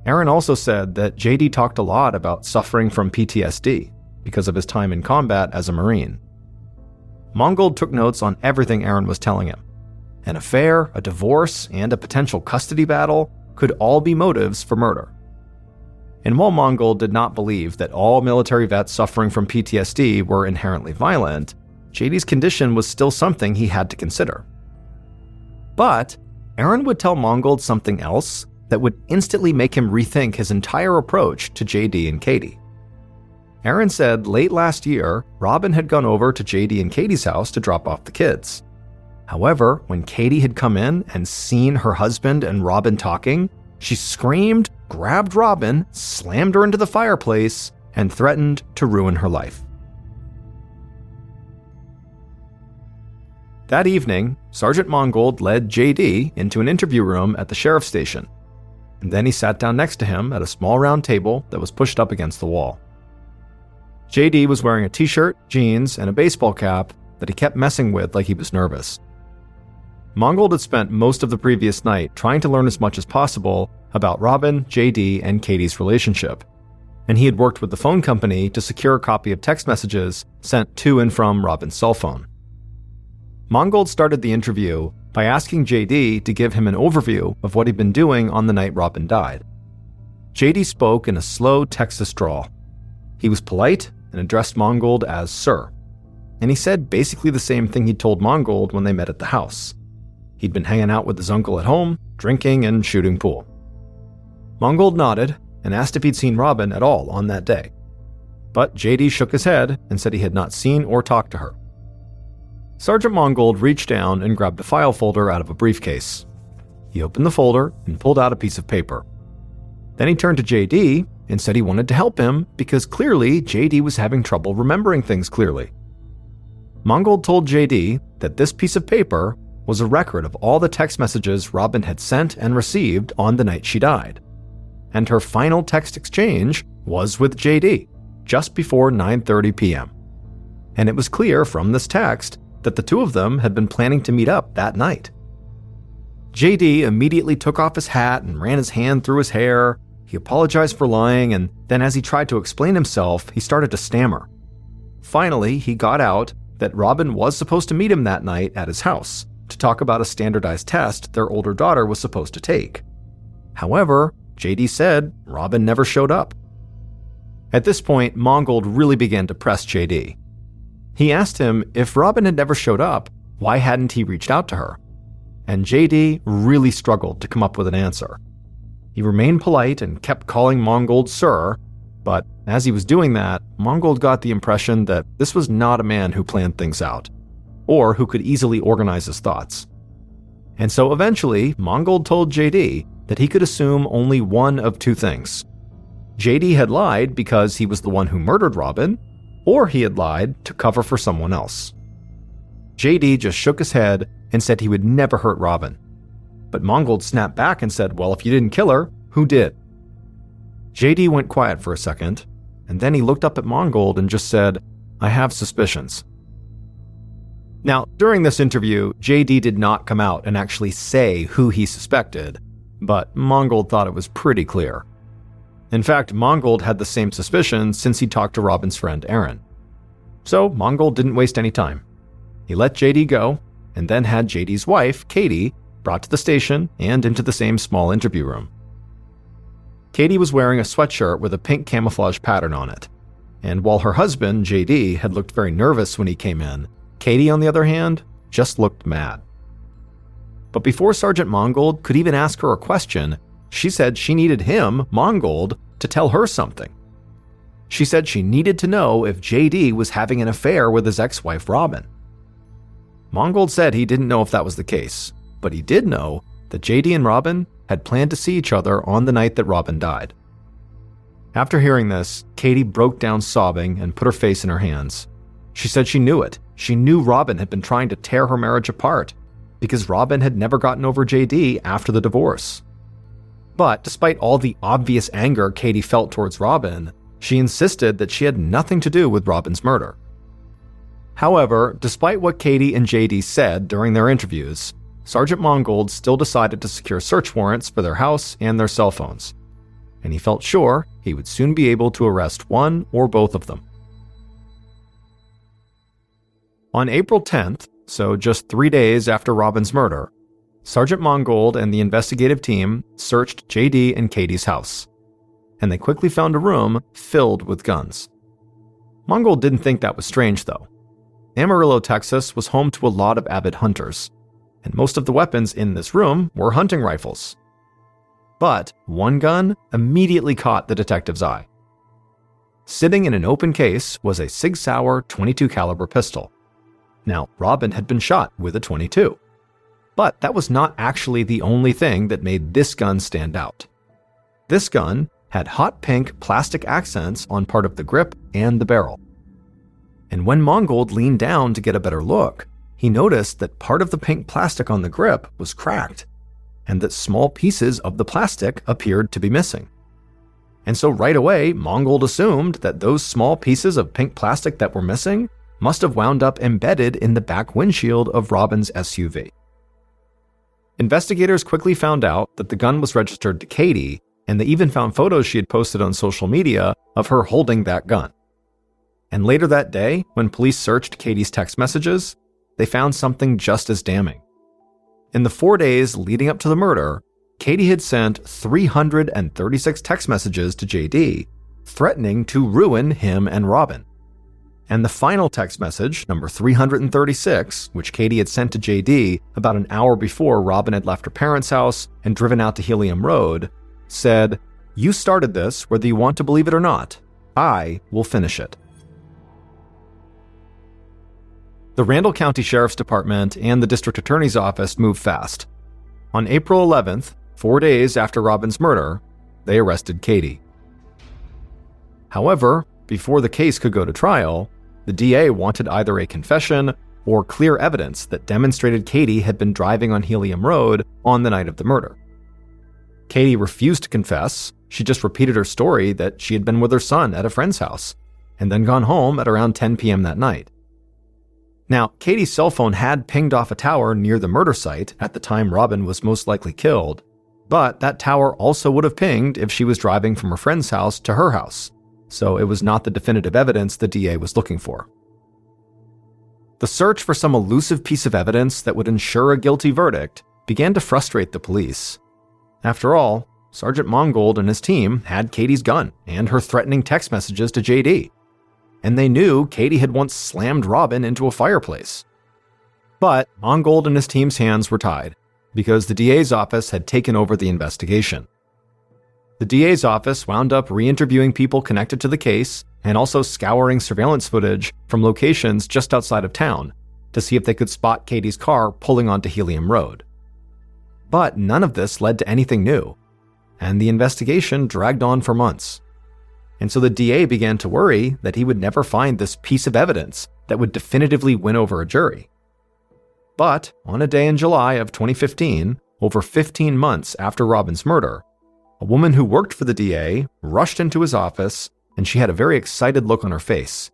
Erin also said that JD talked a lot about suffering from PTSD because of his time in combat as a Marine. Mangold took notes on everything Erin was telling him. An affair, a divorce, and a potential custody battle could all be motives for murder. And while Mangold did not believe that all military vets suffering from PTSD were inherently violent, JD's condition was still something he had to consider. But Erin would tell Mangold something else that would instantly make him rethink his entire approach to JD and Katie. Erin said late last year, Robin had gone over to JD and Katie's house to drop off the kids. However, when Katie had come in and seen her husband and Robin talking, she screamed, grabbed Robin, slammed her into the fireplace, and threatened to ruin her life. That evening, Sergeant Mangold led JD into an interview room at the sheriff's station, and then he sat down next to him at a small round table that was pushed up against the wall. JD was wearing a t-shirt, jeans, and a baseball cap that he kept messing with like he was nervous. Mangold had spent most of the previous night trying to learn as much as possible about Robin, JD, and Katie's relationship, and he had worked with the phone company to secure a copy of text messages sent to and from Robin's cell phone. Mangold started the interview by asking JD to give him an overview of what he'd been doing on the night Robin died. JD spoke in a slow Texas drawl. He was polite and addressed Mangold as Sir, and he said basically the same thing he'd told Mangold when they met at the house. He'd been hanging out with his uncle at home, drinking and shooting pool. Mangold nodded and asked if he'd seen Robin at all on that day, but JD shook his head and said he had not seen or talked to her. Sergeant Mangold reached down and grabbed a file folder out of a briefcase. He opened the folder and pulled out a piece of paper. Then he turned to JD and said he wanted to help him because clearly JD was having trouble remembering things clearly. Mangold told JD that this piece of paper was a record of all the text messages Robin had sent and received on the night she died. And her final text exchange was with JD, just before 9:30 p.m. And it was clear from this text that the two of them had been planning to meet up that night. JD immediately took off his hat and ran his hand through his hair. He apologized for lying, and then as he tried to explain himself, he started to stammer. Finally, he got out that Robin was supposed to meet him that night at his house to talk about a standardized test their older daughter was supposed to take. However, JD said Robin never showed up. At this point, Mangold really began to press JD. He asked him if Robin had never showed up, why hadn't he reached out to her? And JD really struggled to come up with an answer. He remained polite and kept calling Mangold Sir, but as he was doing that, Mangold got the impression that this was not a man who planned things out, or who could easily organize his thoughts. And so eventually, Mangold told JD that he could assume only one of two things. JD had lied because he was the one who murdered Robin, or he had lied to cover for someone else. JD just shook his head and said he would never hurt Robin. But Mangold snapped back and said, well, if you didn't kill her, who did? JD went quiet for a second, and then he looked up at Mangold and just said, I have suspicions. Now, during this interview, JD did not come out and actually say who he suspected, but Mangold thought it was pretty clear. In fact, Mangold had the same suspicion since he talked to Robin's friend Erin. So Mangold didn't waste any time. He let JD go, and then had JD's wife, Katie, brought to the station and into the same small interview room. Katie was wearing a sweatshirt with a pink camouflage pattern on it, and while her husband, JD, had looked very nervous when he came in, Katie, on the other hand, just looked mad. But before Sergeant Mangold could even ask her a question, she said she needed him, Mangold, to tell her something. She said she needed to know if JD was having an affair with his ex-wife Robin. Mangold said he didn't know if that was the case, but he did know that JD and Robin had planned to see each other on the night that Robin died. After hearing this, Katie broke down sobbing and put her face in her hands. She said she knew it. She knew Robin had been trying to tear her marriage apart because Robin had never gotten over JD after the divorce. But despite all the obvious anger Katie felt towards Robin, she insisted that she had nothing to do with Robin's murder. However, despite what Katie and JD said during their interviews, Sergeant Mongold still decided to secure search warrants for their house and their cell phones, and he felt sure he would soon be able to arrest one or both of them. On April 10th, so just 3 days after Robin's murder, Sergeant Mongold and the investigative team searched JD and Katie's house, and they quickly found a room filled with guns. Mongold didn't think that was strange, though. Amarillo, Texas was home to a lot of avid hunters, and most of the weapons in this room were hunting rifles. But one gun immediately caught the detective's eye. Sitting in an open case was a Sig Sauer .22 caliber pistol. Now, Robin had been shot with a .22. But that was not actually the only thing that made this gun stand out. This gun had hot pink plastic accents on part of the grip and the barrel. And when Mongold leaned down to get a better look, he noticed that part of the pink plastic on the grip was cracked, and that small pieces of the plastic appeared to be missing. And so right away, Mongold assumed that those small pieces of pink plastic that were missing must have wound up embedded in the back windshield of Robin's SUV. Investigators quickly found out that the gun was registered to Katie, and they even found photos she had posted on social media of her holding that gun. And later that day, when police searched Katie's text messages, they found something just as damning. In the 4 days leading up to the murder, Katie had sent 336 text messages to JD, threatening to ruin him and Robin. And the final text message, number 336, which Katie had sent to JD about an hour before Robin had left her parents' house and driven out to Helium Road, said, "You started this whether you want to believe it or not. I will finish it." The Randall County Sheriff's Department and the District Attorney's Office moved fast. On April 11th, 4 days after Robin's murder, they arrested Katie. However, before the case could go to trial, the DA wanted either a confession or clear evidence that demonstrated Katie had been driving on Helium Road on the night of the murder. Katie refused to confess. She just repeated her story that she had been with her son at a friend's house and then gone home at around 10 p.m. that night. Now, Katie's cell phone had pinged off a tower near the murder site at the time Robin was most likely killed, but that tower also would have pinged if she was driving from her friend's house to her house, so it was not the definitive evidence the DA was looking for. The search for some elusive piece of evidence that would ensure a guilty verdict began to frustrate the police. After all, Sergeant Mongold and his team had Katie's gun and her threatening text messages to JD, and they knew Katie had once slammed Robin into a fireplace. But Mongold and his team's hands were tied, because the DA's office had taken over the investigation. The DA's office wound up re-interviewing people connected to the case and also scouring surveillance footage from locations just outside of town to see if they could spot Katie's car pulling onto Helium Road. But none of this led to anything new, and the investigation dragged on for months. And so the DA began to worry that he would never find this piece of evidence that would definitively win over a jury. But on a day in July of 2015, over 15 months after Robin's murder, a woman who worked for the DA rushed into his office, and she had a very excited look on her face.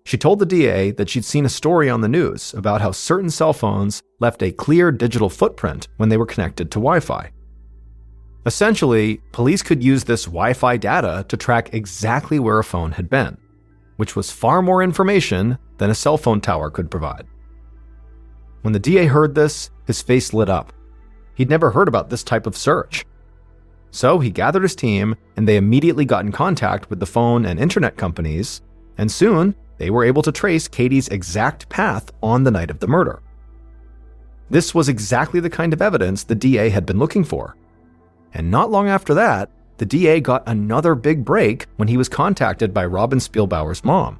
She told the DA that she'd seen a story on the news about how certain cell phones left a clear digital footprint when they were connected to Wi-Fi. Essentially, police could use this Wi-Fi data to track exactly where a phone had been, which was far more information than a cell phone tower could provide. When the DA heard this, his face lit up. He'd never heard about this type of search. So he gathered his team, and they immediately got in contact with the phone and internet companies, and soon they were able to trace Katie's exact path on the night of the murder. This was exactly the kind of evidence the DA had been looking for. And not long after that, the DA got another big break when he was contacted by Robin Spielbauer's mom.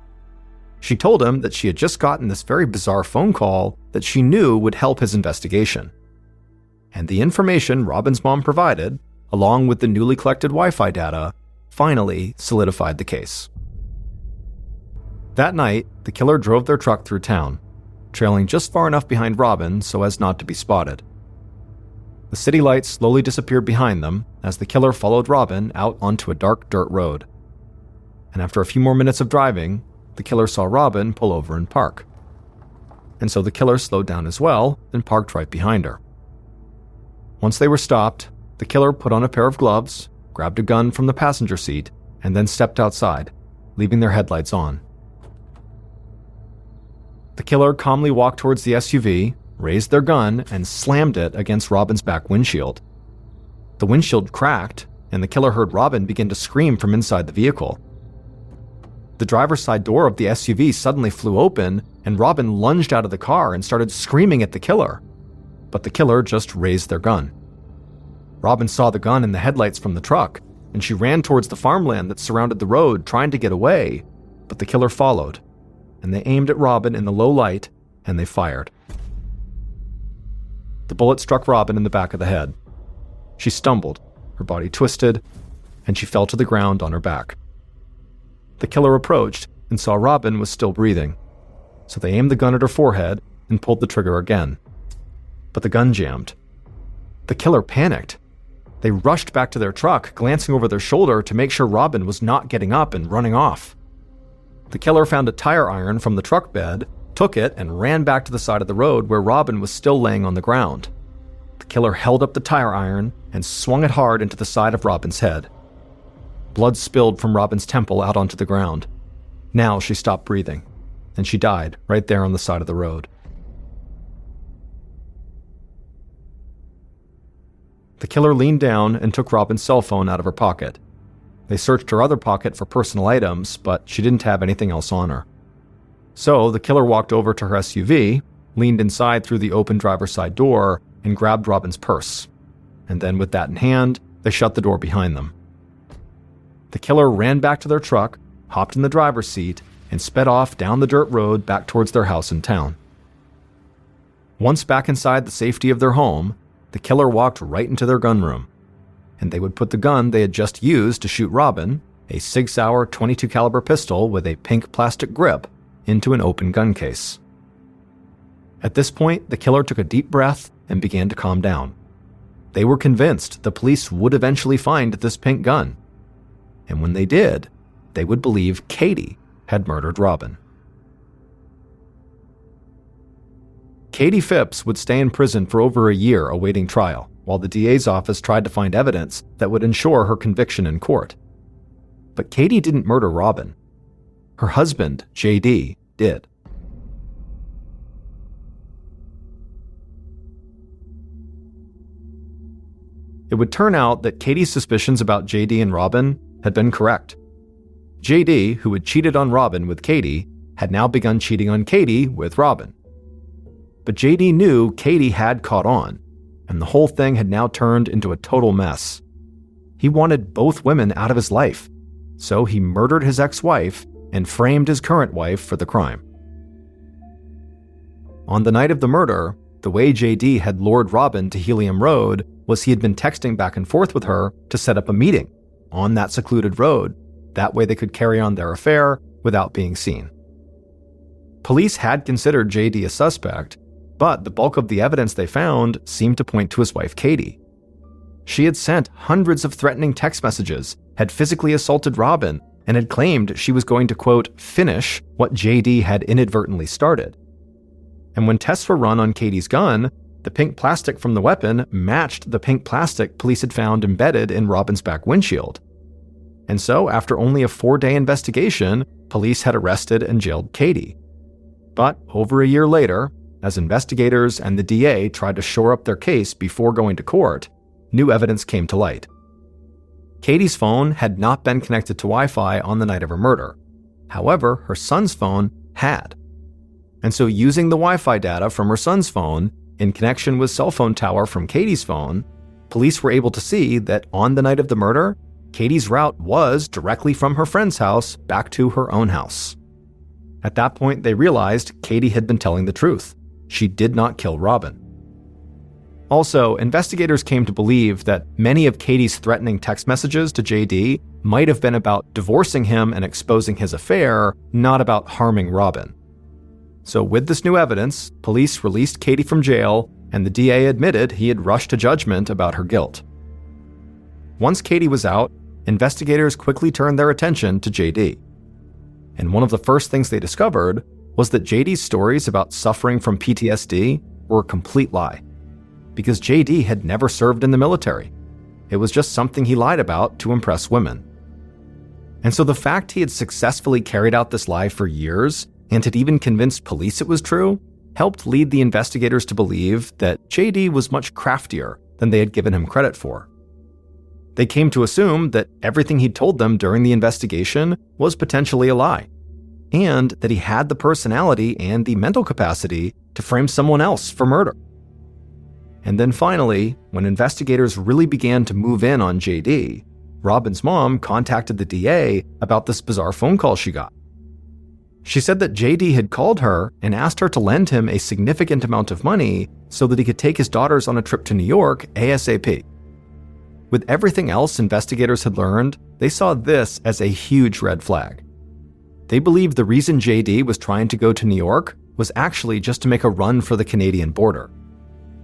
She told him that she had just gotten this very bizarre phone call that she knew would help his investigation. and the information Robin's mom provided, along with the newly collected Wi-Fi data, finally solidified the case. That night, the killer drove their truck through town, trailing just far enough behind Robin so as not to be spotted. The city lights slowly disappeared behind them as the killer followed Robin out onto a dark dirt road. And after a few more minutes of driving, the killer saw Robin pull over and park. And so the killer slowed down as well and parked right behind her. Once they were stopped, the killer put on a pair of gloves, grabbed a gun from the passenger seat, and then stepped outside, leaving their headlights on. The killer calmly walked towards the SUV, raised their gun, and slammed it against Robin's back windshield. The windshield cracked, and the killer heard Robin begin to scream from inside the vehicle. The driver's side door of the SUV suddenly flew open, and Robin lunged out of the car and started screaming at the killer. But the killer just raised their gun. Robin saw the gun in the headlights from the truck, and she ran towards the farmland that surrounded the road, trying to get away, but the killer followed, and they aimed at Robin in the low light, and they fired. The bullet struck Robin in the back of the head. She stumbled, her body twisted, and she fell to the ground on her back. The killer approached and saw Robin was still breathing, so they aimed the gun at her forehead and pulled the trigger again. But the gun jammed. The killer panicked. They rushed back to their truck, glancing over their shoulder to make sure Robin was not getting up and running off. The killer found a tire iron from the truck bed, took it, and ran back to the side of the road where Robin was still laying on the ground. The killer held up the tire iron and swung it hard into the side of Robin's head. Blood spilled from Robin's temple out onto the ground. Now she stopped breathing, and she died right there on the side of the road. The killer leaned down and took Robin's cell phone out of her pocket. They searched her other pocket for personal items, but she didn't have anything else on her. So the killer walked over to her SUV, leaned inside through the open driver's side door, and grabbed Robin's purse. And then with that in hand, they shut the door behind them. The killer ran back to their truck, hopped in the driver's seat, and sped off down the dirt road back towards their house in town. Once back inside the safety of their home, the killer walked right into their gun room, and they would put the gun they had just used to shoot Robin, a Sig Sauer .22 caliber pistol with a pink plastic grip, into an open gun case. At this point, the killer took a deep breath and began to calm down. They were convinced the police would eventually find this pink gun, and when they did, they would believe Katie had murdered Robin. Katie Phipps would stay in prison for over a year awaiting trial, while the DA's office tried to find evidence that would ensure her conviction in court. But Katie didn't murder Robin. Her husband, JD, did. It would turn out that Katie's suspicions about JD and Robin had been correct. JD, who had cheated on Robin with Katie, had now begun cheating on Katie with Robin. But JD knew Katie had caught on, and the whole thing had now turned into a total mess. He wanted both women out of his life, so he murdered his ex-wife and framed his current wife for the crime. On the night of the murder, the way JD had lured Robin to Helium Road was he had been texting back and forth with her to set up a meeting on that secluded road. That way they could carry on their affair without being seen. Police had considered JD a suspect, but the bulk of the evidence they found seemed to point to his wife Katie. She had sent hundreds of threatening text messages, had physically assaulted Robin, and had claimed she was going to, quote, finish what JD had inadvertently started. And when tests were run on Katie's gun, the pink plastic from the weapon matched the pink plastic police had found embedded in Robin's back windshield. And so, after only a 4-day investigation, police had arrested and jailed Katie. But over a year later, as investigators and the DA tried to shore up their case before going to court, new evidence came to light. Katie's phone had not been connected to Wi-Fi on the night of her murder. However, her son's phone had. And so using the Wi-Fi data from her son's phone, in connection with cell phone tower from Katie's phone, police were able to see that on the night of the murder, Katie's route was directly from her friend's house back to her own house. At that point, they realized Katie had been telling the truth. She did not kill Robin. Also, investigators came to believe that many of Katie's threatening text messages to JD might have been about divorcing him and exposing his affair, not about harming Robin. So with this new evidence, police released Katie from jail, and the DA admitted he had rushed to judgment about her guilt. Once Katie was out, investigators quickly turned their attention to JD. And one of the first things they discovered was that JD's stories about suffering from PTSD were a complete lie, because JD had never served in the military. It was just something he lied about to impress women. And so the fact he had successfully carried out this lie for years and had even convinced police it was true helped lead the investigators to believe that JD was much craftier than they had given him credit for. They came to assume that everything he'd told them during the investigation was potentially a lie, and that he had the personality and the mental capacity to frame someone else for murder. And then finally, when investigators really began to move in on JD, Robin's mom contacted the DA about this bizarre phone call she got. She said that JD had called her and asked her to lend him a significant amount of money so that he could take his daughters on a trip to New York ASAP. With everything else investigators had learned, they saw this as a huge red flag. They believed the reason JD was trying to go to New York was actually just to make a run for the Canadian border.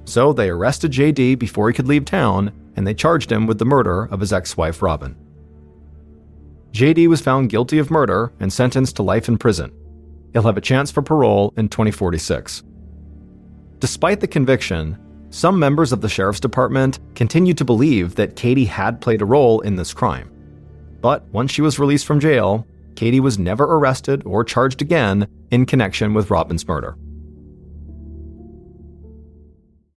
So they arrested JD before he could leave town, and they charged him with the murder of his ex-wife Robin. JD was found guilty of murder and sentenced to life in prison. He'll have a chance for parole in 2046. Despite the conviction, some members of the sheriff's department continued to believe that Katie had played a role in this crime. But once she was released from jail, Katie was never arrested or charged again in connection with Robin's murder.